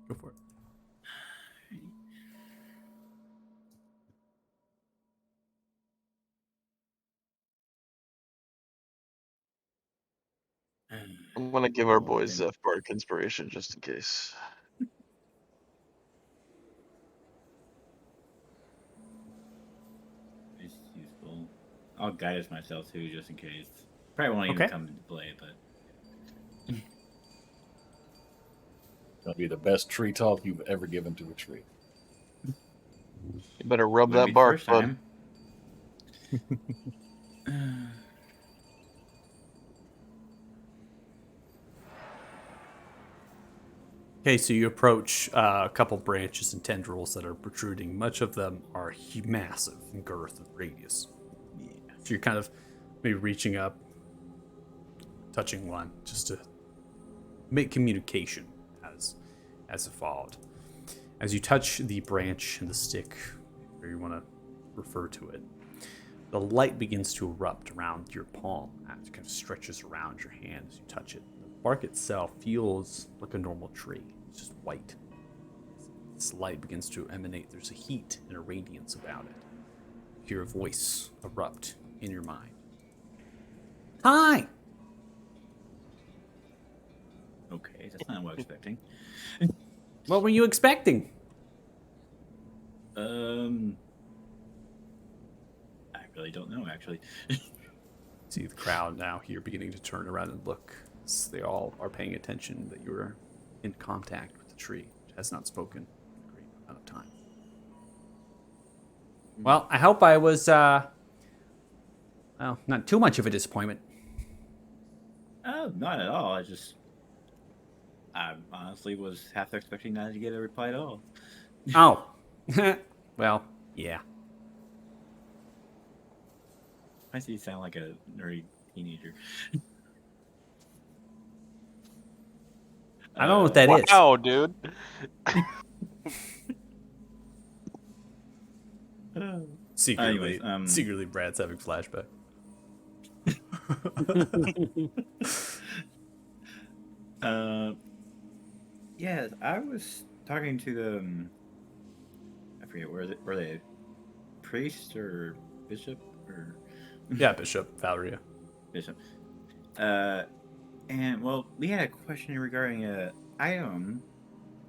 go for it. I'm gonna give our boy Zeph Bark inspiration just in case. It's useful. I'll guide us myself too, just in case. Probably won't even Okay. come into play, but It'll be the best tree talk you've ever given to a tree. You better rub wouldn't be that the bark, first bud. time. Okay, so you approach a couple branches and tendrils that are protruding. Much of them are massive in girth and radius. Yeah. So you're kind of maybe reaching up, touching one, just to make communication as it followed. As you touch the branch and the stick, or you want to refer to it, the light begins to erupt around your palm as it kind of stretches around your hand as you touch it. The bark itself feels like a normal tree. It's just white. This light begins to emanate. There's a heat and a radiance about it. You hear a voice erupt in your mind. Hi! Okay, that's not what I was expecting. What were you expecting? I really don't know, actually. See the crowd now here beginning to turn around and look. As they all are paying attention that you're in contact with the tree, which has not spoken in a great amount of time. Well, I hope I was, well, not too much of a disappointment. Oh, not at all. I honestly was half expecting not to get a reply at all. Oh. Well, yeah. I see you sound like a nerdy teenager. I don't know what that is. Wow, dude. Secretly, Anyways, secretly, Brad's having flashback. Yeah, I was talking to the, I forget, were they priest or bishop or Yeah, Bishop, Valeria. bishop? And well, we had a question regarding a item,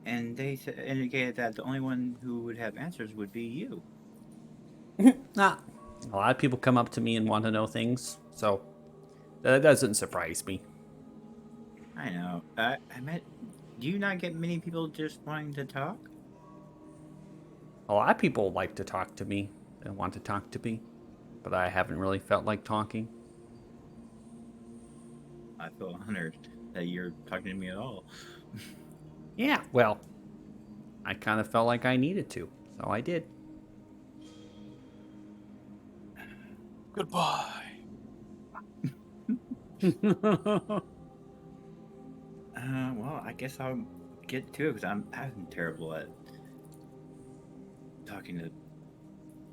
and they indicated that the only one who would have answers would be you. A lot of people come up to me and want to know things, so that doesn't surprise me. I know. I met. Do you not get many people just wanting to talk? A lot of people like to talk to me and want to talk to me, but I haven't really felt like talking. I feel honored that you're talking to me at all. Yeah, well, I kind of felt like I needed to, so I did. Goodbye. Well, I guess I'll get to it because I'm terrible at talking to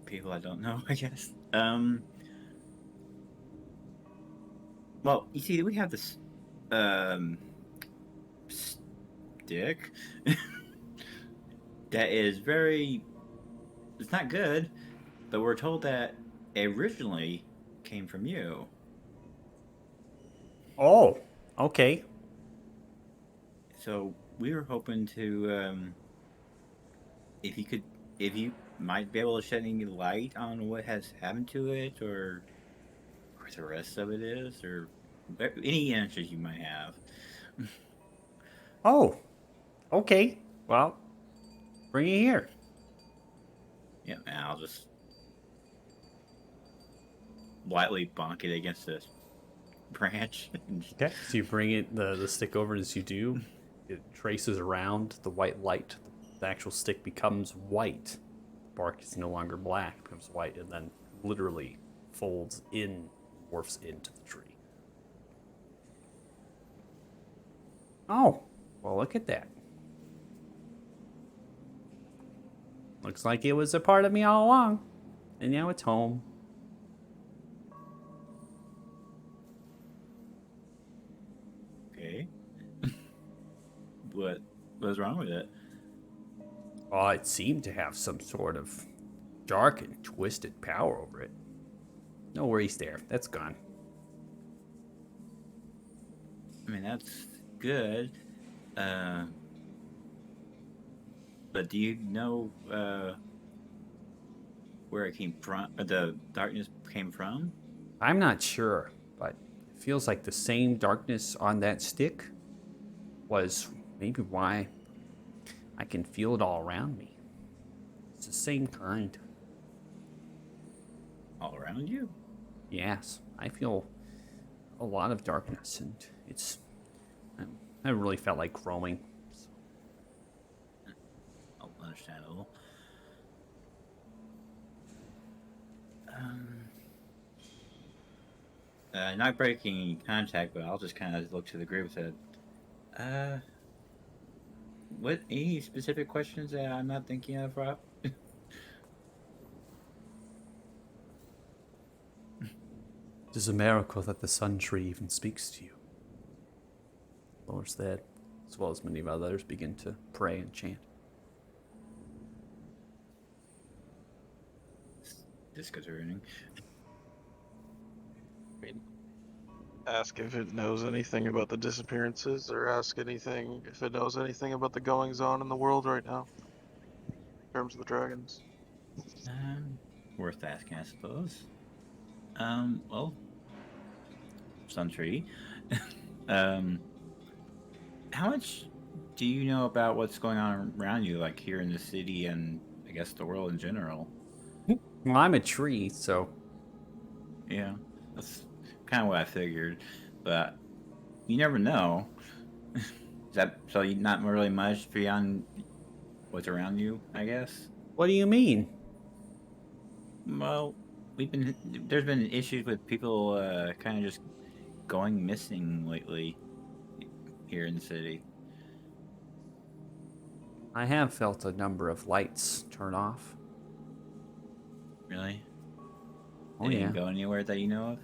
people I don't know, I guess. Well, you see, we have this stick that is very. It's not good, but we're told that it originally came from you. Oh, okay. So we were hoping to, if you might be able to shed any light on what has happened to it, or where the rest of it is, or any answers you might have. Oh, okay. Well, bring it here. Yeah, and I'll just lightly bonk it against this branch. Okay. So you bring it the stick over, and as you do, it traces around the white light. The actual stick becomes white. The bark is no longer black, it becomes white, and then literally folds in, morphs into the tree. Oh, well, look at that. Looks like it was a part of me all along, and now it's home. Okay. What was wrong with it? Oh, it seemed to have some sort of dark and twisted power over it. No worries there. That's gone. I mean, that's good. But do you know where it came from? The darkness came from? I'm not sure, but it feels like the same darkness on that stick was maybe why I can feel it all around me. It's the same kind. All around you? Yes, I feel a lot of darkness, and it's. I really felt like growing. Oh, understandable. Um, not breaking any contact, but I'll just kind of look to the group and said, what, any specific questions that I'm not thinking of, Rob? It is a miracle that the sun tree even speaks to you. Lord's that, as well as many of others, begin to pray and chant. Disconcerting. Ask if it knows anything about the disappearances, or ask anything if it knows anything about the goings on in the world right now, in terms of the dragons. Worth asking, I suppose. Well, Suntree. How much do you know about what's going on around you, like here in the city and I guess the world in general? Well, I'm a tree, so Yeah, that's kind of what I figured, but you never know. Is that so? You not really much beyond what's around you, I guess. what do you mean? Well, there's been issues with people kind of just going missing lately here in the city. I have felt a number of lights turn off. Really? Oh, They yeah. didn't go anywhere that you know of?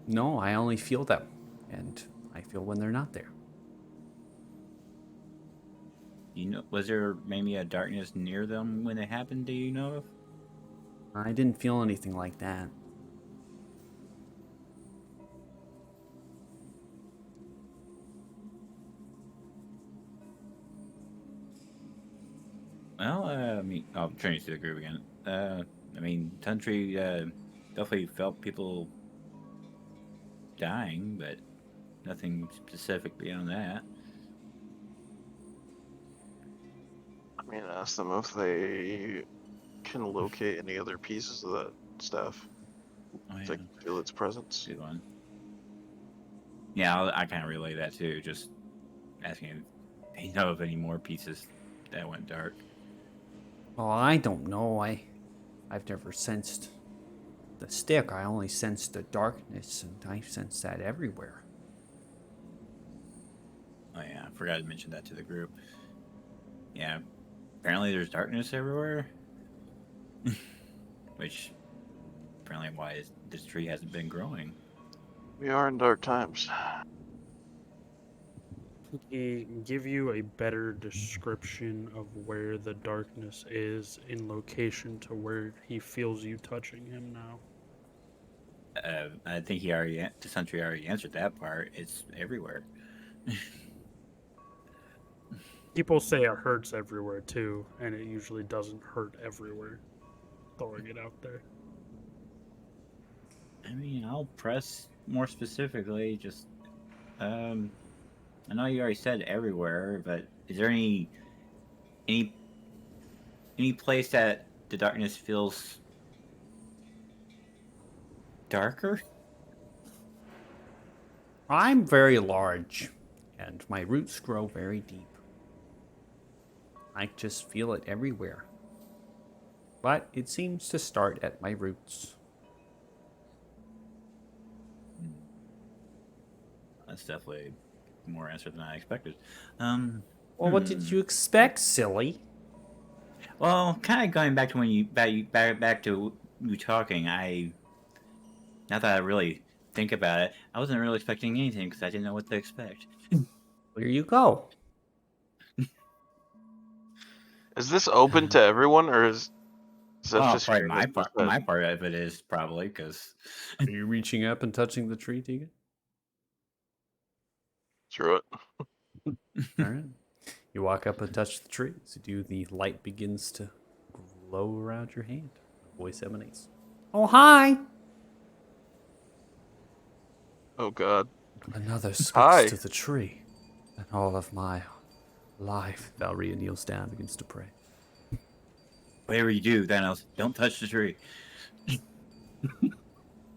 No, I only feel them, and I feel when they're not there. You know, was there maybe a darkness near them when it happened? Do you know of? I didn't feel anything like that. Well, I mean, I'll turn you to the group again. I mean, Country definitely felt people dying, but nothing specific beyond that. I mean, ask them if they can locate any other pieces of that stuff. Oh, If yeah. they can feel its presence. Good one. Yeah, I kind of relay that too. Just asking if they know of any more pieces that went dark. Oh, I don't know. I've never sensed the stick. I only sensed the darkness, and I sense that everywhere. Oh yeah, I forgot to mention that to the group. Yeah, apparently there's darkness everywhere, which apparently why this tree hasn't been growing. We are in dark times. Can he give you a better description of where the darkness is in location to where he feels you touching him now? I think the Sentry already answered that part. It's everywhere. People say it hurts everywhere too, and it usually doesn't hurt everywhere. Throwing it out there. I mean, I'll press more specifically. Just, I know you already said everywhere, but is there any place that the darkness feels darker? I'm very large, and my roots grow very deep. I just feel it everywhere. But it seems to start at my roots. That's definitely more answer than I expected. Well, what did you expect, silly? Well, kind of going back to when back to you talking. Now that I really think about it, I wasn't really expecting anything because I didn't know what to expect. There you go. Is this open to everyone, or is that Well, just probably hearing this perspective? my part of it is probably because Are you reaching up and touching the tree, Tegan? Screw it. All right. You walk up and touch the tree. As you do, the light begins to glow around your hand. A voice emanates. Oh, hi! Oh God. Another speaks Hi. to the tree. And all of my life, Valria kneels down, begins to pray. Whatever you do, Thanos, don't touch the tree.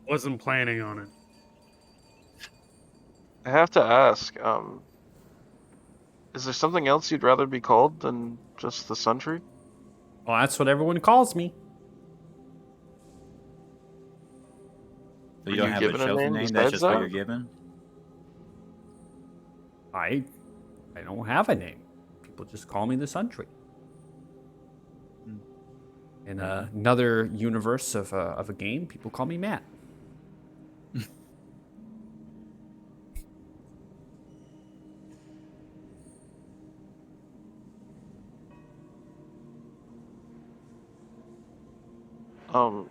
Wasn't planning on it. I have to ask, is there something else you'd rather be called than just the Sun Tree? Well, that's what everyone calls me. So Were you don't you have a given a chosen name name, that's besides just what that? you're given? I don't have a name. People just call me the Sun Tree. In another universe of a game, people call me Matt. Um,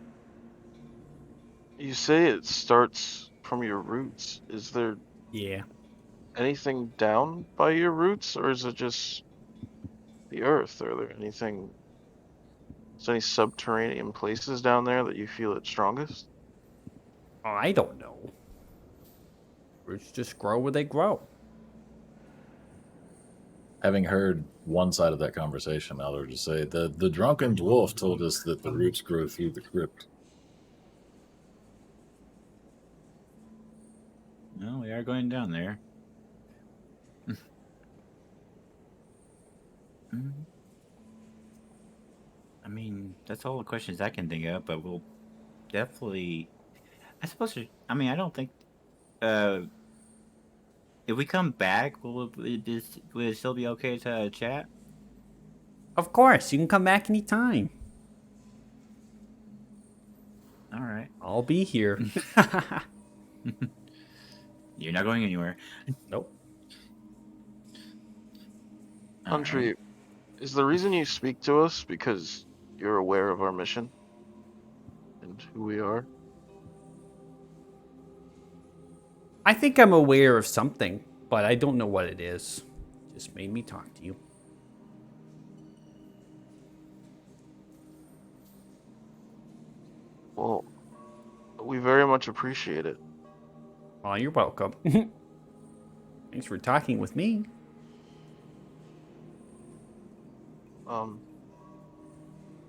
you say it starts from your roots. Is there Yeah. anything down by your roots, or is it just the earth? Are there any subterranean places down there that you feel it's strongest? I don't know. Roots just grow where they grow. Having heard one side of that conversation, I'll just say the drunken dwarf told us that the roots grow through the crypt. No, we are going down there. Mhm. I mean, that's all the questions I can think of, but we'll definitely. I suppose. I don't think. Uh, if we come back, will it still be okay to chat? Of course, you can come back anytime. All right. I'll be here. You're not going anywhere. Nope. All right. Country, is the reason you speak to us because you're aware of our mission and who we are? I think I'm aware of something, but I don't know what it is. Just made me talk to you. Well, we very much appreciate it. Well, you're welcome. Thanks for talking with me.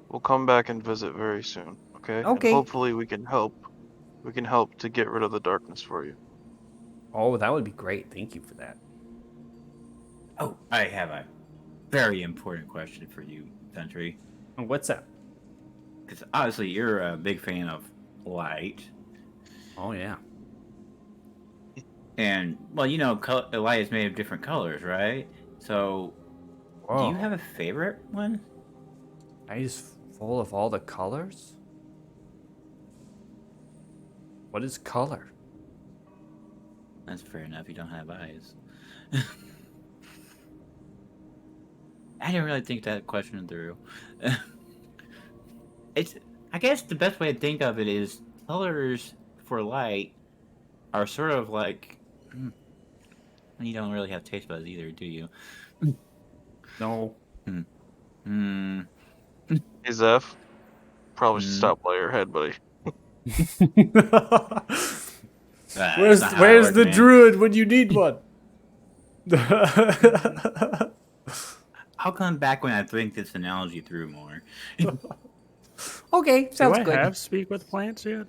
We'll come back and visit very soon, okay? And Okay. hopefully we can help. We can help to get rid of the darkness for you. Oh, that would be great. Thank you for that. Oh, I have a very important question for you, Country. Oh, what's that? Because obviously you're a big fan of light. Oh, yeah. And, well, light is made of different colors, right? So, do you have a favorite one? Eyes full of all the colors? What is color? That's fair enough. You don't have eyes. I didn't really think that question through. I guess the best way to think of it is colors for light are sort of like. You don't really have taste buds either, do you? No. Hey, Zeph, probably should stop while you're ahead, buddy. Where's the druid when you need one? I'll come back when I think this analogy through more. Okay, sounds Do I good. have speak with plants yet?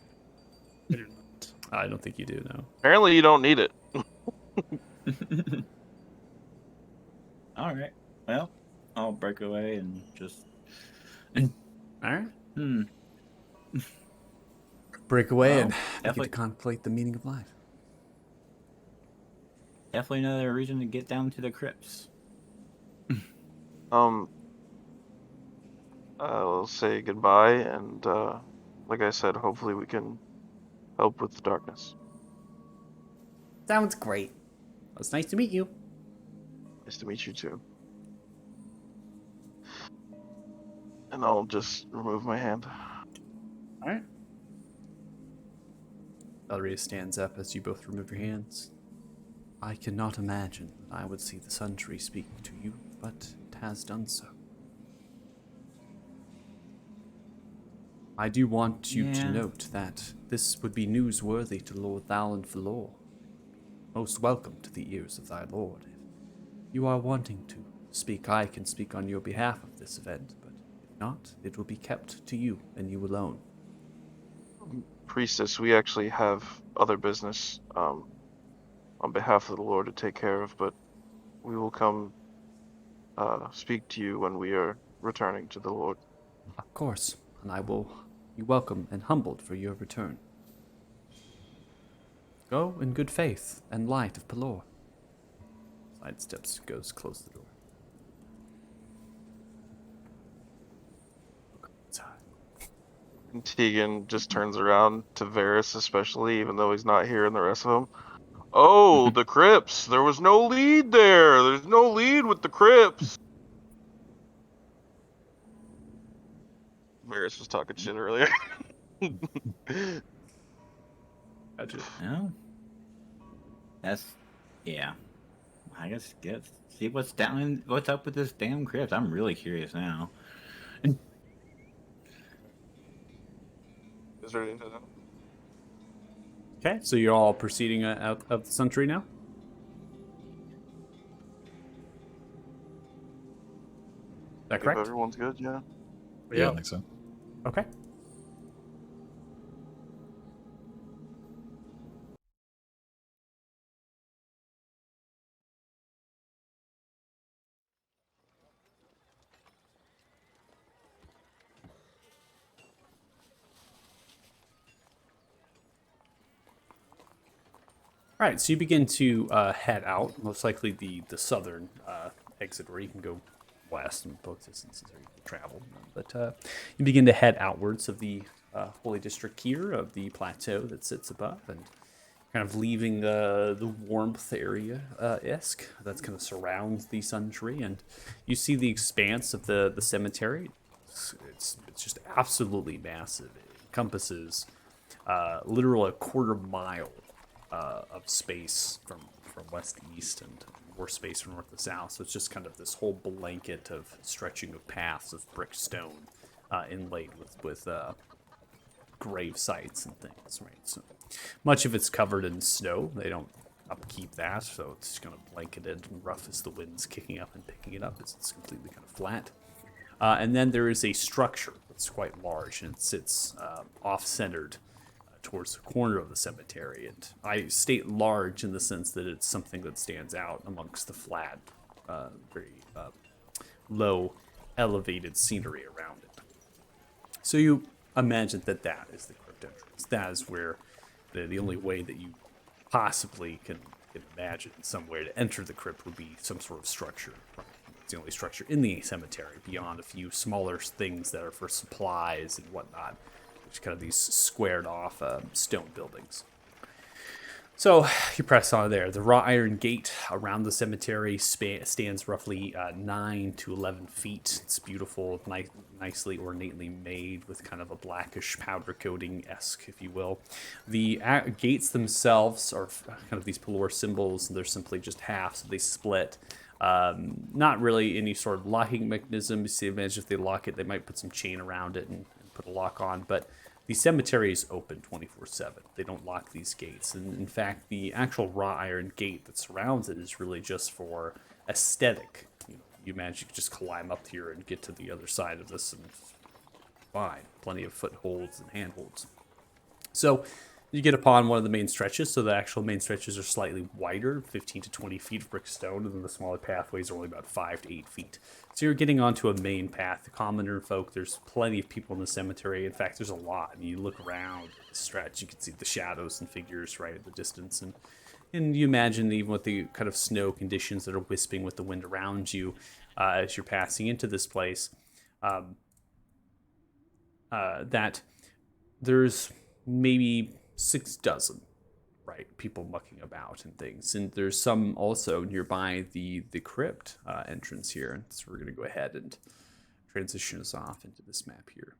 I do not. I don't think you do, no. Apparently you don't need it. All right. Well, I'll break away and just. All right. Break away and get to contemplate the meaning of life. Definitely another reason to get down to the crypts. I'll say goodbye, and like I said, hopefully we can help with the darkness. Sounds great. Well, it's nice to meet you. Nice to meet you too. And I'll just remove my hand. All right. Valeria stands up as you both remove your hands. I cannot imagine that I would see the Sun Tree speak to you, but it has done so. I do want you to note that this would be newsworthy to Lord Thal and Valor most welcome to the ears of thy lord. If you are wanting to speak, I can speak on your behalf of this event, but if not, it will be kept to you and you alone. Priestess, we actually have other business on behalf of the Lord to take care of, but we will come speak to you when we are returning to the Lord. Of course, and I will be welcome and humbled for your return. Go in good faith and light of Pelor. Sidesteps, goes close the door. And Tegan just turns around to Varys, especially, even though he's not here, and the rest of them. Oh, the Crips! There was no lead there! There's no lead with the Crips! Varys was talking shit earlier. Gotcha. No. That's yeah. I guess see what's up with this damn crypt. I'm really curious now. Is there anything else? Okay, so you're all proceeding out of the Sun Tree now? Is that If correct? everyone's good, yeah. Yeah, I think so. Okay. All right, so you begin to head out, most likely the southern exit, where you can go west in both distances, or you can travel. But you begin to head outwards of the holy district here, of the plateau that sits above, and kind of leaving the warmth area esque that's kind of surrounds the Sun Tree, and you see the expanse of the cemetery. It's just absolutely massive. It encompasses literally a quarter mile of space from west to east, and more space from north to south. So it's just kind of this whole blanket of stretching of paths of brick stone inlaid with grave sites and things, right? So much of it's covered in snow. They don't upkeep that, so it's kind of blanketed and rough as the wind's kicking up and picking it up. It's completely kind of flat. And then there is a structure that's quite large, and it sits off-centered towards the corner of the cemetery. And I state large in the sense that it's something that stands out amongst the flat, very low, elevated scenery around it. So you imagine that that is the crypt entrance. That is where the only way that you possibly can imagine some way to enter the crypt would be some sort of structure. It's the only structure in the cemetery beyond a few smaller things that are for supplies and whatnot. Just kind of these squared off stone buildings. So you press on there. The wrought iron gate around the cemetery stands roughly 9 to 11 feet. It's beautiful, nicely ornately made with kind of a blackish powder coating-esque, if you will. The gates themselves are kind of these Pelor symbols, and they're simply just half, so they split. Not really any sort of locking mechanism. You see, imagine if they lock it, they might put some chain around it and put a lock on, but the cemetery is open 24/7. They don't lock these gates. And in fact, the actual wrought iron gate that surrounds it is really just for aesthetic. You imagine you could just climb up here and get to the other side of this, and fine. Plenty of footholds and handholds. So you get upon one of the main stretches. So the actual main stretches are slightly wider, 15 to 20 feet of brick stone, and then the smaller pathways are only about 5 to 8 feet. So you're getting onto a main path. The commoner folk, there's plenty of people in the cemetery. In fact, there's a lot. And you look around the stretch, you can see the shadows and figures right at the distance. And you imagine, even with the kind of snow conditions that are wisping with the wind around you as you're passing into this place, that there's maybe 6 dozen, right, people mucking about and things. And there's some also nearby the crypt entrance here. And so we're going to go ahead and transition us off into this map here.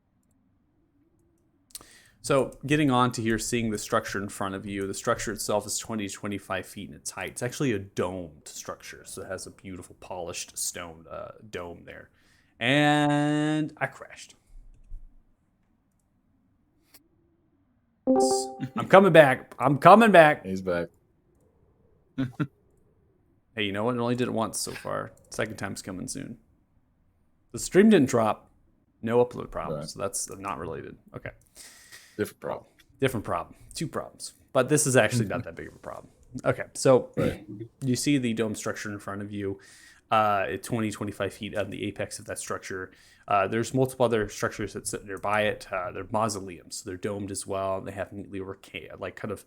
So getting on to here, seeing the structure in front of you. The structure itself is 20 to 25 feet in its height. It's actually a domed structure, so it has a beautiful polished stone dome there. And I crashed. I'm coming back. He's back. Hey, you know what? It only did it once so far. Second time's coming soon. The stream didn't drop. No upload problem, Right. so that's not related. Okay. Different problem. Different problem. Two problems. But this is actually not that big of a problem. Okay, so Right. you see the dome structure in front of you at 20, 25 feet on the apex of that structure. There's multiple other structures that sit nearby it. They're mausoleums. So they're domed as well. And they have neatly like kind of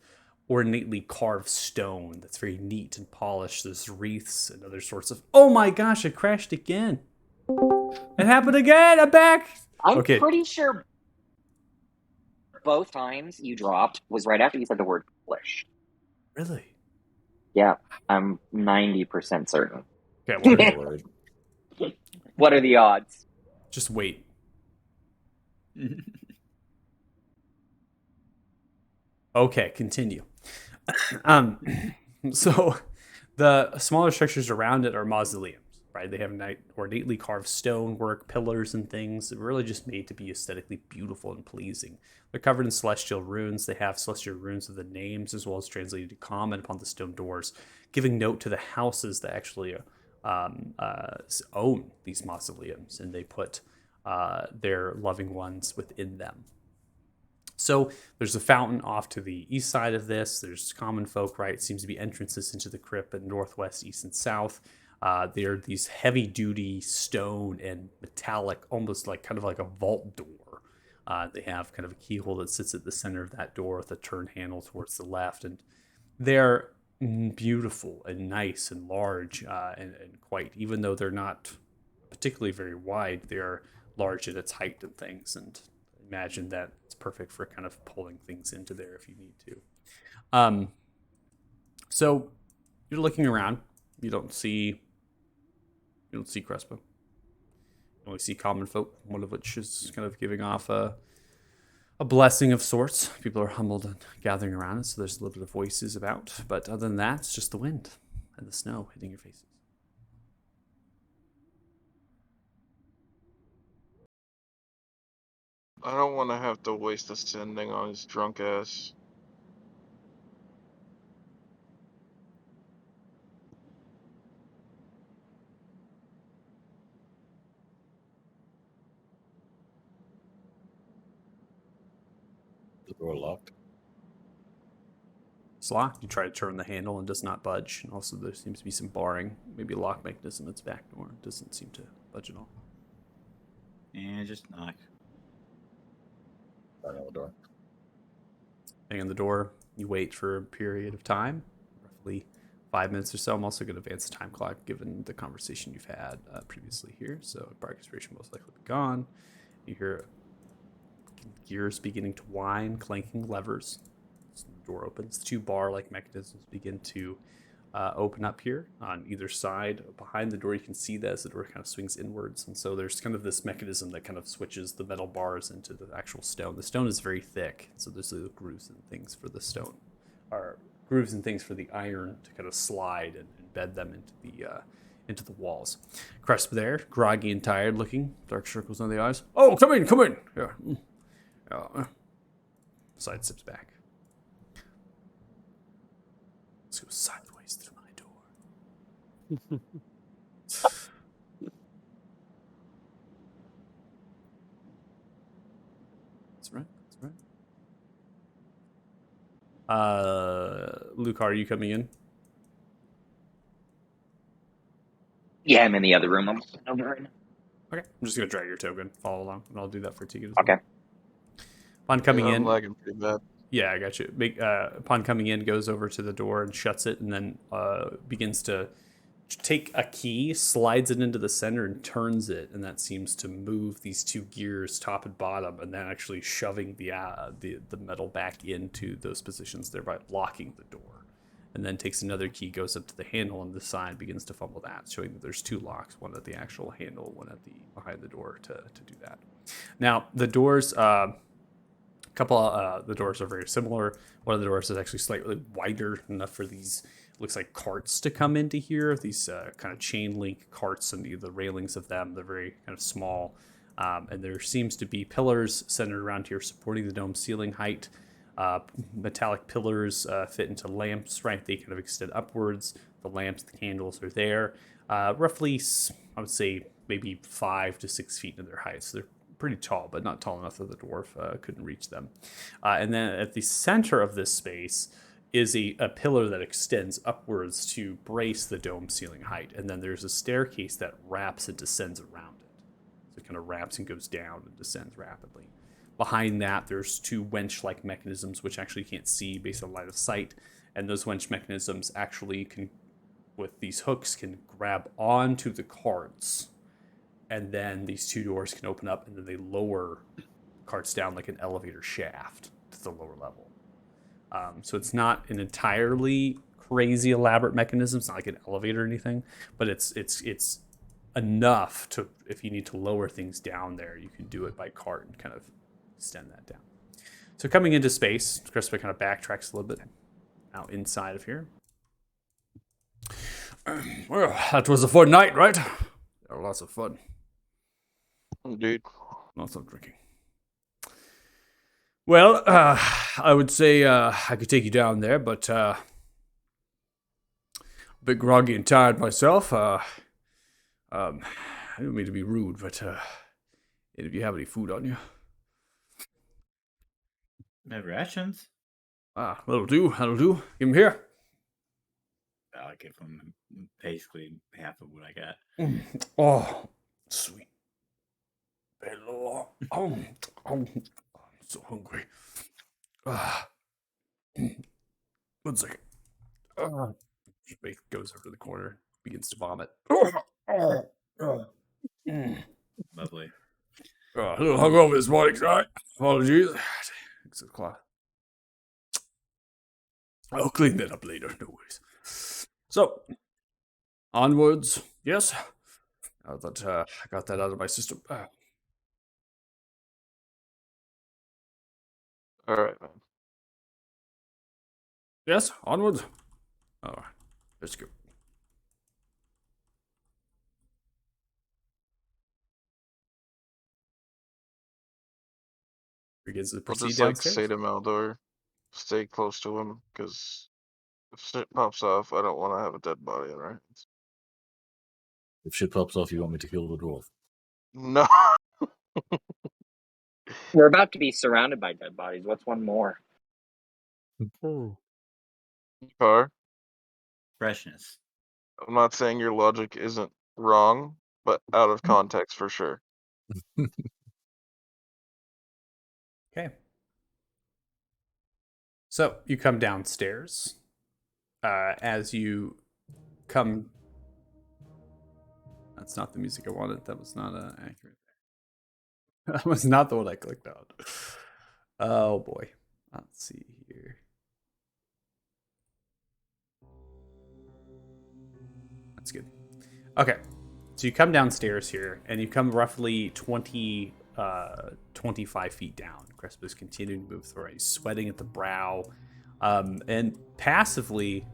ornately carved stone that's very neat and polished. There's wreaths and other sorts of... Oh my gosh, it crashed again. It happened again. I'm back. I'm Okay. pretty sure both times you dropped was right after you said the word Polish. Really? Yeah, I'm 90% certain. Okay, well, Very worried. What are the odds? just wait. Okay, continue. So the smaller structures around it are mausoleums, right? They have ornately carved stonework, pillars, and things. They're really just made to be aesthetically beautiful and pleasing. They're covered in celestial runes. They have celestial runes of the names as well as translated to common upon the stone doors, giving note to the houses that actually own these mausoleums, and they put their loving ones within them. So there's a fountain off to the east side of this. There's common folk, right? It seems to be entrances into the crypt in northwest, east, and south. There are these heavy-duty stone and metallic, almost like kind of like a vault door. They have kind of a keyhole that sits at the center of that door with a turn handle towards the left. And they're beautiful and nice and large and quite, even though they're not particularly very wide, they're large at its height and things. And imagine that it's perfect for kind of pulling things into there if you need to. So you're looking around. You don't see Crespo. You only see common folk, one of which is kind of giving off a blessing of sorts. People are humbled and gathering around it, so there's a little bit of voices about. But other than that, it's just the wind and the snow hitting your faces. I don't want to have to waste ascending on his drunk ass. The door locked. It's locked. You try to turn the handle and does not budge. And also, there seems to be some barring, maybe a lock mechanism at its back door. It doesn't seem to budge at all. And just knock. Bang on the door. Bang on the door. You wait for a period of time, roughly 5 minutes or so. I'm also going to advance the time clock given the conversation you've had previously here. So bardic inspiration most likely be gone. You hear gears beginning to whine, clanking levers. So the door opens. The two bar-like mechanisms begin to open up here on either side. Behind the door, you can see that as the door kind of swings inwards. And so there's kind of this mechanism that kind of switches the metal bars into the actual stone. The stone is very thick, so there's little grooves and things for the stone, or grooves and things for the iron to kind of slide and embed them into the walls. Cresp there, groggy and tired looking, dark circles on the eyes. Oh, come in. Yeah. Side sips back. Let's go sideways through my door. That's right. Luke, are you coming in? Yeah, I'm in the other room. I'm looking over right now. Okay. I'm just gonna drag your token. Follow along, and I'll do that for Tegan as Okay. well. Upon coming I'm in, lagging pretty bad. yeah, I got you. Upon coming in, goes over to the door and shuts it, and then begins to take a key, slides it into the center, and turns it, and that seems to move these two gears, top and bottom, and then actually shoving the metal back into those positions, thereby locking the door. And then takes another key, goes up to the handle on the side, begins to fumble that, showing that there's two locks, one at the actual handle, one at the behind the door to do that. Now the doors. The doors are very similar. One of the doors is actually slightly wider enough for these, looks like carts to come into here. These kind of chain link carts, and the railings of them, they're very kind of small. And there seems to be pillars centered around here supporting the dome ceiling height. Metallic pillars fit into lamps, right? They kind of extend upwards. The lamps, the candles are there. Roughly, I would say, maybe 5 to 6 feet in their height. So they're pretty tall, but not tall enough that the dwarf couldn't reach them. And then at the center of this space is a pillar that extends upwards to brace the dome ceiling height. And then there's a staircase that wraps and descends around it. So it kind of wraps and goes down and descends rapidly. Behind that, there's 2 wench-like mechanisms, which actually you can't see based on line of sight. And those wench mechanisms actually can, with these hooks, can grab onto the carts. And then these 2 doors can open up, and then they lower carts down like an elevator shaft to the lower level. So it's not an entirely crazy elaborate mechanism. It's not like an elevator or anything, but it's enough to, if you need to lower things down there, you can do it by cart and kind of extend that down. So coming into space, Crispin kind of backtracks a little bit out inside of here. Well, that was a fun night, right? There were lots of fun. Indeed. Lots of drinking. Well, I would say I could take you down there, but a bit groggy and tired myself. I don't mean to be rude, but if you have any food on you. My rations? That'll do. Give them here. I'll give him basically half of what I got. Oh, sweet. Hello. I'm so hungry. 1 second. Faith goes over to the corner, begins to vomit. Lovely. A little hungover this morning, sorry. Apologies. Takes a cloth. I'll clean that up later, no worries. So, onwards. Yes? Now that I got that out of my system. All right, man. Yes? Onwards? All right. Let's go. Begins to I'll proceed just downstairs. say to Maldor, stay close to him, because if shit pops off, I don't want to have a dead body, alright? If shit pops off, you want me to kill the dwarf? No. We're about to be surrounded by dead bodies. What's one more? Car, Freshness. I'm not saying your logic isn't wrong, but out of context for sure. Okay. So you come downstairs. As you come, that's not the music I wanted. That was not accurate. That was not the one I clicked on. Oh boy. Let's see here. That's good. Okay. So you come downstairs here, and you come roughly 25 feet down. Crespo is continuing to move through. He's sweating at the brow. And passively,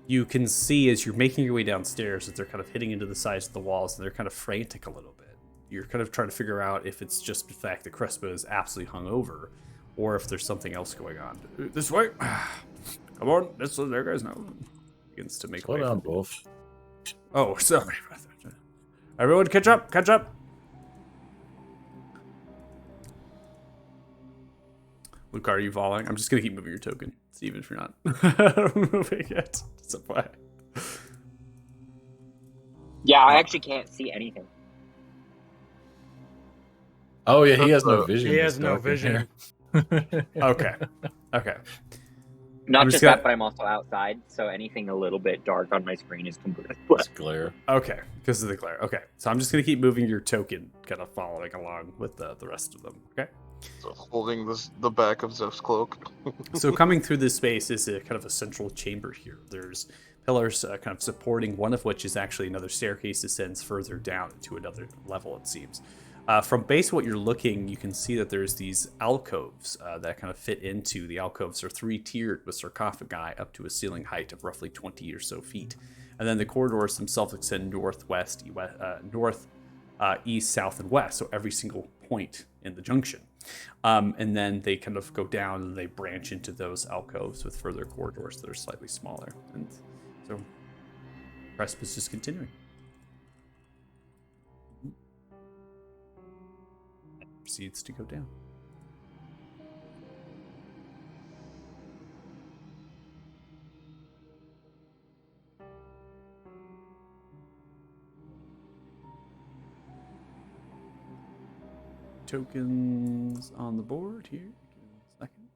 you can see as you're making your way downstairs that they're kind of hitting into the sides of the walls, and they're kind of frantic a little bit. You're kind of trying to figure out if it's just the fact that Crespo is absolutely hungover, or if there's something else going on. This way. Come on. This way. There, guys. Now begins to make Slow way. down, dwarf. Oh, sorry. Everyone, catch up. Catch up. Luke, are you following? I'm just going to keep moving your token, even if you're not moving it. It's a play. Yeah, I actually can't see anything. Oh yeah, he has no vision. He It's has no dark in vision. here. Okay. Not I'm just just gonna- that, but I'm also outside, so anything a little bit dark on my screen is completely black. It's glare. Okay, because of the glare. Okay, so I'm just going to keep moving your token, kind of following along with the rest of them. Okay. So holding the back of Zeph's cloak. So coming through this space is a kind of a central chamber here. There's pillars kind of supporting, one of which is actually another staircase descends further down into another level, it seems. From base what you're looking, you can see that there's these alcoves that kind of fit into. The alcoves are 3-tiered with sarcophagi up to a ceiling height of roughly 20 or so feet. And then the corridors themselves extend northwest, north, east, south, and west. So every single point in the junction. And then they kind of go down and they branch into those alcoves with further corridors that are slightly smaller. And so Cresp is just continuing. Proceeds to go down. Tokens on the board here. Give me 1 second.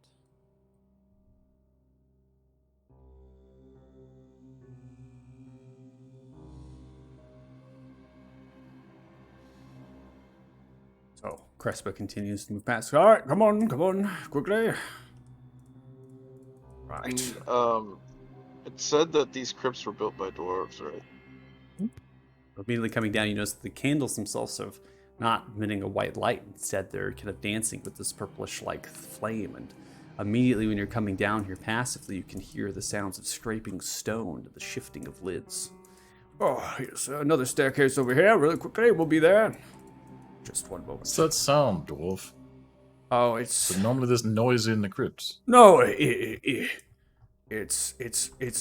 So Crespa continues to move past. All right, come on, quickly. Right. It said that these crypts were built by dwarves, right? Immediately coming down, you notice the candles themselves have not emitting a white light. Instead, they're kind of dancing with this purplish-like flame. And immediately when you're coming down here passively, you can hear the sounds of scraping stone and the shifting of lids. Oh, here's another staircase over here. Really quickly, we'll be there. Just one moment. What's that sound, dwarf? Oh, it's... So normally there's noise in the crypts. No, it's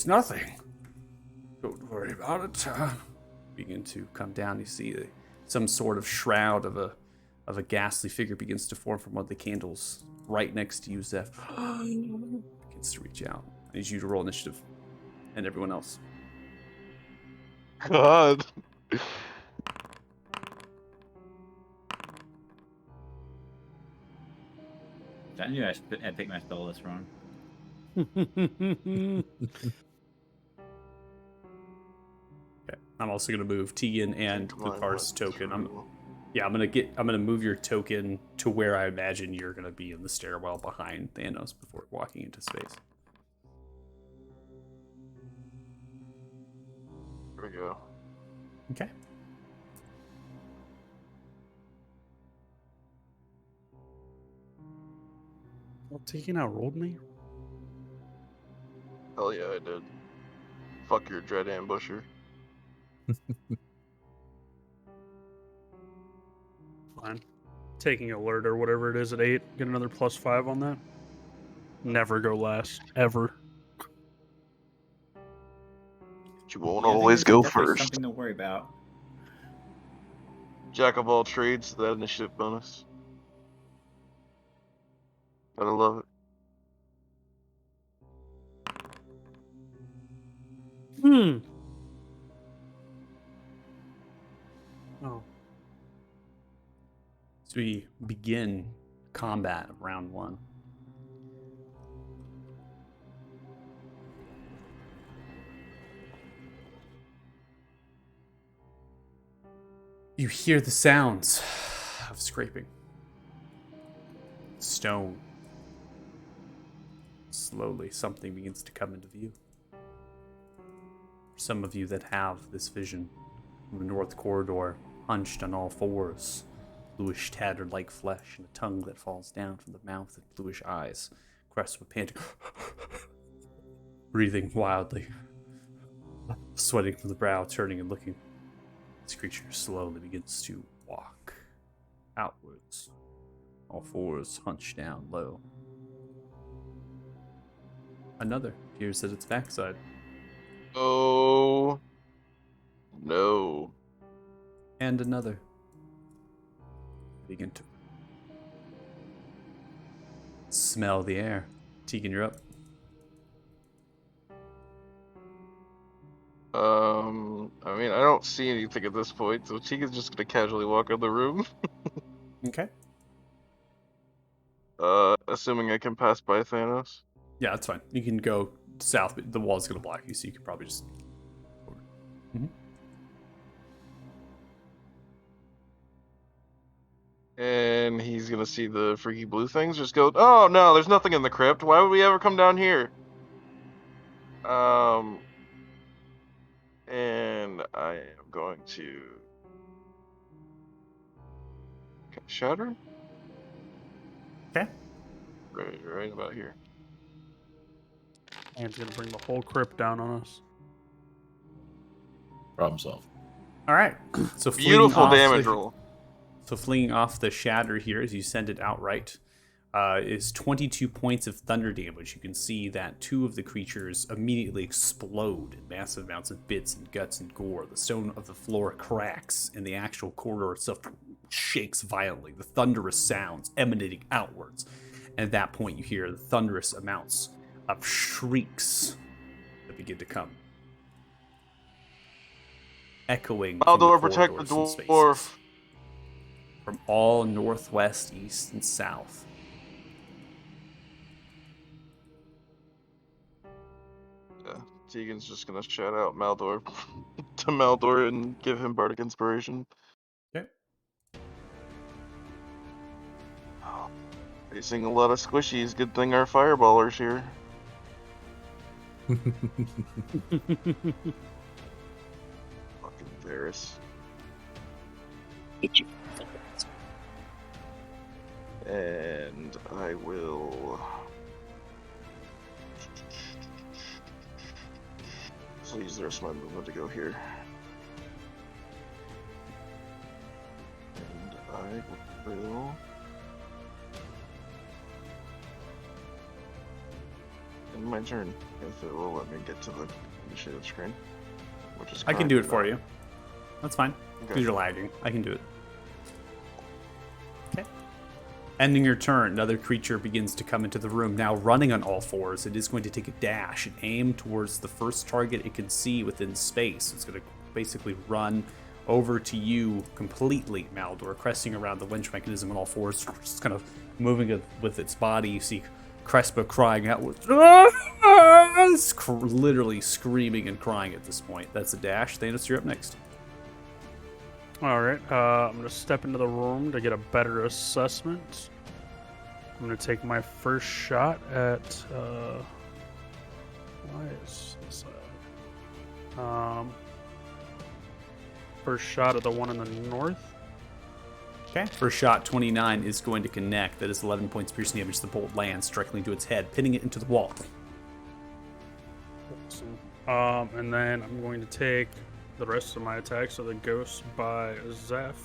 nothing. Don't worry about it. Begin to come down. You see some sort of shroud of a ghastly figure begins to form from one of the candles right next to you, Zeph. Begins to reach out. I need you to roll initiative, and everyone else. God. I knew I picked my spell list wrong. Okay. I'm also gonna move Tegan and Lucar's token. I'm gonna move your token to where I imagine you're gonna be in the stairwell behind Thanos before walking into space. There we go. Okay. Well, Tegan outrolled me. Hell yeah, I did. Fuck your dread ambusher. Fine. Taking alert or whatever it is at 8. Get another +5 on that. Never go last. Ever. You won't Yeah, I think always there's go definitely first. Something to worry about. Jack of all trades, that initiative bonus. Gotta love it. Oh. So we begin combat of round 1. You hear the sounds of scraping. Stone. Slowly, something begins to come into view. For some of you that have this vision, from the north corridor, hunched on all fours, bluish tattered like flesh, and a tongue that falls down from the mouth and bluish eyes, Crest with panting, breathing wildly, sweating from the brow, turning and looking. This creature slowly begins to walk outwards, all fours hunched down low. Another appears at its backside. Oh no. And another. Begin to smell the air. Tegan, you're up. I mean, I don't see anything at this point, so Tegan's just gonna casually walk out the room. Okay. Assuming I can pass by Thanos. Yeah, that's fine. You can go south, but the wall's going to block you, so you could probably just... And he's gonna see the freaky blue things, just go, oh no, there's nothing in the crypt. Why would we ever come down here? And I am going to shatter? Okay. Right about here. And it's gonna bring the whole crypt down on us. Problem solved. All right. So Beautiful damage roll. So flinging off the shatter here as you send it outright is 22 points of thunder damage. You can see that 2 of the creatures immediately explode in massive amounts of bits and guts and gore. The stone of the floor cracks, and the actual corridor itself shakes violently. The thunderous sounds emanating outwards. And at that point, you hear the thunderous amounts of shrieks that begin to come, echoing from the Maldor, protect the corridors and dwarf. spaces from all northwest, east, and south. Yeah, Tegan's just gonna shout out Maldor to Maldor and give him bardic inspiration. Okay. Facing a lot of squishies. Good thing our fireballer's here. Fucking Varys. Hit you. And I will. So use the rest of my movement to go here. And I will. End my turn, if it will let me get to the initiative screen. Which is I can do it for currently you. That's fine. not. Because you're lagging. I can do it. Okay. Ending your turn, another creature begins to come into the room. Now running on all fours, it is going to take a dash and aim towards the first target it can see within space. It's going to basically run over to you completely, Maldor, cresting around the winch mechanism on all fours, just kind of moving it with its body. You see Crespa crying out with literally screaming and crying at this point. That's a dash. Thanos, you're up next. All right, I'm going to step into the room to get a better assessment. I'm going to take my first shot at, why is this, first shot at the one in the north. Okay. First shot, 29, is going to connect. That is 11 points piercing damage. The bolt lands directly into its head, pinning it into the wall. Awesome. And then I'm going to take the rest of my attacks, so the ghost by Zeph.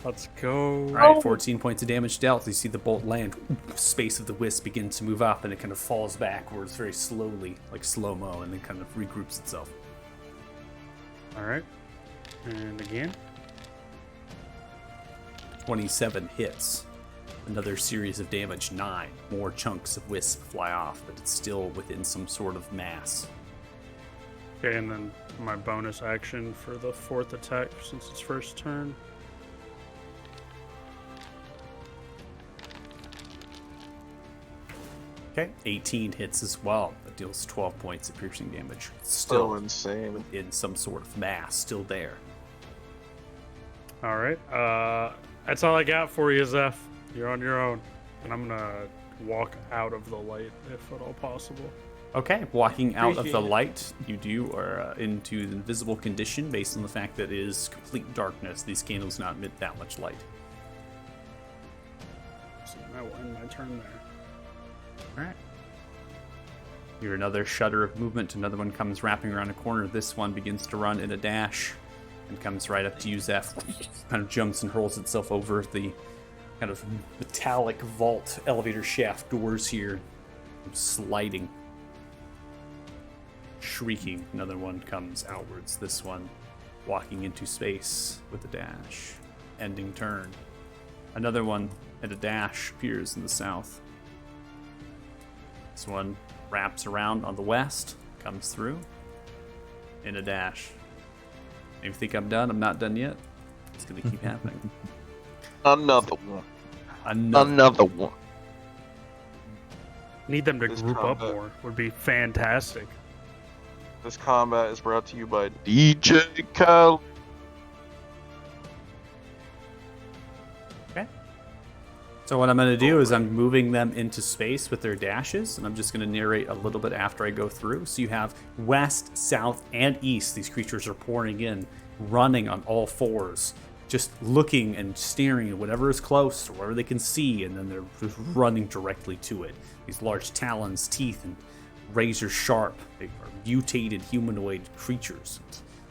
Let's go. All right, 14 points of damage dealt. You see the bolt land. Space of the wisp begins to move up, and it kind of falls backwards very slowly, like slow-mo, and then kind of regroups itself. All right. And again. 27 hits. Another series of damage, 9. More chunks of wisp fly off, but it's still within some sort of mass. Okay, and then my bonus action for the fourth attack since it's first turn. Okay, 18 hits as well. That deals 12 points of piercing damage. It's So still insane. in some sort of mass, still there. All right. That's all I got for you, Zeph. You're on your own. And I'm going to walk out of the light if at all possible. Okay, walking out of Appreciate the it. light, you do are into the invisible condition based on the fact that it is complete darkness. These candles not emit that much light. So I will end my turn there. All right. You're another shudder of movement. Another one comes wrapping around a corner. This one begins to run in a dash and comes right up to you, Zeph. Kind of jumps and hurls itself over the kind of metallic vault elevator shaft doors here, sliding, shrieking. Another one comes outwards. This one walking into space with a dash, ending turn. Another one at a dash appears in the south. This one wraps around on the west, comes through in a dash. You think I'm done? I'm not done yet. It's gonna keep happening. Another one. Another. Another one. Need them to This group up combat. more. Would be fantastic. This combat is brought to you by DJ Khaled. Okay. So what I'm going to do is I'm moving them into space with their dashes, and I'm just going to narrate a little bit after I go through. So you have west, south, and east. These creatures are pouring in, running on all fours, just looking and staring at whatever is close or whatever they can see, and then they're just running directly to it. These large talons, teeth, and razor sharp. They are mutated humanoid creatures.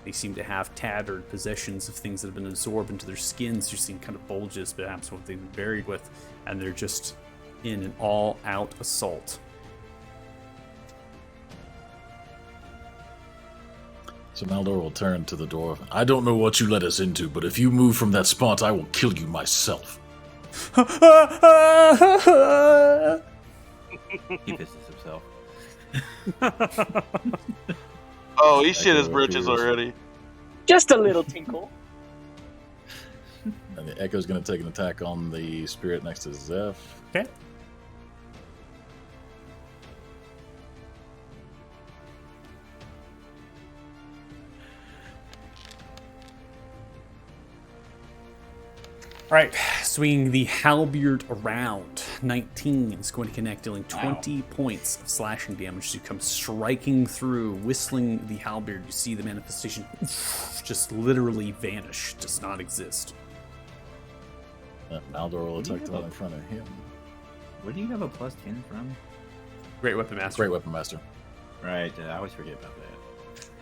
They seem to have tattered possessions of things that have been absorbed into their skins. You're seeing kind of bulges, perhaps what they've been buried with, and they're just in an all-out assault. So Maldor will turn to the dwarf. I don't know what you let us into, but if you move from that spot, I will kill you myself. He pisses himself. Oh, he shit his Echo britches appears. already. Just a little tinkle. And the Echo's going to take an attack on the spirit next to Zeph. Okay. All right, swinging the halberd around. 19 is going to connect, dealing 20 points of slashing damage as you come striking through, whistling the halberd. You see the manifestation just literally vanish, does not exist. Maldor will attack the one in front of him. Where do you have a +10 from? Great weapon master. Great weapon master. Right, I always forget about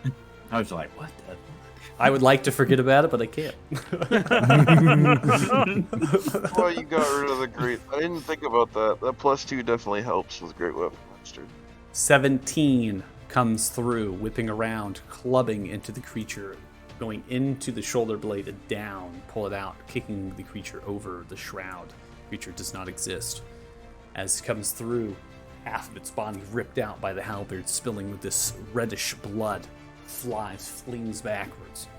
that. I was like, what the? I would like to forget about it, but I can't. Well, you got rid of the great. I didn't think about that. That +2 definitely helps with Great Weapon Master. 17 comes through, whipping around, clubbing into the creature, going into the shoulder blade and down, pull it out, kicking the creature over the shroud. Creature does not exist. As it comes through, half of its body ripped out by the halberd, spilling with this reddish blood, flings backwards.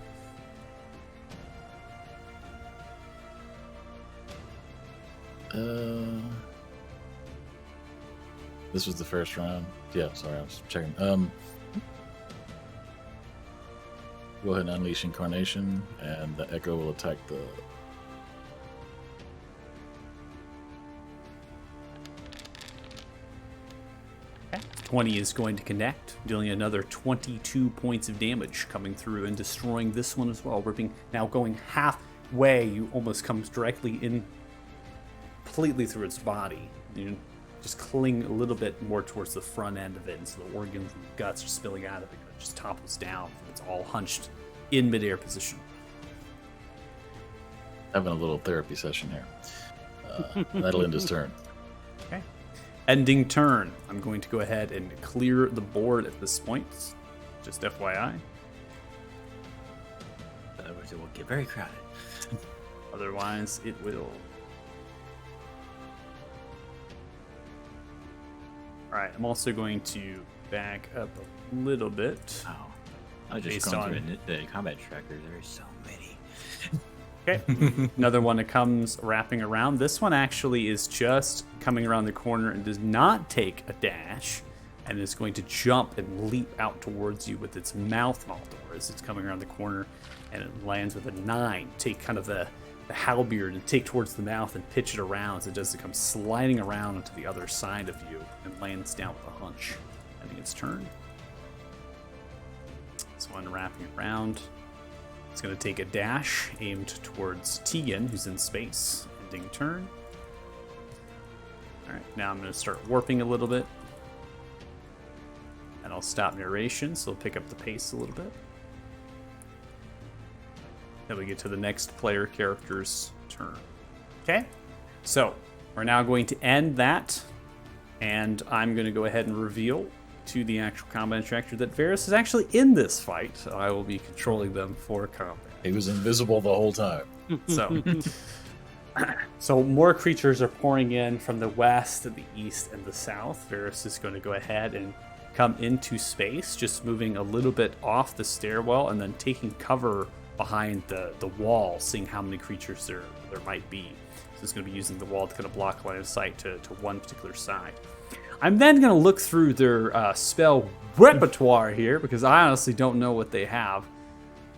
This was the first round. Yeah, sorry, I was checking. Go ahead and unleash Incarnation, and the Echo will attack the. 20 is going to connect, dealing another 22 points of damage, coming through and destroying this one as well. Ripping, now going halfway, you almost comes directly in, completely through its body. You just cling a little bit more towards the front end of it, and so the organs and guts are spilling out of it. It just topples down. It's all hunched in midair position. Having a little therapy session here. That'll end his turn. Okay. Ending turn. I'm going to go ahead and clear the board at this point. Just FYI. Otherwise, it will get very crowded. Otherwise, it will. Alright, I'm also going to back up a little bit. Oh, I was just Based going on- through the combat tracker. There's so many. Okay. Another one that comes wrapping around. This one actually is just coming around the corner and does not take a dash, and is going to jump and leap out towards you with its mouth Maldor as it's coming around the corner, and it lands with a 9. Take kind of the halberd and take towards the mouth and pitch it around as it does to come sliding around onto the other side of you and lands down with a hunch. Ending its turn. This one wrapping around. It's going to take a dash aimed towards Tegan, who's in space. Ending turn. All right, now I'm going to start warping a little bit. And I'll stop narration, so I'll pick up the pace a little bit. Then we get to the next player character's turn. Okay, so we're now going to end that. And I'm going to go ahead and reveal to the actual combat instructor that Varus is actually in this fight. So I will be controlling them for combat. He was invisible the whole time. So more creatures are pouring in from the west, the east, and the south. Varus is going to go ahead and come into space, just moving a little bit off the stairwell and then taking cover behind the wall, seeing how many creatures there might be. So it's going to be using the wall to kind of block line of sight to one particular side. I'm then going to look through their spell repertoire here, because I honestly don't know what they have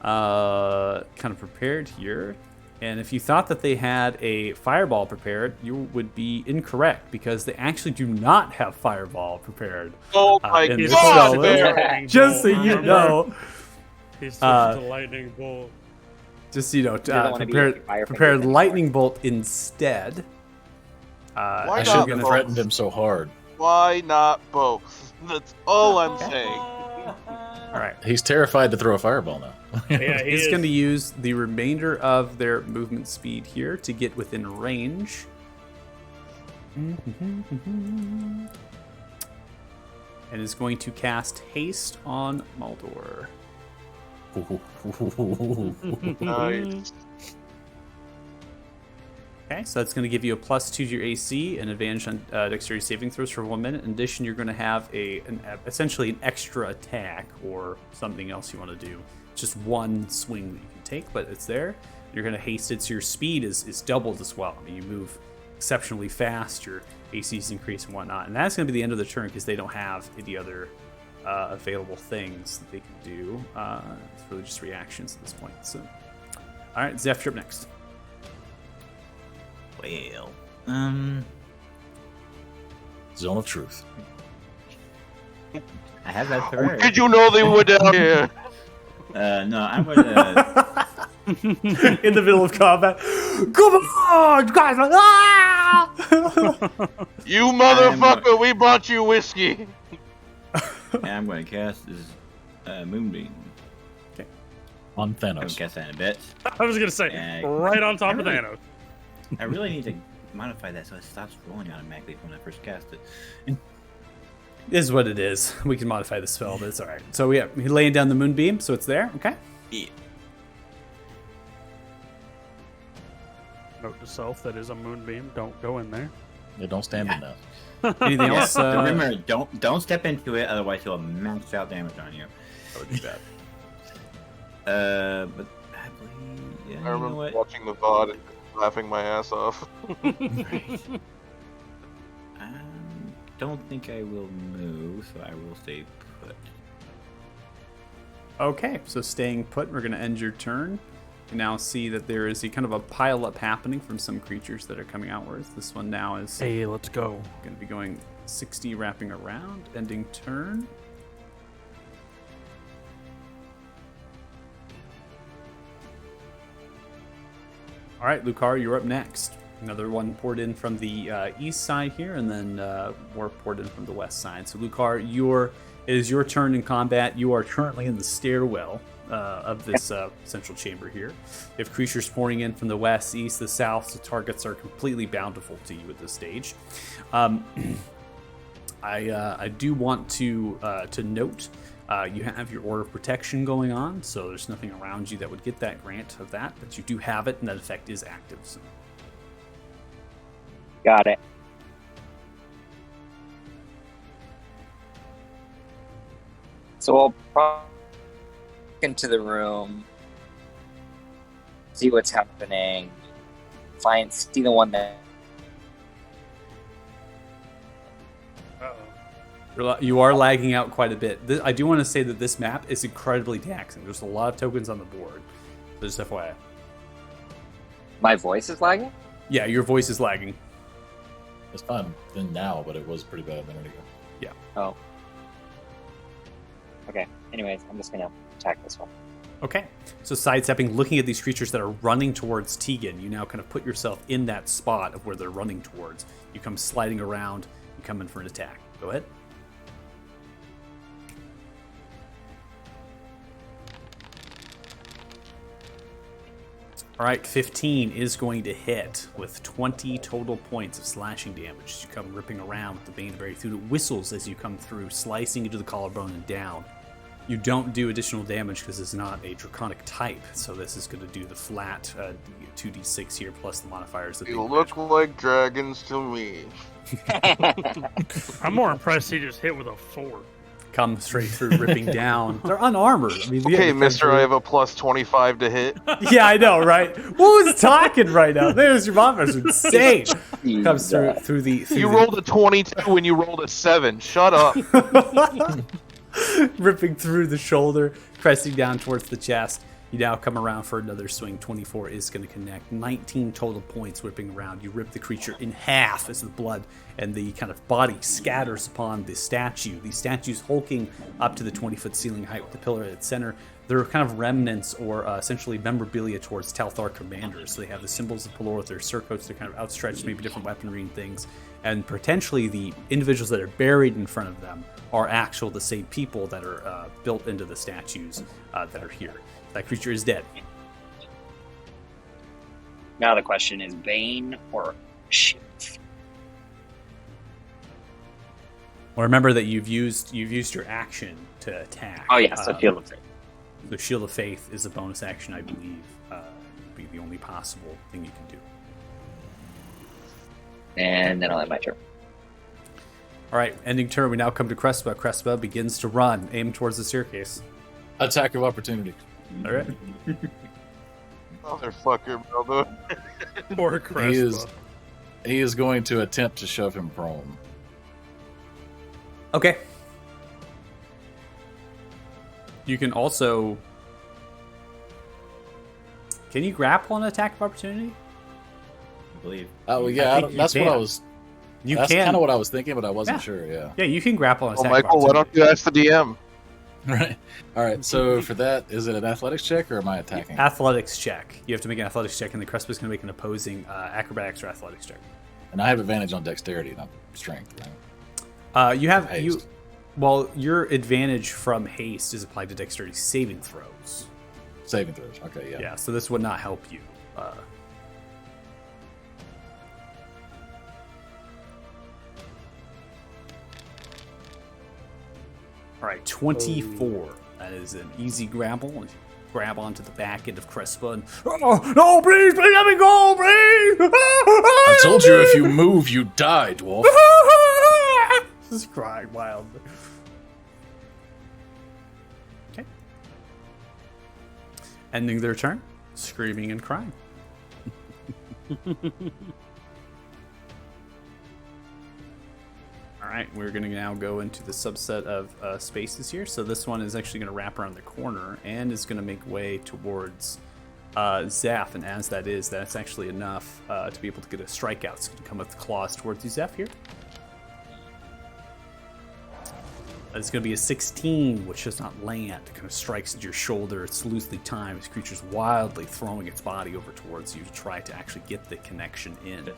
kind of prepared here. And if you thought that they had a fireball prepared, you would be incorrect, because they actually do not have fireball prepared. Oh my in this god, spell Bear! list. Just so you know. He's such a lightning bolt. Just so you know, don't wanna be like Firefingers prepare anymore. lightning bolt instead. Why I not shouldn't have both? threatened him so hard. Why not both? That's all I'm saying. All right. He's terrified to throw a fireball now. Yeah, he He's is. going to use the remainder of their movement speed here to get within range. And is going to cast haste on Maldor. Nice. Okay, so that's going to give you a +2 to your AC and advantage on dexterity saving throws for 1 minute. In addition, you're going to have essentially an extra attack or something else you want to do. It's just one swing that you can take, but it's there. You're going to haste it, so your speed is doubled as well. I mean, you move exceptionally fast, your AC's increase and whatnot. And that's going to be the end of the turn because they don't have any other available things that they can do. It's really just reactions at this point. So, all right, Zeph, you're up next. Well, Zone of truth. I have that third. Did you know they were down here? No, I'm gonna. In the middle of combat. Come on, guys! Ah! You motherfucker, we brought you whiskey. I'm gonna cast this Moonbeam. On I'll Thanos. cast that in a bit. I was gonna say right on top of really- Thanos. I really need to modify that so it stops rolling automatically when I first cast it. This is what it is. We can modify the spell, but it's all right. So yeah, he's laying down the moonbeam, so it's there. Okay. Yeah. Note to self: that is a moonbeam. Don't go in there. Yeah, don't stand in that. Anything else? Remember, don't step into it, otherwise he'll max out damage on you. That would be bad. But I believe, yeah, I you know remember what? watching the VOD and laughing my ass off. Don't think I will move, so I will stay put. Okay, so staying put, we're going to end your turn. You now see that there is a kind of a pile up happening from some creatures that are coming outwards. This one now is Hey, let's go. going to be going 60, wrapping around, ending turn. All right, Lucar, you're up next. Another one poured in from the east side here, and then more poured in from the west side. So, Lucar, it is your turn in combat. You are currently in the stairwell of this central chamber here. You have creatures pouring in from the west, east, the south. The targets are completely bountiful to you at this stage. I do want to note you have your Order of Protection going on, so there's nothing around you that would get that grant of that, but you do have it, and that effect is active. So. Got it. So I'll probably walk into the room, see what's happening, see the one that. You are lagging out quite a bit. I do want to say that this map is incredibly taxing. There's a lot of tokens on the board. So just FYI. My voice is lagging? Yeah, your voice is lagging. It's fine then now, but it was pretty bad a minute ago. Yeah. Oh. Okay. Anyways, I'm just gonna attack this one. Okay. So sidestepping, looking at these creatures that are running towards Tegan, you now kind of put yourself in that spot of where they're running towards. You come sliding around, you come in for an attack. Go ahead. All right, 15 is going to hit with 20 total points of slashing damage as you come ripping around with the Baneberry through. It whistles as you come through, slicing into the collarbone and down. You don't do additional damage because it's not a draconic type, so this is going to do the flat 2d6 here plus the modifiers. That You look like dragons to me. I'm more impressed he just hit with a 4. Come straight through, ripping down. They're unarmored. I mean, Okay, mister, I have a plus 25 to hit. Yeah, I know, right? Who's talking right now? There's your modifiers. Insane. Comes through the. You rolled a 22 and you rolled a 7. Shut up. Ripping through the shoulder, pressing down towards the chest. You now come around for another swing. 24 is going to connect. 19 total points whipping around. You rip the creature in half as the blood and the kind of body scatters upon the statue. The statue's hulking up to the 20-foot ceiling height with the pillar at its center. They're kind of remnants or essentially memorabilia towards Talthar commanders. So they have the symbols of Pelor, their surcoats, they're kind of outstretched, maybe different weaponry and things. And potentially the individuals that are buried in front of them are the same people that are built into the statues that are here. That creature is dead. Now the question is Bane or Shield? Well, remember that you've used your action to attack. Oh yeah, so Shield of Faith. The Shield of Faith is a bonus action, I believe. Would be the only possible thing you can do. And then I'll end my turn. All right, ending turn. We now come to Crespa. Crespa begins to run, aim towards the staircase. Attack of opportunity. All right. Motherfucker, brother. Poor Crespa. He is going to attempt to shove him prone. Okay. You can also... Can you grapple on attack of opportunity? I believe. Oh yeah, that's what I was. You that's can. kind of what I was thinking, but I wasn't sure. Yeah. Yeah, you can grapple on Oh, attack Michael, of why opportunity. don't you ask the DM? Right. All right. So for that, is it an athletics check or am I attacking? Athletics check. You have to make an athletics check, and the Crespa's going to make an opposing acrobatics or athletics check. And I have advantage on dexterity, not strength. Right? You have Haste. Well, your advantage from haste is applied to dexterity saving throws. Saving throws. Okay. Yeah. Yeah, so this would not help you. All right, 24. That is an easy grapple. Grab onto the back end of Crespa and no, please let me go, please. I told you if you move, you die, dwarf. Just crying wildly. Okay. Ending their turn, screaming and crying. All right, we're going to now go into the subset of spaces here. So this one is actually going to wrap around the corner and is going to make way towards Zeph. And as that is, that's actually enough to be able to get a strikeout. It's going to come with claws towards you, Zeph, here. It's going to be a 16, which does not land. It kind of strikes at your shoulder. It's loosely timed. This creature's wildly throwing its body over towards you to try to actually get the connection in.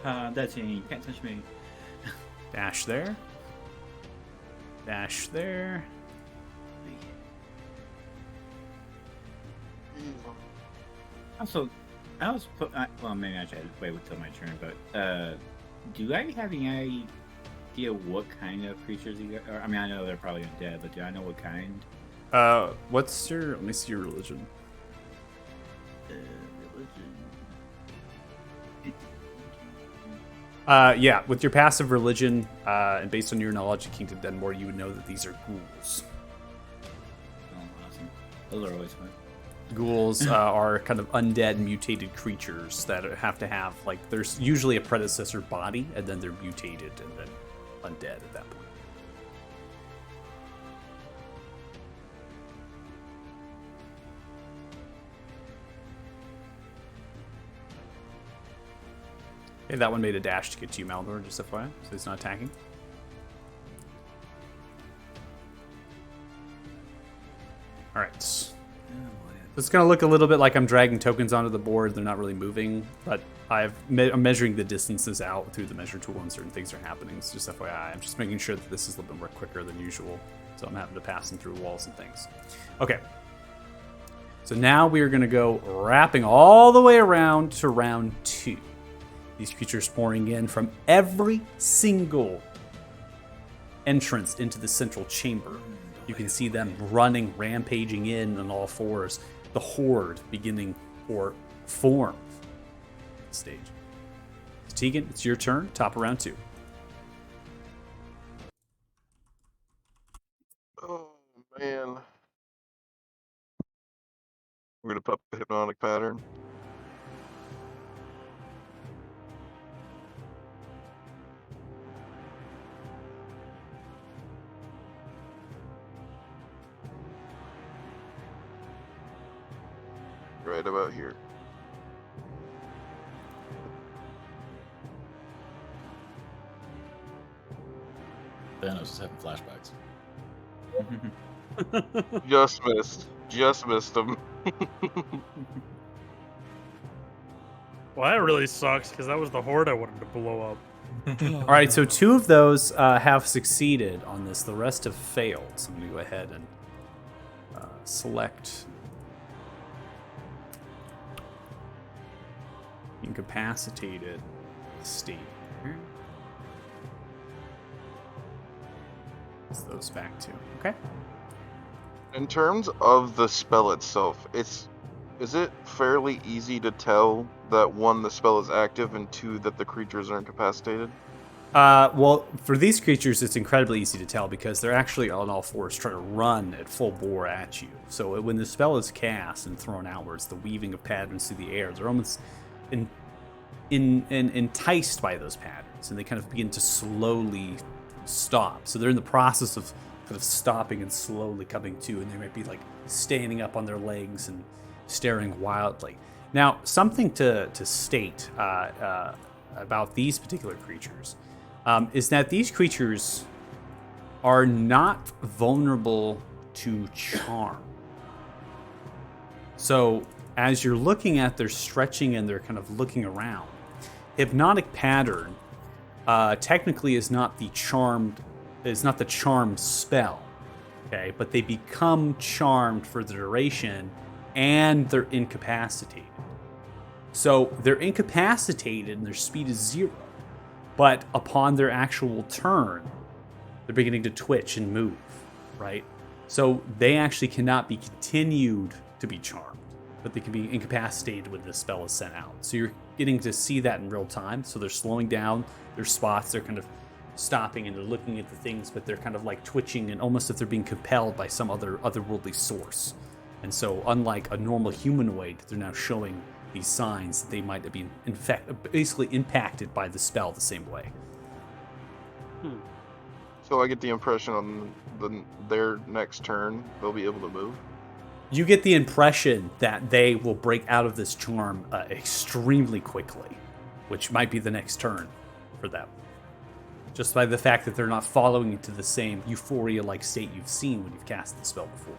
That's it. You can't touch me. Dash there. Dash there. Also, I was well, maybe I should wait until my turn, but do I have any idea what kind of creatures you got? I mean, I know they're probably undead, but do I know what kind? What's your, let me see your religion. Yeah, with your passive religion, and based on your knowledge of Kingdom Denmore, you would know that these are ghouls. Oh, awesome. Those are always fun. Ghouls are kind of undead, mutated creatures that have to have, like, there's usually a predecessor body, and then they're mutated and then undead at that point. Okay, that one made a dash to get to you, Maldor, just FYI, so it's not attacking. Alright. It's going to look a little bit like I'm dragging tokens onto the board. They're not really moving, but I'm measuring the distances out through the measure tool and certain things are happening. It's just FYI. I'm just making sure that this is a little bit more quicker than usual, so I'm having to pass them through walls and things. Okay. So now we are going to go wrapping all the way around to round 2. These creatures pouring in from every single entrance into the central chamber. You can see them running, rampaging in on all fours. The horde beginning or form stage. Tegan, it's your turn. Top of round 2. Oh, man. We're going to pop the hypnotic pattern. right about here. Thanos is having flashbacks. Just missed. Just missed him. Well, that really sucks because that was the horde I wanted to blow up. All right, so 2 of those have succeeded on this. The rest have failed. So I'm going to go ahead and select incapacitated state here. It's those back to. Okay. In terms of the spell itself, is it fairly easy to tell that 1, the spell is active, and 2, that the creatures are incapacitated? Well, for these creatures, it's incredibly easy to tell because they're actually on all fours trying to run at full bore at you. So when the spell is cast and thrown outwards, the weaving of patterns through the air, they're almost enticed by those patterns, and they kind of begin to slowly stop. So they're in the process of kind of stopping and slowly coming to, and they might be like standing up on their legs and staring wildly. Now, something to state about these particular creatures is that these creatures are not vulnerable to charm. So as you're looking at their stretching and they're kind of looking around, hypnotic pattern technically is not the charm spell, okay? But they become charmed for the duration, and they're incapacitated. So they're incapacitated and their speed is 0. But upon their actual turn, they're beginning to twitch and move, right? So they actually cannot be continued to be charmed, but they can be incapacitated when the spell is sent out. So you're getting to see that in real time. So they're slowing down their spots, they're kind of stopping and they're looking at the things, but they're kind of like twitching and almost if they're being compelled by some otherworldly source. And so unlike a normal humanoid, they're now showing these signs that they might have been basically impacted by the spell the same way. So I get the impression on their next turn, they'll be able to move? You get the impression that they will break out of this charm extremely quickly, which might be the next turn for them. Just by the fact that they're not following into the same euphoria-like state you've seen when you've cast the spell before.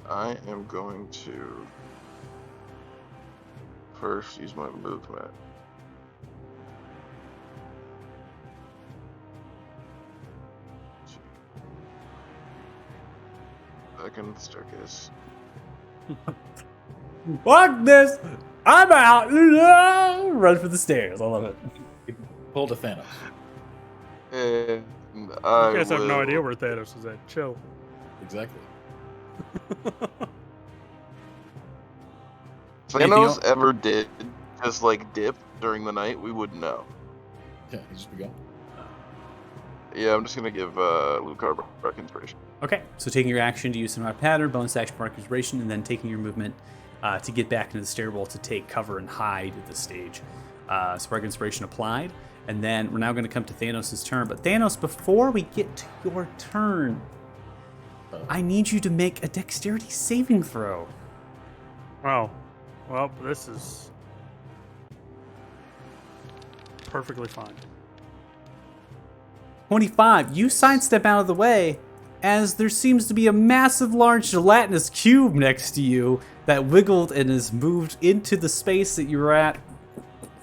I am going to first use my movement. Second staircase. Fuck this! I'm out! Run for the stairs. I love it. Pull to Thanos. And You I guys have no will- idea where Thanos is at. Chill. Exactly. If Anything Thanos else? ever did just like dip during the night, we wouldn't know. Yeah, he just begun. Yeah, I'm just gonna give Lucar Bark inspiration. Okay, so taking your action to use some pattern, bonus action mark inspiration, and then taking your movement to get back into the stairwell to take cover and hide at this stage. Spark inspiration applied, and then we're now going to come to Thanos' turn. But Thanos, before we get to your turn, I need you to make a dexterity saving throw. Wow. Well, this is perfectly fine. 25. You sidestep out of the way as there seems to be a massive, large gelatinous cube next to you that wiggled and has moved into the space that you're at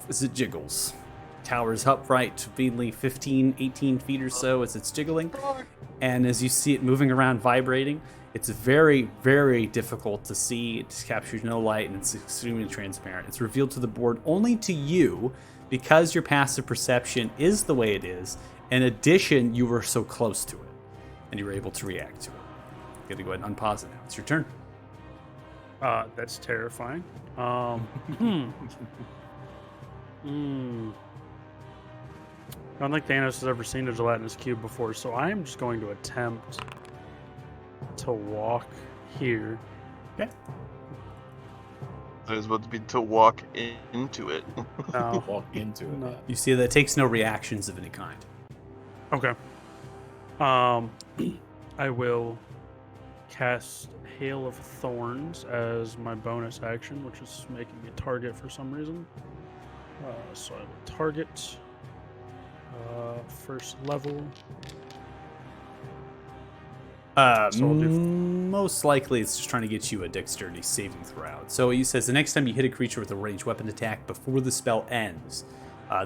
as it jiggles. Towers upright, mainly 15, 18 feet or so as it's jiggling. And as you see it moving around, vibrating, it's very, very difficult to see. It captures no light and it's extremely transparent. It's revealed to the board only to you because your passive perception is the way it is. In addition, you were so close to it and you were able to react to it. You gotta go ahead and unpause it now. It's your turn. That's terrifying. I don't think Thanos has ever seen a gelatinous cube before, so I am just going to attempt to walk here. Okay. Might as well be to walk into it. No. Walk into it. No. Yeah. You see that it takes no reactions of any kind. Okay. I will cast Hail of Thorns as my bonus action, which is making me a target for some reason. So I will target first level. So I'll do Most likely it's just trying to get you a dexterity saving throw out. So he says the next time you hit a creature with a ranged weapon attack before the spell ends,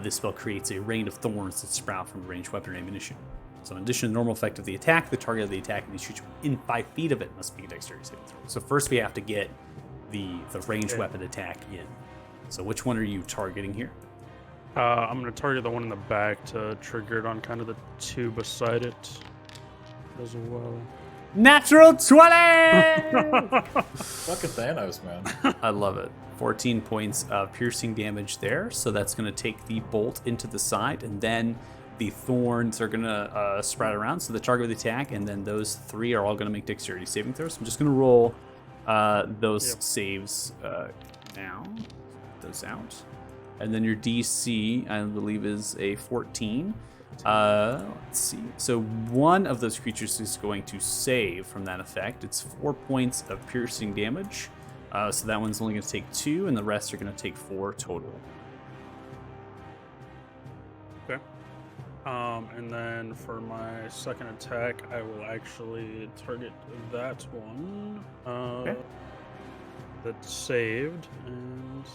this spell creates a rain of thorns that sprout from a ranged weapon or ammunition. So in addition to the normal effect of the attack, the target of the attack and the creature within 5 feet of it must be a dexterity saving throw. So first we have to get the ranged weapon attack in. So which one are you targeting here? I'm going to target the one in the back to trigger it on kind of the two beside it as well. Natural 20! Fucking Thanos, man. I love it. 14 points of piercing damage there. So that's going to take the bolt into the side, and then the thorns are going to spread around. So the target of the attack, and then those 3 are all going to make dexterity saving throws. I'm just going to roll those saves now. Put those out. And then your DC, I believe, is a 14. Let's see. So one of those creatures is going to save from that effect. It's 4 points of piercing damage. So that one's only going to take 2, and the rest are going to take 4 total. Okay. And then for my second attack, I will actually target that one. Okay. That's saved, and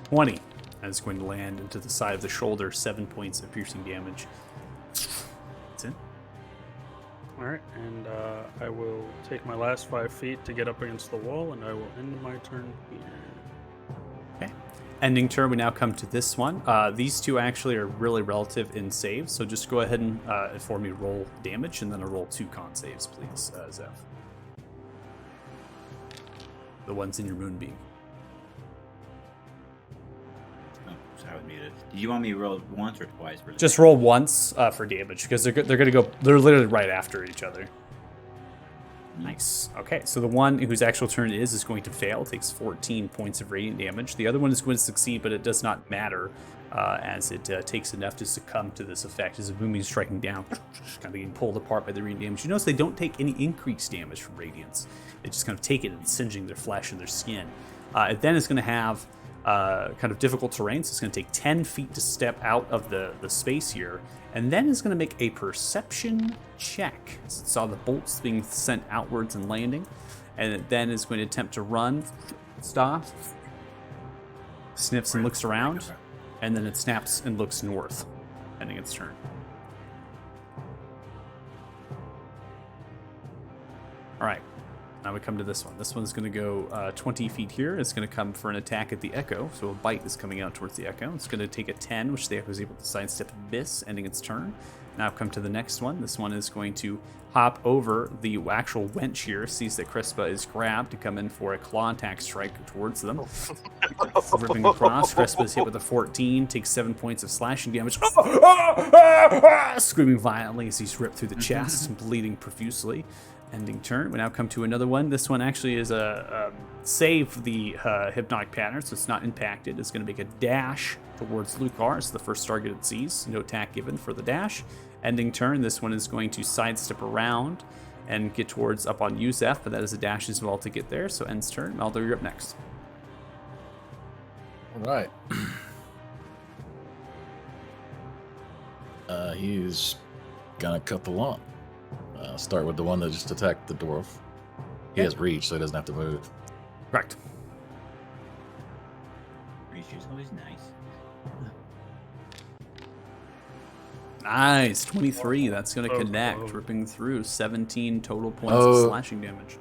20. That's going to land into the side of the shoulder. 7 points of piercing damage. That's it. all right. And I will take my last 5 feet to get up against the wall, and I will end my turn here. Okay. Ending turn, we now come to this one. These two actually are really relative in saves, so just go ahead and for me roll damage, and then I'll roll 2 con saves, please, Zeph. The ones in your moonbeam. Oh, sorry, I was muted. Did you want me to roll once or twice? For Just roll once for damage, because they're going to go. They're literally right after each other. Nice. Okay, so the one whose actual turn is going to fail. Takes 14 points of radiant damage. The other one is going to succeed, but it does not matter, as it takes enough to succumb to this effect. As a booming striking down, kind of getting pulled apart by the radiant damage. You notice they don't take any increased damage from radiance. They just kind of take it and singeing their flesh and their skin. It then is going to have kind of difficult terrain, so it's going to take 10 feet to step out of the space here, and then it's going to make a perception check. So it saw the bolts being sent outwards and landing, and it then is going to attempt to run, stops, sniffs and looks around, and then it snaps and looks north, ending its turn. All right. Now we come to this one. This one's going to go 20 feet here. It's going to come for an attack at the Echo. So a bite is coming out towards the Echo. It's going to take a 10, which the Echo is able to sidestep and miss, ending its turn. Now come to the next one. This one is going to hop over the actual wench here, sees that Crespa is grabbed to come in for a claw attack strike towards them. Ripping across. Crespa is hit with a 14, takes 7 points of slashing damage. Screaming violently as he's ripped through the chest and bleeding profusely. Ending turn. We now come to another one. This one actually is a save the hypnotic pattern, so it's not impacted. It's going to make a dash towards Lucar. It's the first target it sees. No attack given for the dash. Ending turn. This one is going to sidestep around and get towards up on Yusef, but that is a dash as well to get there. So ends turn. Maldo, you're up next. All right. He's gonna cut the lawn. Start with the one that just attacked the dwarf. He has reach, so he doesn't have to move. Correct. Reach is always nice. Nice. 23. That's going to connect, ripping through 17 total points of slashing damage.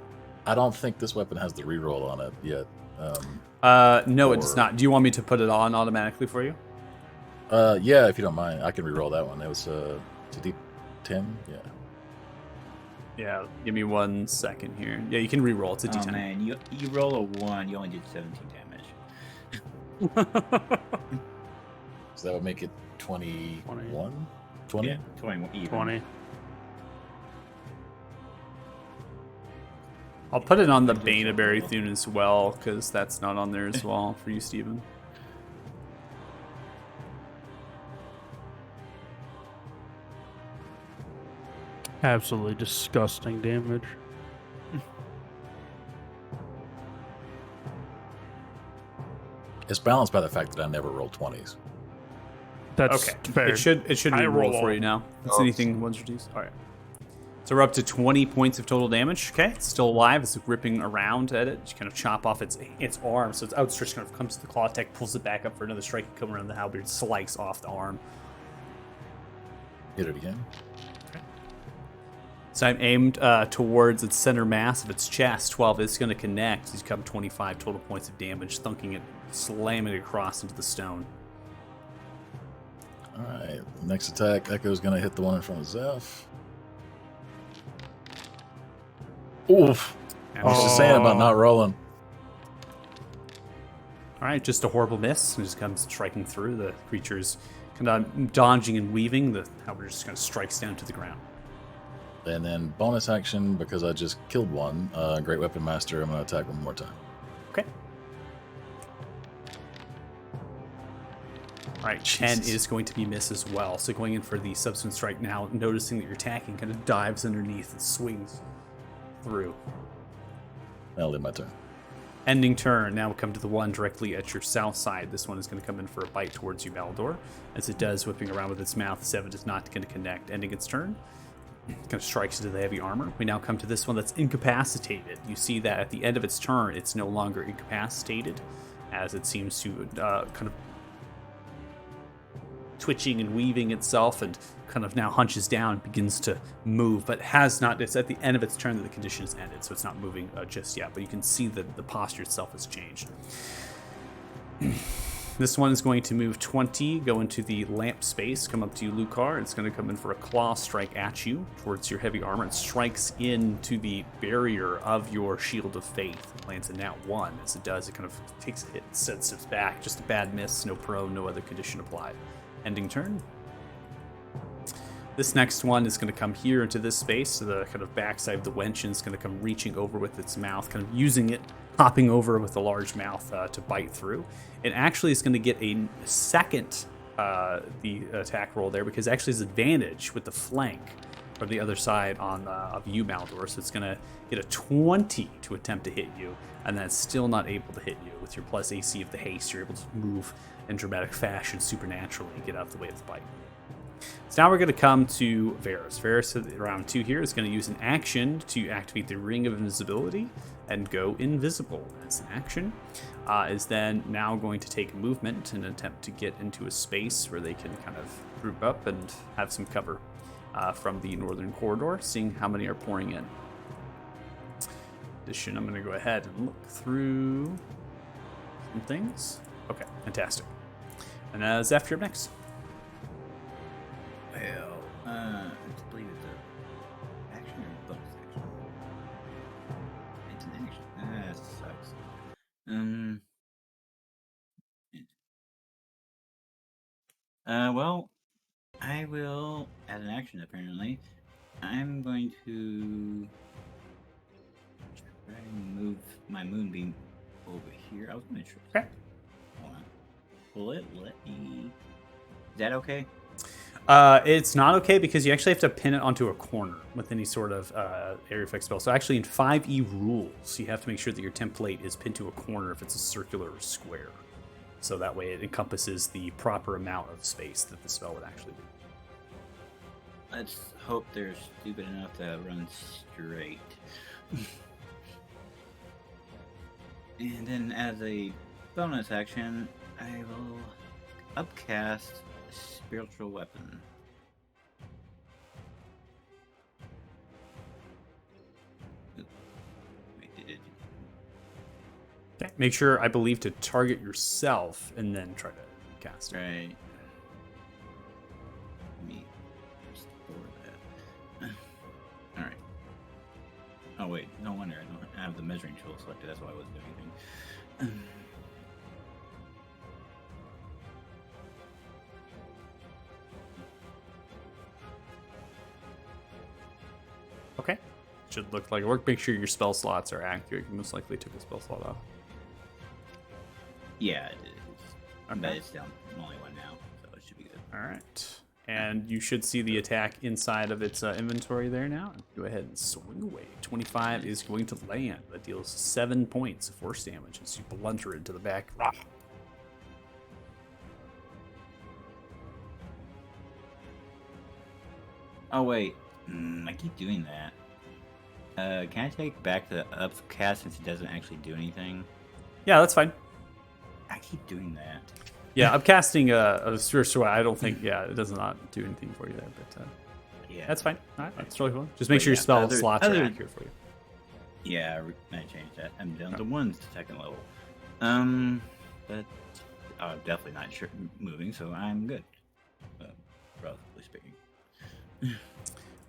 I don't think this weapon has the reroll on it yet. No, it does not. Do you want me to put it on automatically for you? Yeah, if you don't mind. I can reroll that one. It was it's a D10? Yeah. Yeah, give me 1 second here. Yeah, you can re-roll. It's a D10. Oh man, you roll a 1, you only did 17 damage. So that would make it 21? 20? Yeah, 21 even. 20. I'll put it on the Bane of Barathune as well, because that's not on there as well for you, Steven. Absolutely disgusting damage. It's balanced by the fact that I never roll 20s. That's Okay. fair. It should I re-roll roll for all. you now. It's Oh, anything ones reduced. All right. So we're up to 20 points of total damage. Okay, it's still alive. It's ripping around at it. You kind of chop off its arm, so its outstretched kind of comes to the claw attack, pulls it back up for another strike, come around the halberd, slice off the arm. Hit it again. So I'm aimed towards its center mass of its chest. 12 is going to connect. He's come 25 total points of damage, thunking it, slamming it across into the stone. All right. Next attack. Echo's going to hit the one in front of Zeph. Oof. I was just saying about not rolling. All right, just a horrible miss. It just comes striking through. The creature's kind of dodging and weaving. The halberd just kind of strikes down to the ground. And then bonus action, because I just killed one, Great Weapon Master, I'm going to attack one more time. Okay. All right, 10 is going to be miss as well. So going in for the subsequent strike now, noticing that you're attacking, kind of dives underneath and swings through. That'll end my turn. Ending turn. Now we'll come to the one directly at your south side. This one is going to come in for a bite towards you, Baldor. As it does, whipping around with its mouth. 7 is not going to connect. Ending its turn. Kind of strikes into the heavy armor. We now come to this one that's incapacitated. You see that at the end of its turn, it's no longer incapacitated, as it seems to kind of twitching and weaving itself and kind of now hunches down and begins to move, but has not. It's at the end of its turn that the condition is ended, so it's not moving just yet, but you can see that the posture itself has changed. This one is going to move 20, go into the lamp space, come up to you, Lucar. It's going to come in for a claw strike at you towards your heavy armor. It strikes into the barrier of your shield of faith. It lands in that one. As it does, it kind of takes a hit, sets it back. Just a bad miss, no pro, no other condition applied. Ending turn. This next one is going to come here into this space, so the kind of backside of the wench is going to come reaching over with its mouth, kind of using it, hopping over with a large mouth to bite through. It actually is going to get a second the attack roll there, because it actually has advantage with the flank from the other side on of you, Maldor. So it's going to get a 20 to attempt to hit you, and that's still not able to hit you. With your plus AC of the haste, you're able to move in dramatic fashion supernaturally and get out of the way of the bite. So now we're going to come to Varus. Varus at round 2 here is going to use an action to activate the Ring of Invisibility and go invisible as an action. Is then now going to take movement and attempt to get into a space where they can kind of group up and have some cover from the northern corridor, seeing how many are pouring in. Addition, I'm going to go ahead and look through some things. Okay, fantastic. And Zeph, you're up next. Well, I believe it's an action or a bonus action. It's an action. That sucks. Well, I will, as an action apparently, I'm going to try and move my moonbeam over here. I was going to try. Okay. Hold on. Will it let me? Is that okay? It's not okay because you actually have to pin it onto a corner with any sort of area effect spell. So actually in 5e rules, you have to make sure that your template is pinned to a corner if it's a circular or square. So that way it encompasses the proper amount of space that the spell would actually be. Let's hope they're stupid enough to run straight. And then as a bonus action, I will upcast Spiritual Weapon. Oop. Wait, did it? Okay. Make sure, I believe, to target yourself and then try to cast it. Right. Let me store that. Alright. Oh wait, no wonder I don't have the measuring tool selected, that's why I wasn't doing anything. Okay. should look like. Work. Make sure your spell slots are accurate. You most likely took a spell slot off. Yeah, it is. Okay. But it's down. I'm only one now, so it should be good. All right. And you should see the attack inside of its inventory there now. Go ahead and swing away. 25 is going to land. That deals 7 points of force damage as you blunter into the back. Oh wait, I keep doing that. Can I take back the upcast since it doesn't actually do anything? Yeah, that's fine. I keep doing that. Yeah, I'm casting a spiritual. I don't think. Yeah, it does not do anything for you there, but Yeah, that's fine. All right, that's really cool. Just make But sure your yeah, spell other- slots are other- accurate for you. Yeah, I changed that. I'm down to 2nd level. But definitely not moving, so I'm good. Relatively speaking.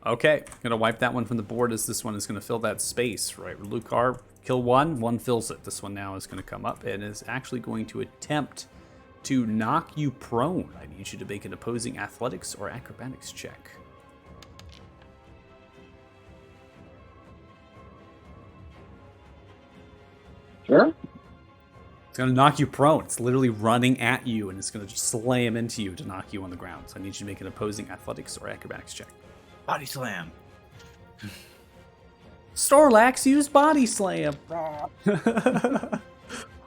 Okay, gonna wipe that one from the board as this one is gonna fill that space, right? Lucar, kill one fills it. This one now is gonna come up and is actually going to attempt to knock you prone. I need you to make an opposing athletics or acrobatics check. Sure. It's gonna knock you prone. It's literally running at you and it's gonna just slam into you to knock you on the ground. So I need you to make an opposing athletics or acrobatics check. Body slam. Storlax used body slam. All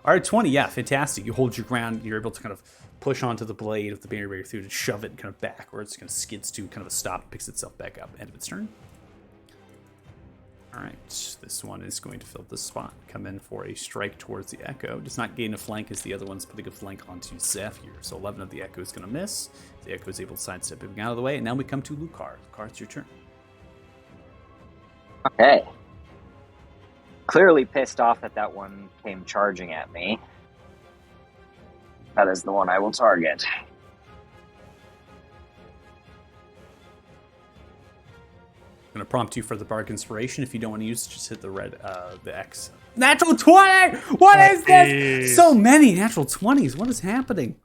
right, 20. Yeah, fantastic. You hold your ground. You're able to kind of push onto the blade of the barrier through to shove it kind of back, where it's kind of skids to kind of a stop, picks itself back up. End of its turn. All right, this one is going to fill this spot. Come in for a strike towards the Echo. Does not gain a flank as the other one's putting a flank onto Zephyr. So 11 of the Echo is going to miss. The Echo is able to sidestep moving out of the way. And now we come to Lucar. Lucar, it's your turn. Okay. Clearly pissed off that that one came charging at me. That is the one I will target. I'm going to prompt you for the Bark Inspiration. If you don't want to use it, just hit the red, the X. Natural 20! What is this? So many natural 20s. What is happening?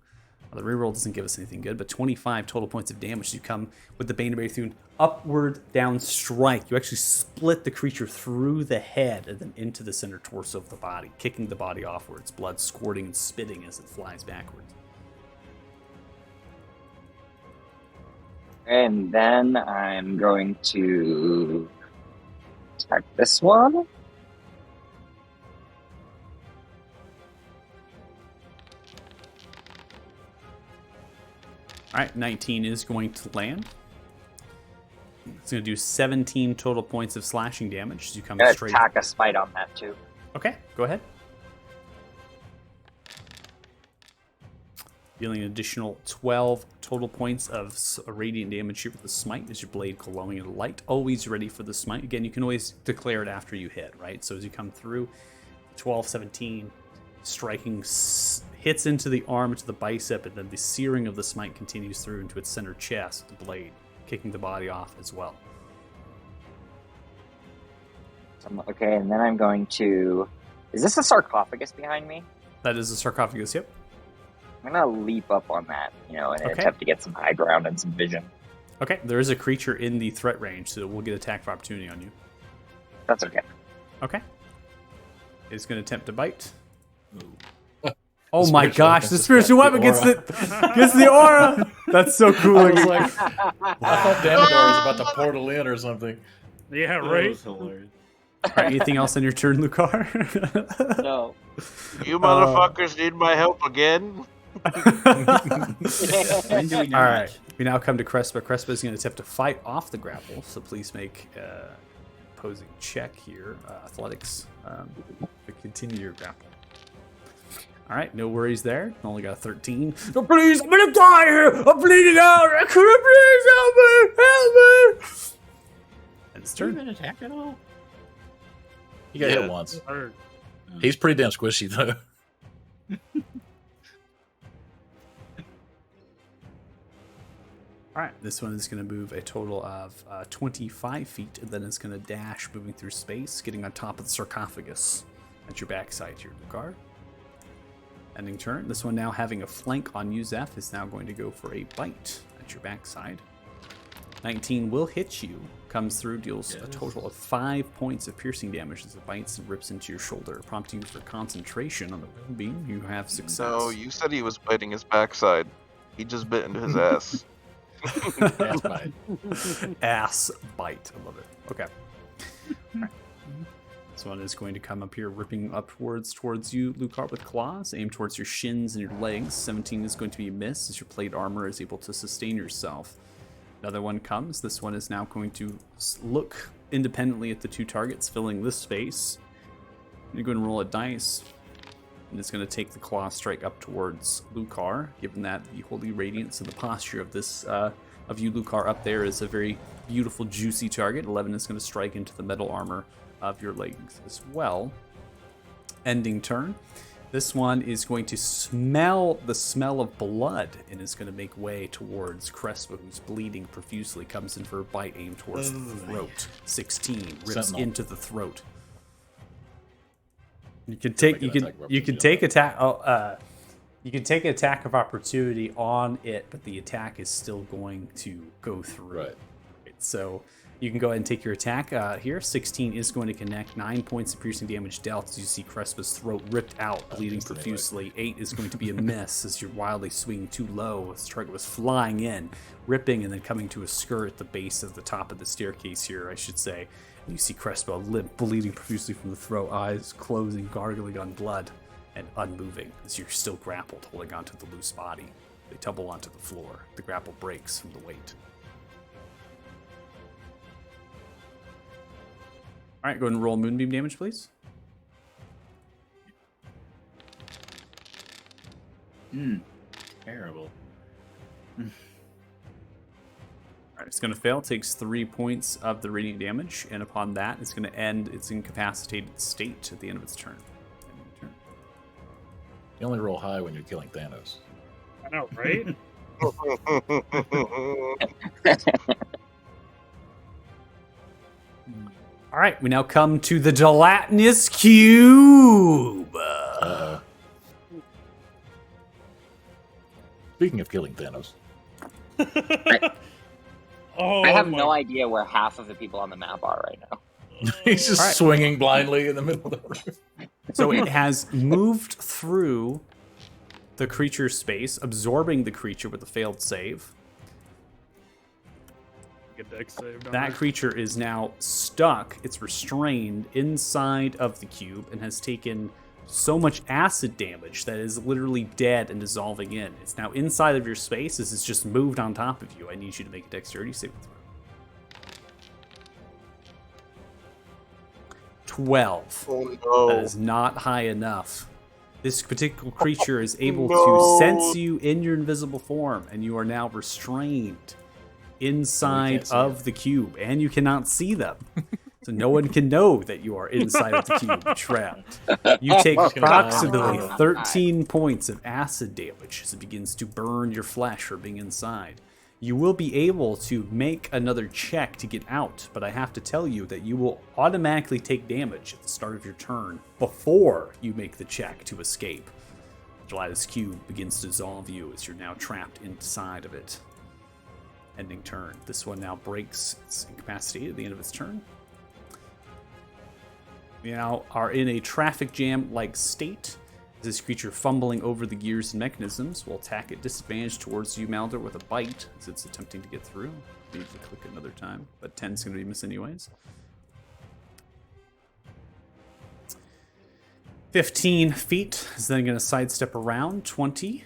Well, the reroll doesn't give us anything good, but 25 total points of damage. You come with the Bane of Barathun upward down strike. You actually split the creature through the head and then into the center torso of the body, kicking the body offwards, blood squirting and spitting as it flies backwards. And then I'm going to attack this one. All right, 19 is going to land. It's going to do 17 total points of slashing damage as you come I'm gonna straight. attack a smite on that too. Okay, go ahead. Dealing an additional 12 total points of radiant damage here with the smite as your blade glowing in light. Always ready for the smite. Again, you can always declare it after you hit, right? So as you come through, 12, 17, striking hits into the arm, into the bicep, and then the searing of the smite continues through into its center chest, the blade, kicking the body off as well. Okay, and then I'm going to... Is this a sarcophagus behind me? That is a sarcophagus, yep. I'm gonna leap up on that, and Okay. attempt to get some high ground and some vision. Okay, there is a creature in the threat range, so we'll get attack of opportunity on you. That's okay. Okay. It's going to attempt to bite. Ooh. Oh my spiritual gosh, weapon the just spiritual got the weapon gets the aura. That's so cool. I was like, I thought Damodar was about to portal in or something. Yeah, That right. was hilarious. All right, anything else on your turn, Lucar? No. You motherfuckers need my help again? When do we know All much? right, we now come to Crespa. Crespa is going to attempt to fight off the grapple, so please make opposing check here. Athletics to continue your grapple. All right, no worries there. Only got a 13. Oh, please, I'm going to die here. I'm bleeding out. Please help me. Help me. And it's Have you turn. been attacked at all? He got Yeah. hit once. Or- He's pretty damn squishy though. All right, this one is going to move a total of 25 feet, and then it's going to dash, moving through space, getting on top of the sarcophagus at your backside here, Lucar. Ending turn. This one now having a flank on you, Zeph, is now going to go for a bite at your backside. 19 will hit you. Comes through, deals a total of 5 points of piercing damage as it bites and rips into your shoulder, prompting you for concentration on the moonbeam. You have success. No, you said he was biting his backside. He just bit into his ass. Ass bite. Ass bite. I love it. Okay. All right. This one is going to come up here, ripping upwards towards you, Lucar, with claws. Aim towards your shins and your legs. 17 is going to be a miss as your plate armor is able to sustain yourself. Another one comes. This one is now going to look independently at the two targets, filling this space. You're going to roll a dice, and it's going to take the claw strike up towards Lucar, given that the holy radiance and the posture of this of you, Lucar, up there is a very beautiful, juicy target. 11 is going to strike into the metal armor of your legs as well. Ending turn. This one is going to smell the smell of blood and is going to make way towards Crespo, who's bleeding profusely. Comes in for a bite, aim towards the throat. 16 rips Sentinel. into the throat. You can take you can take attack. You can take an attack of opportunity on it, but the attack is still going to go through. Right. So you can go ahead and take your attack here. 16 is going to connect. 9 points of piercing damage dealt as you see Crespa's throat ripped out, bleeding profusely. 8 is going to be a miss as you're wildly swinging too low. This target was flying in, ripping, and then coming to a skirt at the base of the top of the staircase here, I should say. And you see Crespa limp, bleeding profusely from the throat, eyes closing, gargling on blood, and unmoving as you're still grappled, holding onto the loose body. They tumble onto the floor. The grapple breaks from the weight. All right, go ahead and roll moonbeam damage, please. Terrible. All right, it's going to fail. It takes 3 points of the radiant damage, and upon that, it's going to end its incapacitated state at the end of its turn. You only roll high when you're killing Thanos. I know, right? All right, we now come to the gelatinous cube. Speaking of killing Thanos, Oh, I have my- no idea where half of the people on the map are right now. he's just All right. swinging blindly in the middle of the room. So it has moved through the creature's space, absorbing the creature with a failed save. Get deck saved on That creature is now stuck. It's restrained inside of the cube and has taken so much acid damage that it is literally dead and dissolving in. It's now inside of your space. This has just moved on top of you. I need you to make a dexterity saving throw. 12. Oh no. That is not high enough. This particular creature is able No. to sense you in your invisible form, and you are now restrained inside see of the cube, and you cannot see them. So no one can know that you are inside of the cube, trapped. You take approximately 13 points of acid damage as it begins to burn your flesh for being inside. You will be able to make another check to get out, but I have to tell you that you will automatically take damage at the start of your turn before you make the check to escape. Gelatinous cube begins to dissolve you as you're now trapped inside of it. Ending turn. This one now breaks. It's incapacitated at the end of its turn. We now are in a traffic jam-like state. This creature fumbling over the gears and mechanisms will attack at disadvantage towards you, Malder, with a bite as it's attempting to get through. Need to click another time, but 10's going to be miss anyways. 15 feet is then going to sidestep around. 20.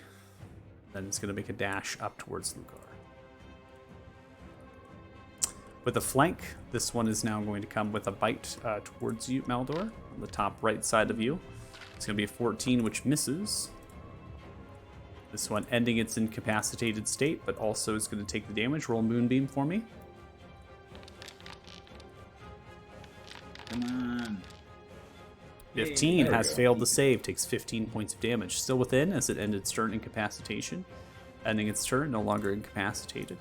Then it's going to make a dash up towards Lugar. With a flank, this one is now going to come with a bite towards you, Maldor, on the top right side of you. It's going to be a 14, which misses. This one ending its incapacitated state, but also is going to take the damage. Roll Moonbeam for me. Come on. 15 There we has go. failed the save, takes 15 points of damage. Still within as it ended its turn incapacitation. Ending its turn, no longer incapacitated.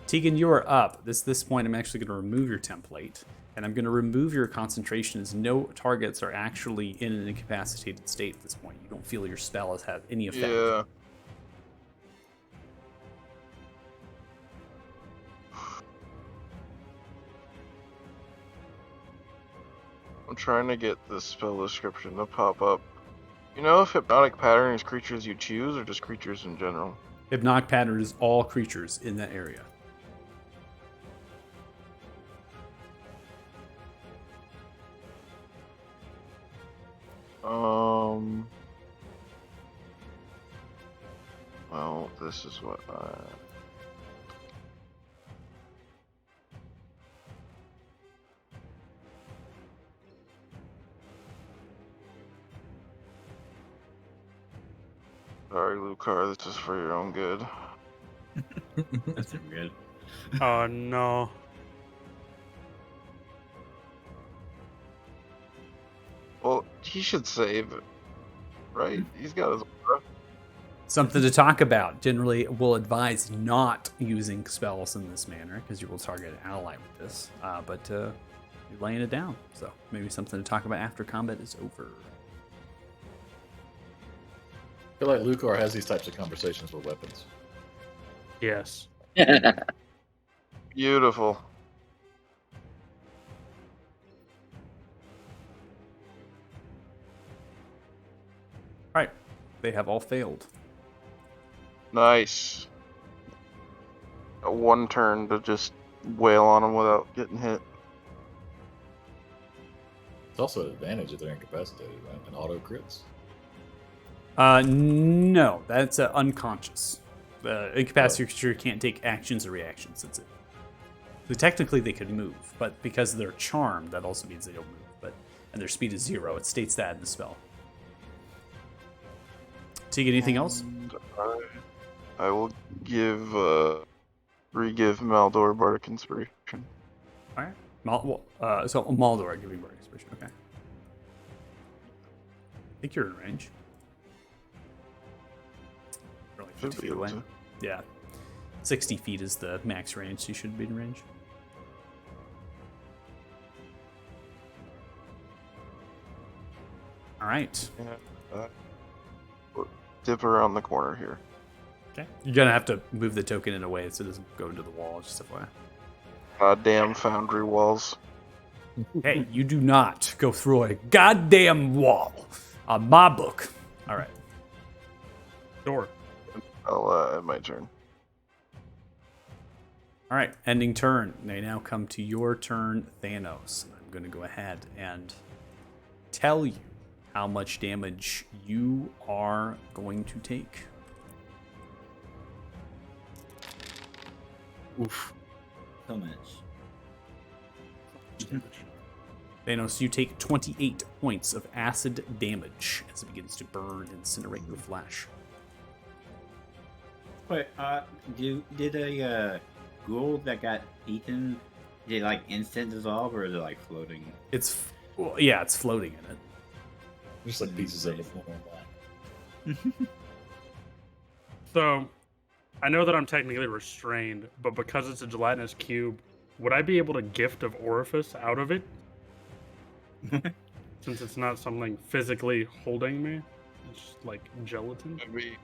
Tegan, you are up. This point, I'm actually going to remove your template, and I'm going to remove your concentration as no targets are actually in an incapacitated state at this point. You don't feel your spell has had any effect. Yeah. I'm trying to get the spell description to pop up. You know if hypnotic pattern is creatures you choose or just creatures in general? Hypnotic pattern is all creatures in that area. Well, this is what I... Sorry, Lucar, this is for your own good. That's good. Oh no. Well, he should save it, right? He's got his aura. Something to talk about. Generally, we'll advise not using spells in this manner because you will target an ally with this. But you're laying it down, so maybe something to talk about after combat is over. I feel like Lucar has these types of conversations with weapons. Yes. Beautiful. All right, they have all failed. Nice. A one turn to just wail on them without getting hit. It's also an advantage if they're incapacitated, right? And auto crits. No, that's unconscious. Incapacitated creature can't take actions or reactions. That's it. So technically they could move, but because they're charmed, that also means they don't move. And their speed is 0. It states that in the spell. Teague, anything else? And I will give re-give Maldor Bardic Inspiration. All right. So Maldor giving Bardic Inspiration. Okay. I think you're in range. You're only 50 Should be feet able away. to. Yeah. 60 feet is the max range, so you should be in range. All right. Yeah, dip around the corner here. Okay. You're going to have to move the token in a way so it doesn't go into the wall, just FYI. Goddamn foundry walls. Hey, you do not go through a goddamn wall on my book. All right. Door. I'll end my turn. All right. Ending turn. They now come to your turn, Thanos. I'm going to go ahead and tell you how much damage you are going to take. Oof. So much. Thanos, you take 28 points of acid damage as it begins to burn and incinerate your flesh. Wait, did a ghoul that got eaten, did it like instant dissolve or is it like floating? It's floating in it. Just like pieces of it. So, I know that I'm technically restrained, but because it's a gelatinous cube, would I be able to gift of orifice out of it? Since it's not something physically holding me, it's just like gelatin. Maybe.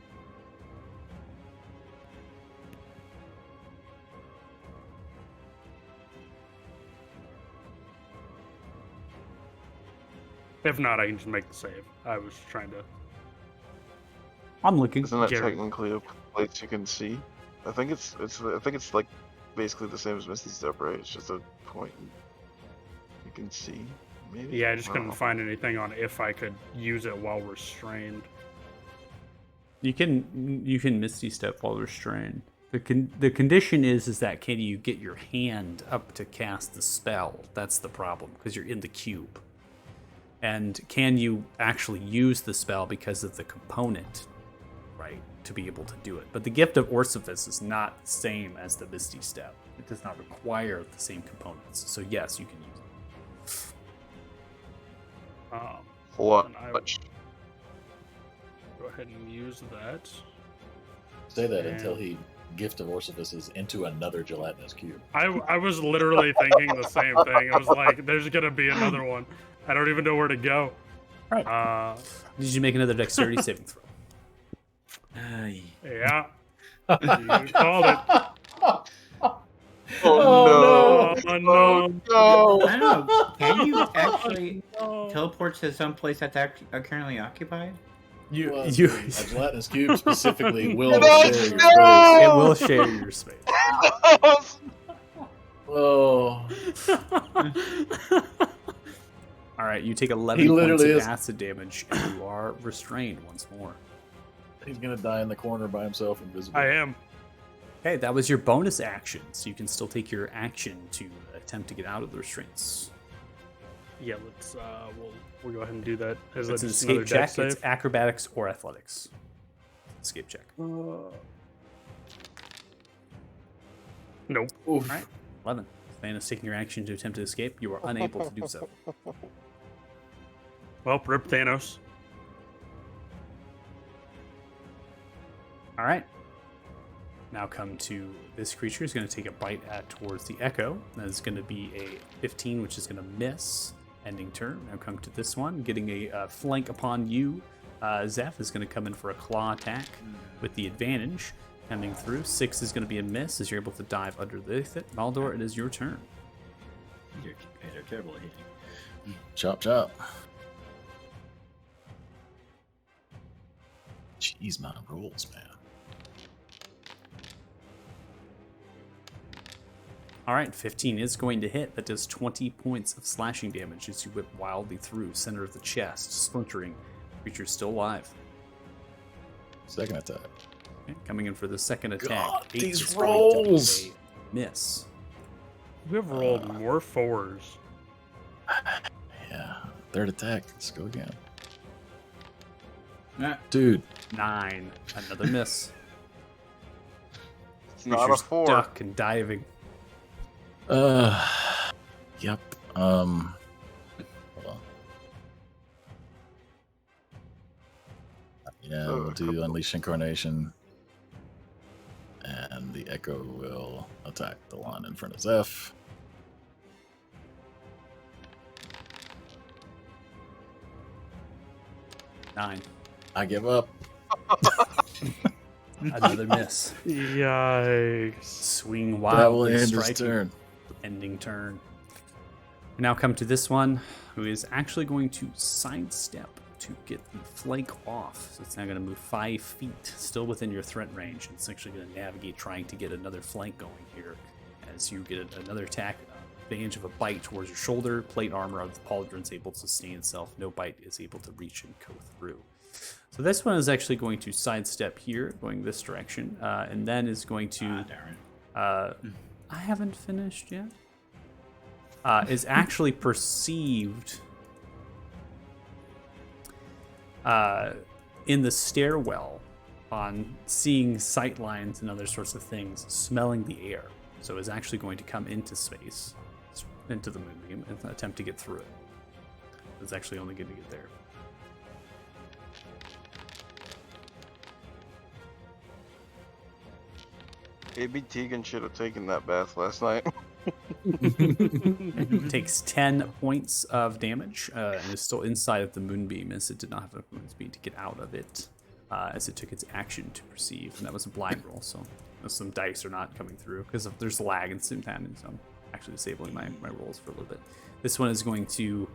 If not, I can just make the save. I was trying to. I'm looking. Isn't that Gary. technically a place you can see? I think it's like basically the same as Misty Step, right? It's just a point you can see. Maybe. Yeah, I just don't couldn't know. find anything on if I could use it while restrained. You can Misty Step while restrained. The condition is that can you get your hand up to cast the spell? That's the problem because you're in the cube. And can you actually use the spell because of the component, right, to be able to do it? But the Gift of Orsifice is not the same as the Misty Step. It does not require the same components. So yes, you can use it. What? And I will go ahead and use that. Say that until he gift of Orsifices into another gelatinous cube. I was literally thinking the same thing. I was like, there's gonna be another one. I don't even know where to go. All right. Did you make another dexterity saving throw? Yeah. You called it. Oh, Oh no. no! I don't know. Can you actually? teleport to some place that's currently occupied? Well, You a gelatinous cube specifically will No, share your no! space. it will share your space. Oh, All right, you take 11 He points literally of is- acid damage, and you are restrained once more. he's gonna die in the corner by himself, invisible. I am. Okay, that was your bonus action, so you can still take your action to attempt to get out of the restraints. Yeah, let's we'll go ahead and do that. Is It's that an just another escape dex check. It's save? acrobatics or athletics. Escape check. Nope. Oof. All right, 11. Man is taking your action to attempt to escape. You are unable to do so. Well, rip Thanos. All right. Now come to this creature is going to take a bite towards the echo. That is going to be a 15, which is going to miss. Ending turn. Now come to this one, getting a flank upon you. Zeph is going to come in for a claw attack with the advantage. Coming through. 6 is going to be a miss as you're able to dive underneath it. Maldor, it is your turn. You guys are terrible at hitting. Chop, chop. Jeez, man, rules, man. All right, 15 is going to hit. That does 20 points of slashing damage as you whip wildly through center of the chest, splintering. Creature's still alive. Second attack. Okay, coming in for the second attack. God, 8 these is going to be rolls! a miss. We have rolled more fours. Yeah. Third attack. Let's go again. Nah, Dude. 9, another miss. It's not a Creature's 4. duck and diving. Yep. Hold on. Yeah, we'll do Unleash Incarnation. And the Echo will attack the one in front of Zeph. Nine. I give up. Another miss. Yikes. Swing That will wildly, end his striking. turn. Ending turn. We now come to this one, who is actually going to sidestep to get the flank off. So it's now going to move 5 feet, still within your threat range. It's actually going to navigate, trying to get another flank going here, as you get another attack. Advantage of a bite towards your shoulder. Plate armor of the pauldron is able to sustain itself. No bite is able to reach and go through. So this one is actually going to sidestep here, going this direction, and then is going to. I haven't finished yet. Is actually perceived in the stairwell on seeing sight lines and other sorts of things, smelling the air. So is actually going to come into space, into the moonbeam, and attempt to get through it. It's actually only going to get there. Maybe Tegan should have taken that bath last night. Takes 10 points of damage and is still inside of the moonbeam, as it did not have enough movement speed to get out of it, as it took its action to perceive. And that was a blind roll, so some dice are not coming through because there's lag in simultaneous. So I'm actually disabling my rolls for a little bit. This one is going to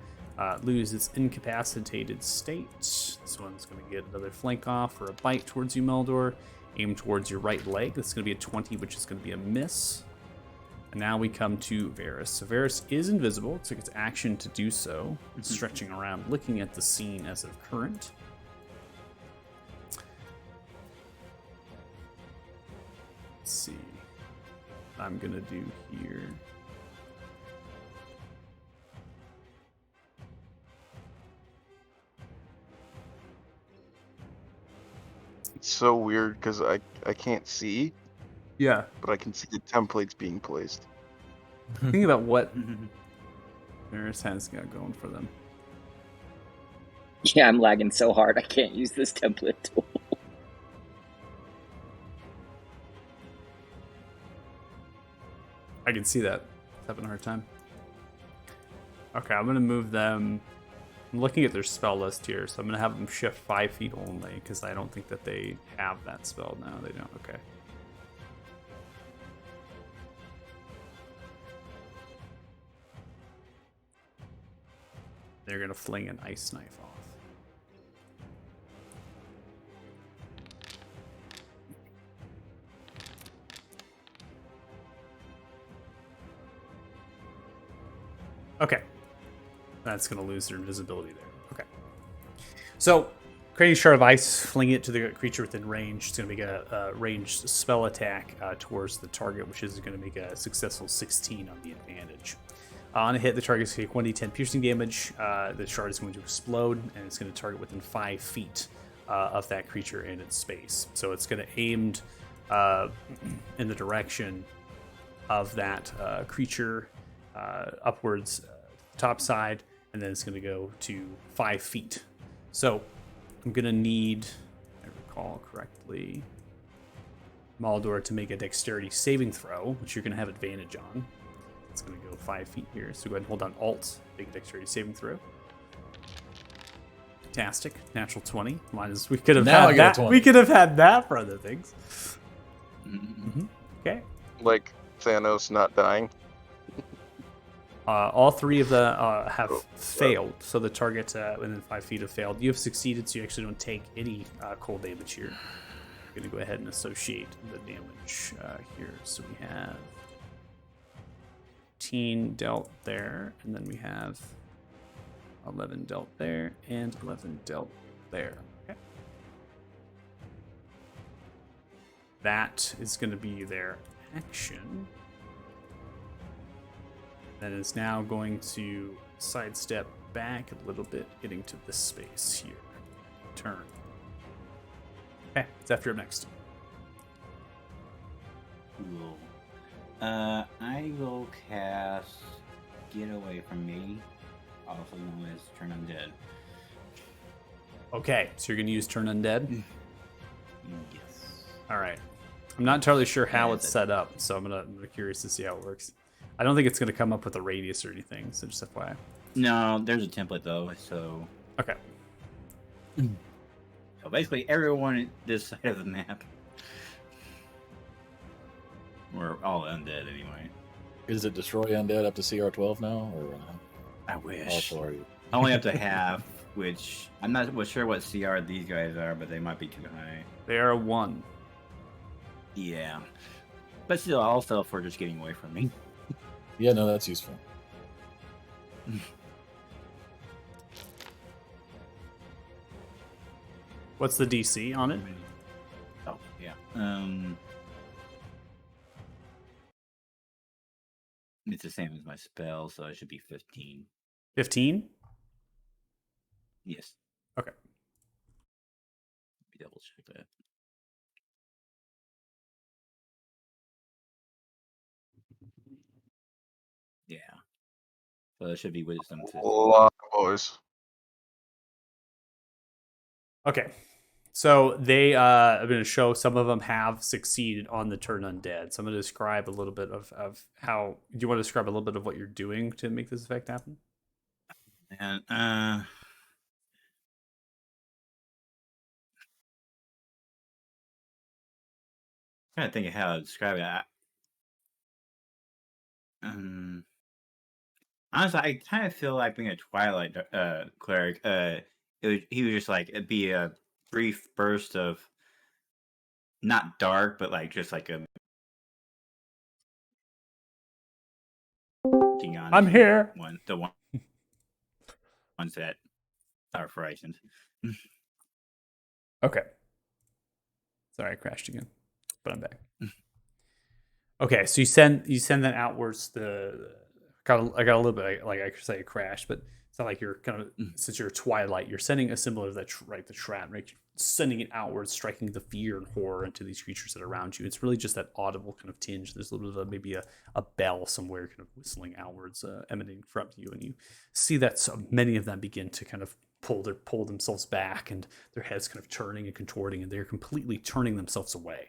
lose its incapacitated state. This one's going to get another flank off or a bite towards you, Meldor. Aim towards your right leg. That's going to be a 20, which is going to be a miss. And now we come to Varys. So Varys is invisible. It took its action to do so. It's stretching around, looking at the scene as of current. Let's see what I'm going to do here. It's so weird because I can't see, Yeah. but I can see the templates being placed. Think about what Varys has got going for them. Yeah, I'm lagging so hard I can't use this template tool. I can see that. Having a hard time. Okay, I'm going to move them. I'm looking at their spell list here, so I'm going to have them shift 5 feet only, because I don't think that they have that spell now. They don't. Okay. They're going to fling an ice knife off. Okay. That's going to lose their invisibility there. Okay. So, creating a shard of ice, fling it to the creature within range. It's going to make a ranged spell attack towards the target, which is going to make a successful 16 on the advantage. On a hit, the target is going to take 1d10 piercing damage. The shard is going to explode, and it's going to target within 5 feet of that creature in its space. So it's going to aim in the direction of that creature upwards, top side, and then it's going to go to 5 feet. So I'm going to need, if I recall correctly, Maldor to make a dexterity saving throw, which you're going to have advantage on. It's going to go 5 feet here. So go ahead and hold down Alt, make a dexterity saving throw. Fantastic. Natural 20. We could have Now I had get a that. 20. We could have had that for other things. Mm-hmm. Okay. Like Thanos not dying. All 3 of the have failed, so the targets within 5 feet have failed. You have succeeded, so you actually don't take any cold damage here. I'm going to go ahead and associate the damage here. So we have 18 dealt there, and then we have 11 dealt there, and 11 dealt there. Okay. That is going to be their action. That is now going to sidestep back a little bit, getting to this space here. Turn. Okay, it's after up next. Cool. I will cast Get Away From Me, also known as Turn Undead. Okay, so you're going to use Turn Undead? Yes. All right. I'm not entirely sure how Yeah, it's set up, so I'm curious to see how it works. I don't think it's going to come up with a radius or anything, so just FYI. No, there's a template though, so... Okay. So basically everyone this side of the map. We're all undead anyway. Is it destroy undead up to CR12 now, or I how wish. far are you? Only up to half, which I'm not sure what CR these guys are, but they might be too high. They are 1. Yeah. But still, also for just getting away from me. Yeah, no, that's useful. What's the DC on it? Oh, yeah. It's the same as my spell, so it should be 15. 15? Yes. Okay. Let me double check that. Yeah. So it should be wisdom 15. A lot of boys. Okay. So they I'm going to show some of them have succeeded on the Turn Undead. So I'm going to describe a little bit of how... Do you want to describe a little bit of what you're doing to make this effect happen? And trying to think of how to describe it. Honestly, I kind of feel like being a Twilight cleric. He was just like it'd be a brief burst of not dark, but like just like a. I'm here. The ones that are frightened. Okay. Sorry, I crashed again, but I'm back. Okay, so you send that outwards. I got a little bit like I could say it crashed, but it's not like you're kind of since you're Twilight, you're sending a symbol of that the trap, right? Sending it outwards, striking the fear and horror into these creatures that are around you. It's really just that audible kind of tinge. There's a little bit of maybe a bell somewhere kind of whistling outwards, emanating from you, and you see that so many of them begin to kind of pull themselves back, and their heads kind of turning and contorting, and they're completely turning themselves away.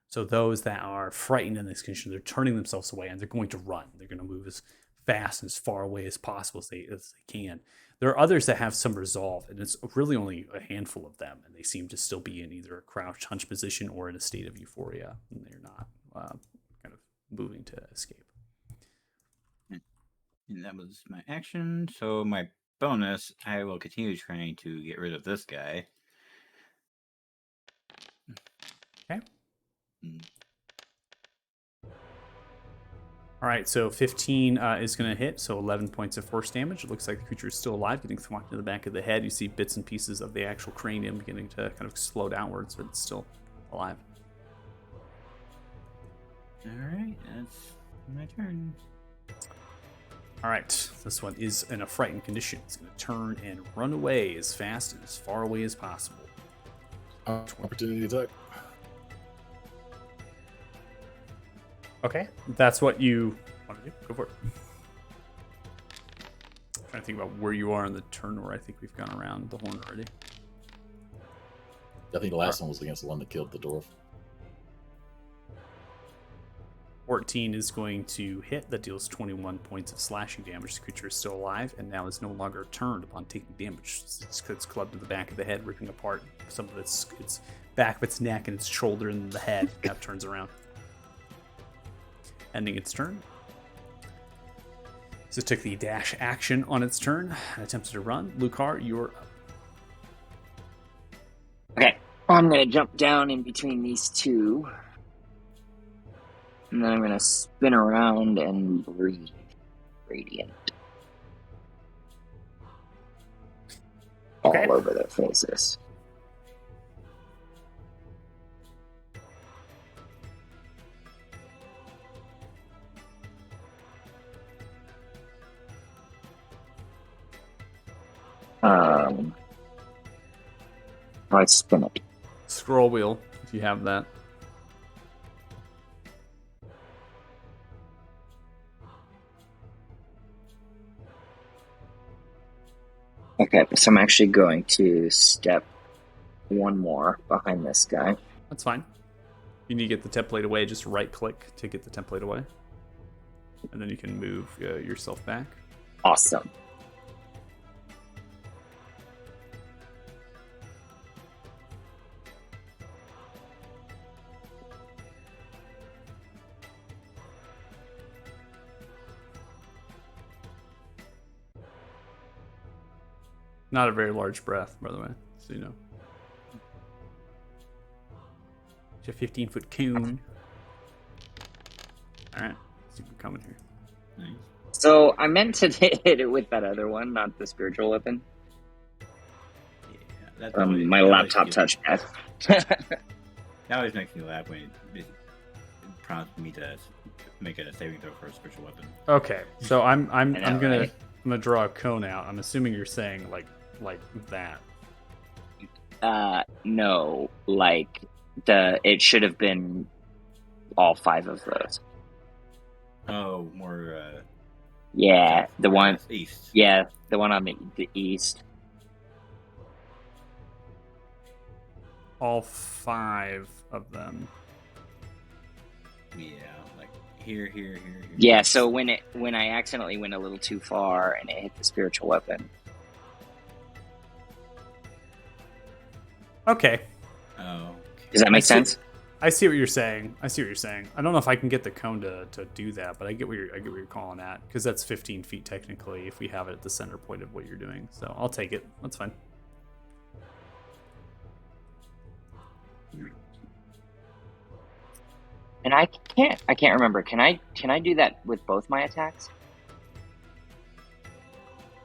So those that are frightened in this condition, they're turning themselves away, and they're going to run. They're going to move as fast and as far away as possible as they can. There are others that have some resolve, and it's really only a handful of them, and they seem to still be in either a crouched, hunched position or in a state of euphoria, and they're not kind of moving to escape. And that was my action. So my bonus, I will continue trying to get rid of this guy. Okay. Mm. All right, so 15 is going to hit, so 11 points of force damage. It looks like the creature is still alive, getting thwacked in the back of the head. You see bits and pieces of the actual cranium beginning to kind of explode outwards, but it's still alive. All right, that's my turn. All right, this one is in a frightened condition. It's going to turn and run away as fast and as far away as possible. Opportunity attack. Okay, that's what you want to do. Go for it. I'm trying to think about where you are in the turn, where I think we've gone around the horn already. I think the last one was against the one that killed the dwarf. 14 is going to hit. That deals 21 points of slashing damage. The creature is still alive and now is no longer turned upon taking damage. It's clubbed to the back of the head, ripping apart some of its back of its neck and its shoulder and the head. Now turns around. Ending its turn. So it took the dash action on its turn. Attempted to run. Lucar, you're up. Okay, I'm gonna jump down in between these two. And then I'm gonna spin around and breathe radiant. Okay. All over their faces. Let's spin it. Scroll wheel, if you have that. Okay, so I'm actually going to step one more behind this guy. That's fine. You need to get the template away. Just right click to get the template away. And then you can move yourself back. Awesome. Not a very large breath, by the way, so you know. It's a 15-foot coon. All right, let's keep coming here. Nice. So I meant to hit it with that other one, not the spiritual weapon. Yeah, that's always, My that laptop always touchpad. That always makes me laugh when it prompts me to make a saving throw for a spiritual weapon. Okay, so I'm I know, gonna right? I'm gonna draw a cone out. I'm assuming you're saying like that. No, like it should have been all 5 of those. Oh, more. Yeah, the one. East. Yeah, the one on the east. All 5 of them. Yeah, like here. Yeah, so when I accidentally went a little too far and it hit the spiritual weapon. Okay, Oh. Does that make sense? I see what you're saying. I don't know if I can get the cone to do that, but I get what you're calling at, because that's 15 feet technically if we have it at the center point of what you're doing. So I'll take it. That's fine. And I can't remember. Can I do that with both my attacks?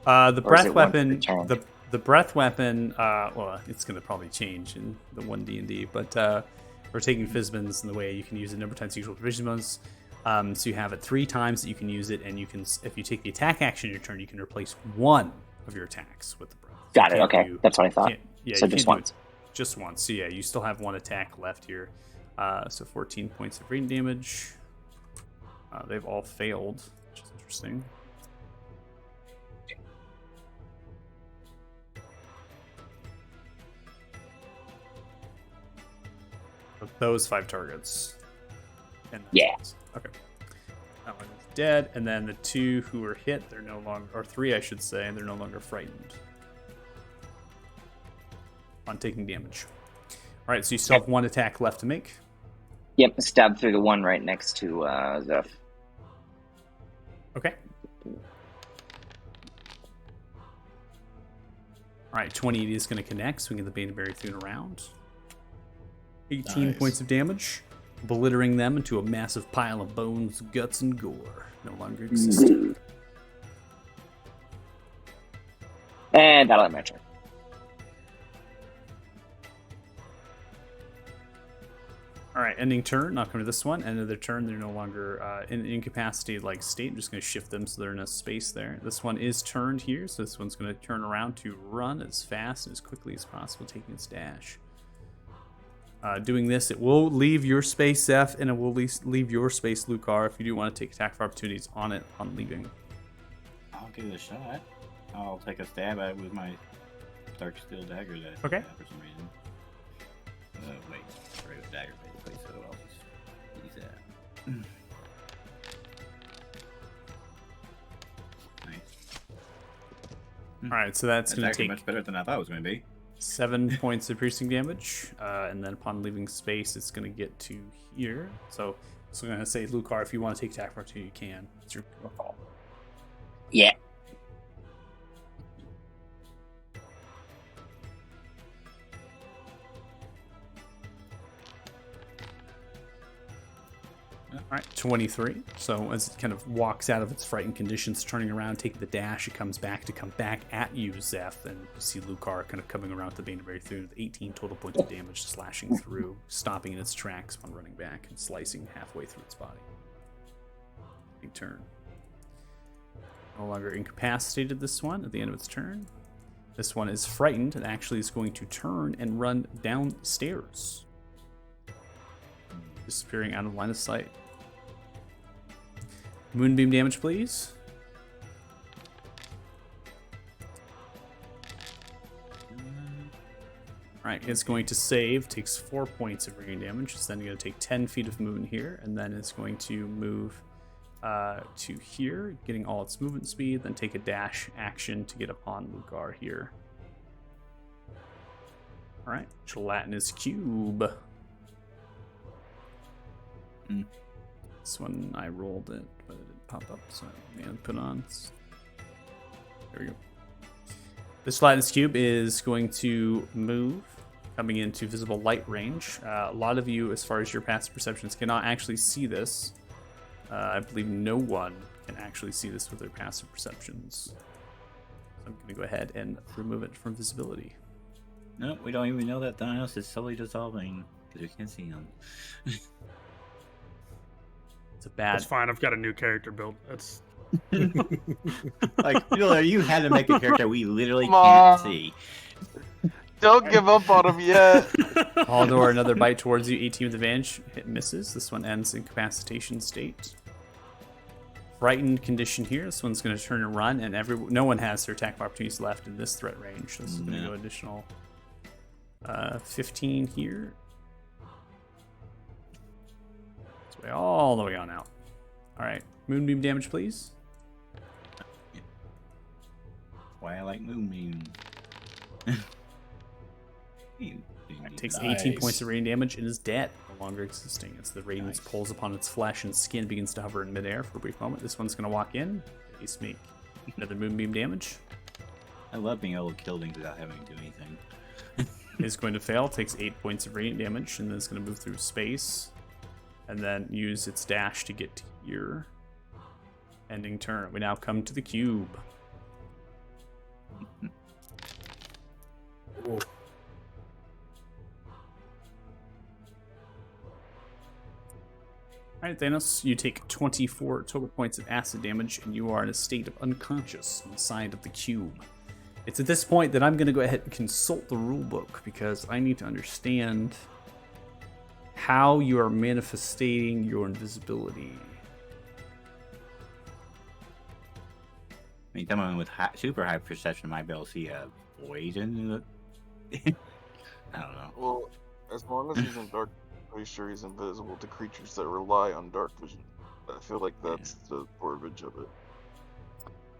The Or is breath it one per weapon. turn? The breath weapon. Well, it's going to probably change in the 1D&D, but we're taking Fizbins in the way you can use it number of times usual provision bonus. So you have it 3 times that you can use it, and you can, if you take the attack action in your turn, you can replace one of your attacks with the breath. Got it. You can't Okay, do- that's what I thought. Yeah, So you just can't do once. it just once. So yeah, you still have 1 attack left here. So 14 points of radiant damage. They've all failed, which is interesting. But those 5 targets. And that's Yeah. it. Okay. That one is dead, and then the 2 who were hit, they're no longer, or 3 I should say, they're no longer frightened on taking damage. All right, so you still have 1 attack left to make. Yep, stab through the one right next to Zeph. Okay. right, 20 is going to connect, swinging the Baneberry Thune around. 18 Nice. points of damage, obliterating them into a massive pile of bones, guts, and gore, no longer existing. And that'll end my turn. All right, ending turn. Not coming to this one. End of their turn. They're no longer in an incapacitated-like state. I'm just going to shift them so they're in a space there. This one is turned here, so this one's going to turn around to run as fast and as quickly as possible, taking its dash. Doing this, it will leave your space, Zeph, and it will leave your space, Lucar, if you do want to take attack for opportunities on it on leaving. I'll give it a shot. I'll take a stab at it with my dark steel dagger that I Okay. have for some reason. Wait, right with dagger basically, so I'll just use that. Nice. All right, so that's That's going to actually take much better than I thought it was going to be. 7 points of piercing damage, and then upon leaving space, it's going to get to here. So I'm going to say, Lucar, if you want to take attack for opportunity, you can. It's your call. Yeah. All right, 23. So as it kind of walks out of its frightened conditions, turning around, taking the dash, it comes back at you, Zeph, and you see Lucar kind of coming around the Baneberry Thune with 18 total points of damage, slashing through, stopping in its tracks upon running back, and slicing halfway through its body. Big turn. No longer incapacitated, this one, at the end of its turn. This one is frightened and actually is going to turn and run downstairs, disappearing out of line of sight. Moonbeam damage, please. Alright, it's going to save, takes 4 points of radiant damage. It's then going to take 10 feet of movement here, and then it's going to move to here, getting all its movement speed, then take a dash action to get upon Lucar here. Alright, gelatinous cube. This one I rolled it, but it didn't pop up, so I had to put on. There we go. This gelatinous cube is going to move, coming into visible light range. A lot of you, as far as your passive perceptions, cannot actually see this. I believe no one can actually see this with their passive perceptions. So I'm going to go ahead and remove it from visibility. Nope, we don't even know that Thanos is slowly dissolving because we can't see him. It's a bad. That's fine. I've got a new character built. That's Like, you had to make a character we literally Come on. can't see. Don't give up on him yet. Haldor, another bite towards you. 18 with advantage. Hit misses. This one ends incapacitation state. Frightened condition here. This one's going to turn and run, and no one has their attack opportunities left in this threat range. This is going to go additional 15 here. This way all the way on out. All right, moonbeam damage, please. Why I like Moonbeam. It takes Nice. 18 points of radiant damage and is dead, no longer existing. As the radiance pulls upon its flesh and skin, begins to hover in midair for a brief moment. This one's going to walk in. Face make another moonbeam damage. I love being able to kill things without having to do anything. Is going to fail. Takes 8 points of radiant damage, and then it's going to move through space, and then use its dash to get to here. Ending turn. We now come to the cube. Ooh. Alright, Thanos, you take 24 total points of acid damage, and you are in a state of unconscious on the side of the cube. It's at this point that I'm going to go ahead and consult the rulebook, because I need to understand how you are manifesting your invisibility. I mean, someone with super high perception might be able to see a void in the... I don't know. Well, as long as he's in dark, I'm pretty sure he's invisible to creatures that rely on dark vision. I feel like that's the verbiage of it.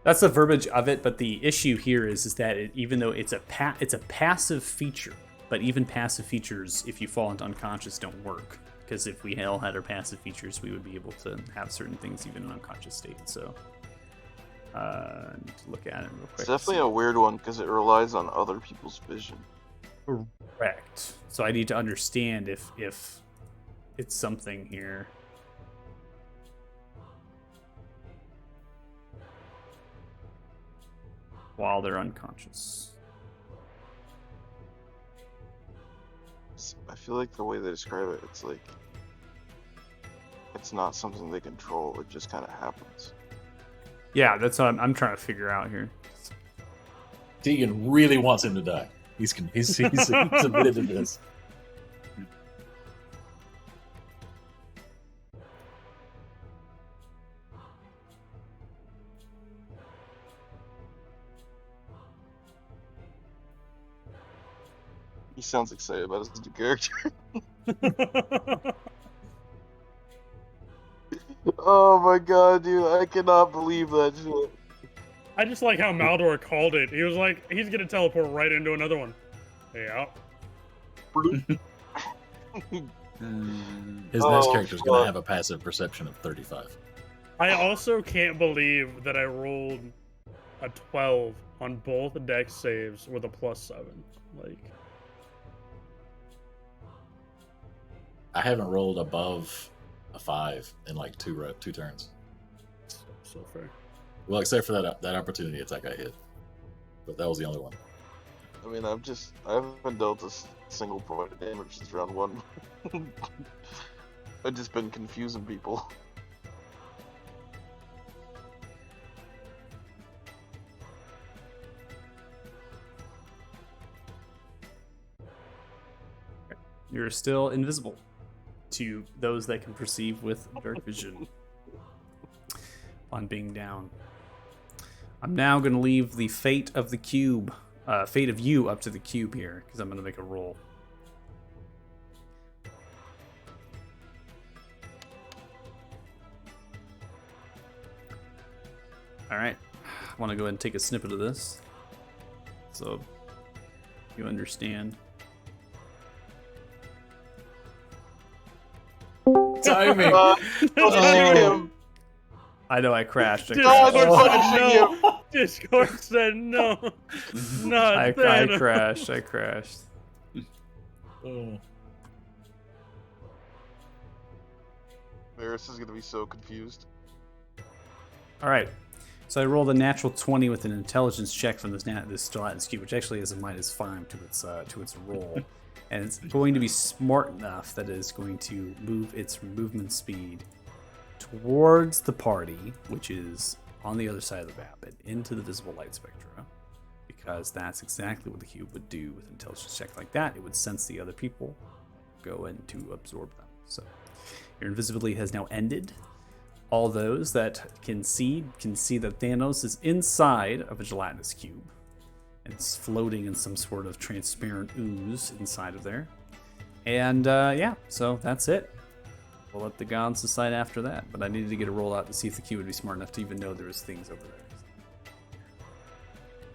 That's the verbiage of it, but the issue here is that even though it's a passive feature, but even passive features, if you fall into unconscious, don't work. Because if we all had our passive features, we would be able to have certain things even in unconscious state. So I need to look at it real quick. It's definitely a weird one because it relies on other people's vision. Correct. So I need to understand if it's something here. While they're unconscious. I feel like the way they describe it, it's like it's not something they control. It just kind of happens. Yeah, that's what I'm trying to figure out here. Tegan really wants him to die. He's admitted to this. He sounds excited about his new character. Oh my god, dude! I cannot believe that shit. I just like how Maldor called it. He was like, he's gonna teleport right into another one. Yeah. His next character's going to have a passive perception of 35. I also can't believe that I rolled a 12 on both dex saves with a +7. Like, I haven't rolled above a 5 in like two turns. so fair. Well, except for that opportunity attack I hit, but that was the only one. I mean, I haven't dealt a single point of damage since round 1. I've just been confusing people. You're still invisible to those that can perceive with dark vision on being down. I'm now going to leave the fate of the cube, fate of you up to the cube here, because I'm going to make a roll. All right, I want to go ahead and take a snippet of this, so you understand. Timing. I know I crashed. Discord said no. Not I crashed. Oh. Varys is gonna be so confused. All right. So I rolled a natural 20 with an intelligence check from this gelatinous cube, which actually has a -5 to its roll, and it's going to be smart enough that it is going to move its movement speed towards the party, which is on the other side of the map, and into the visible light spectra, because that's exactly what the cube would do with an intelligence check like that. It would sense the other people, go in to absorb them. So your invisibility has now ended. All those that can see that Thanos is inside of a gelatinous cube. It's floating in some sort of transparent ooze inside of there. And yeah, so that's it. We'll let the gods decide after that. But I needed to get a roll out to see if the cube would be smart enough to even know there was things over there.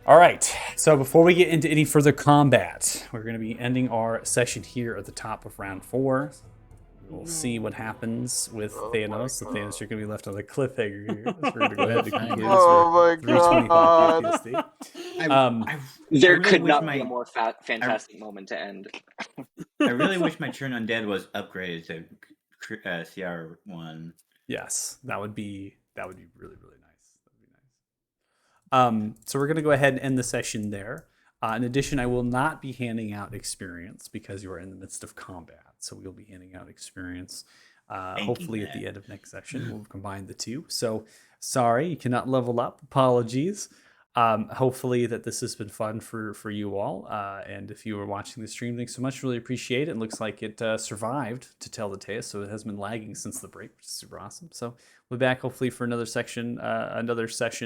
All right, so before we get into any further combat, we're going to be ending our session here at the top of round 4. We'll see what happens with Thanos. So Thanos, you're going to be left on a cliffhanger here. So we're going to go ahead and conclude this Oh my for 325 god! PTSD. There really could wish not my- be a more fantastic moment to end. I really wish my Turn Undead was upgraded to CR1. Yes, that would be really, really nice. That would be nice. So we're going to go ahead and end the session there. In addition, I will not be handing out experience because you are in the midst of combat. So we'll be handing out experience. Hopefully at the end of next session, we'll combine the two. So sorry, you cannot level up. Apologies. Hopefully that this has been fun for you all. And if you were watching the stream, thanks so much. Really appreciate it. It looks like it survived to tell the tale. So it has been lagging since the break, which is super awesome. So we'll be back hopefully for another session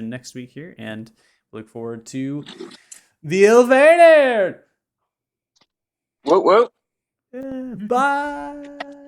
next week here. And we look forward to the elevator. Whoa, whoa. Bye.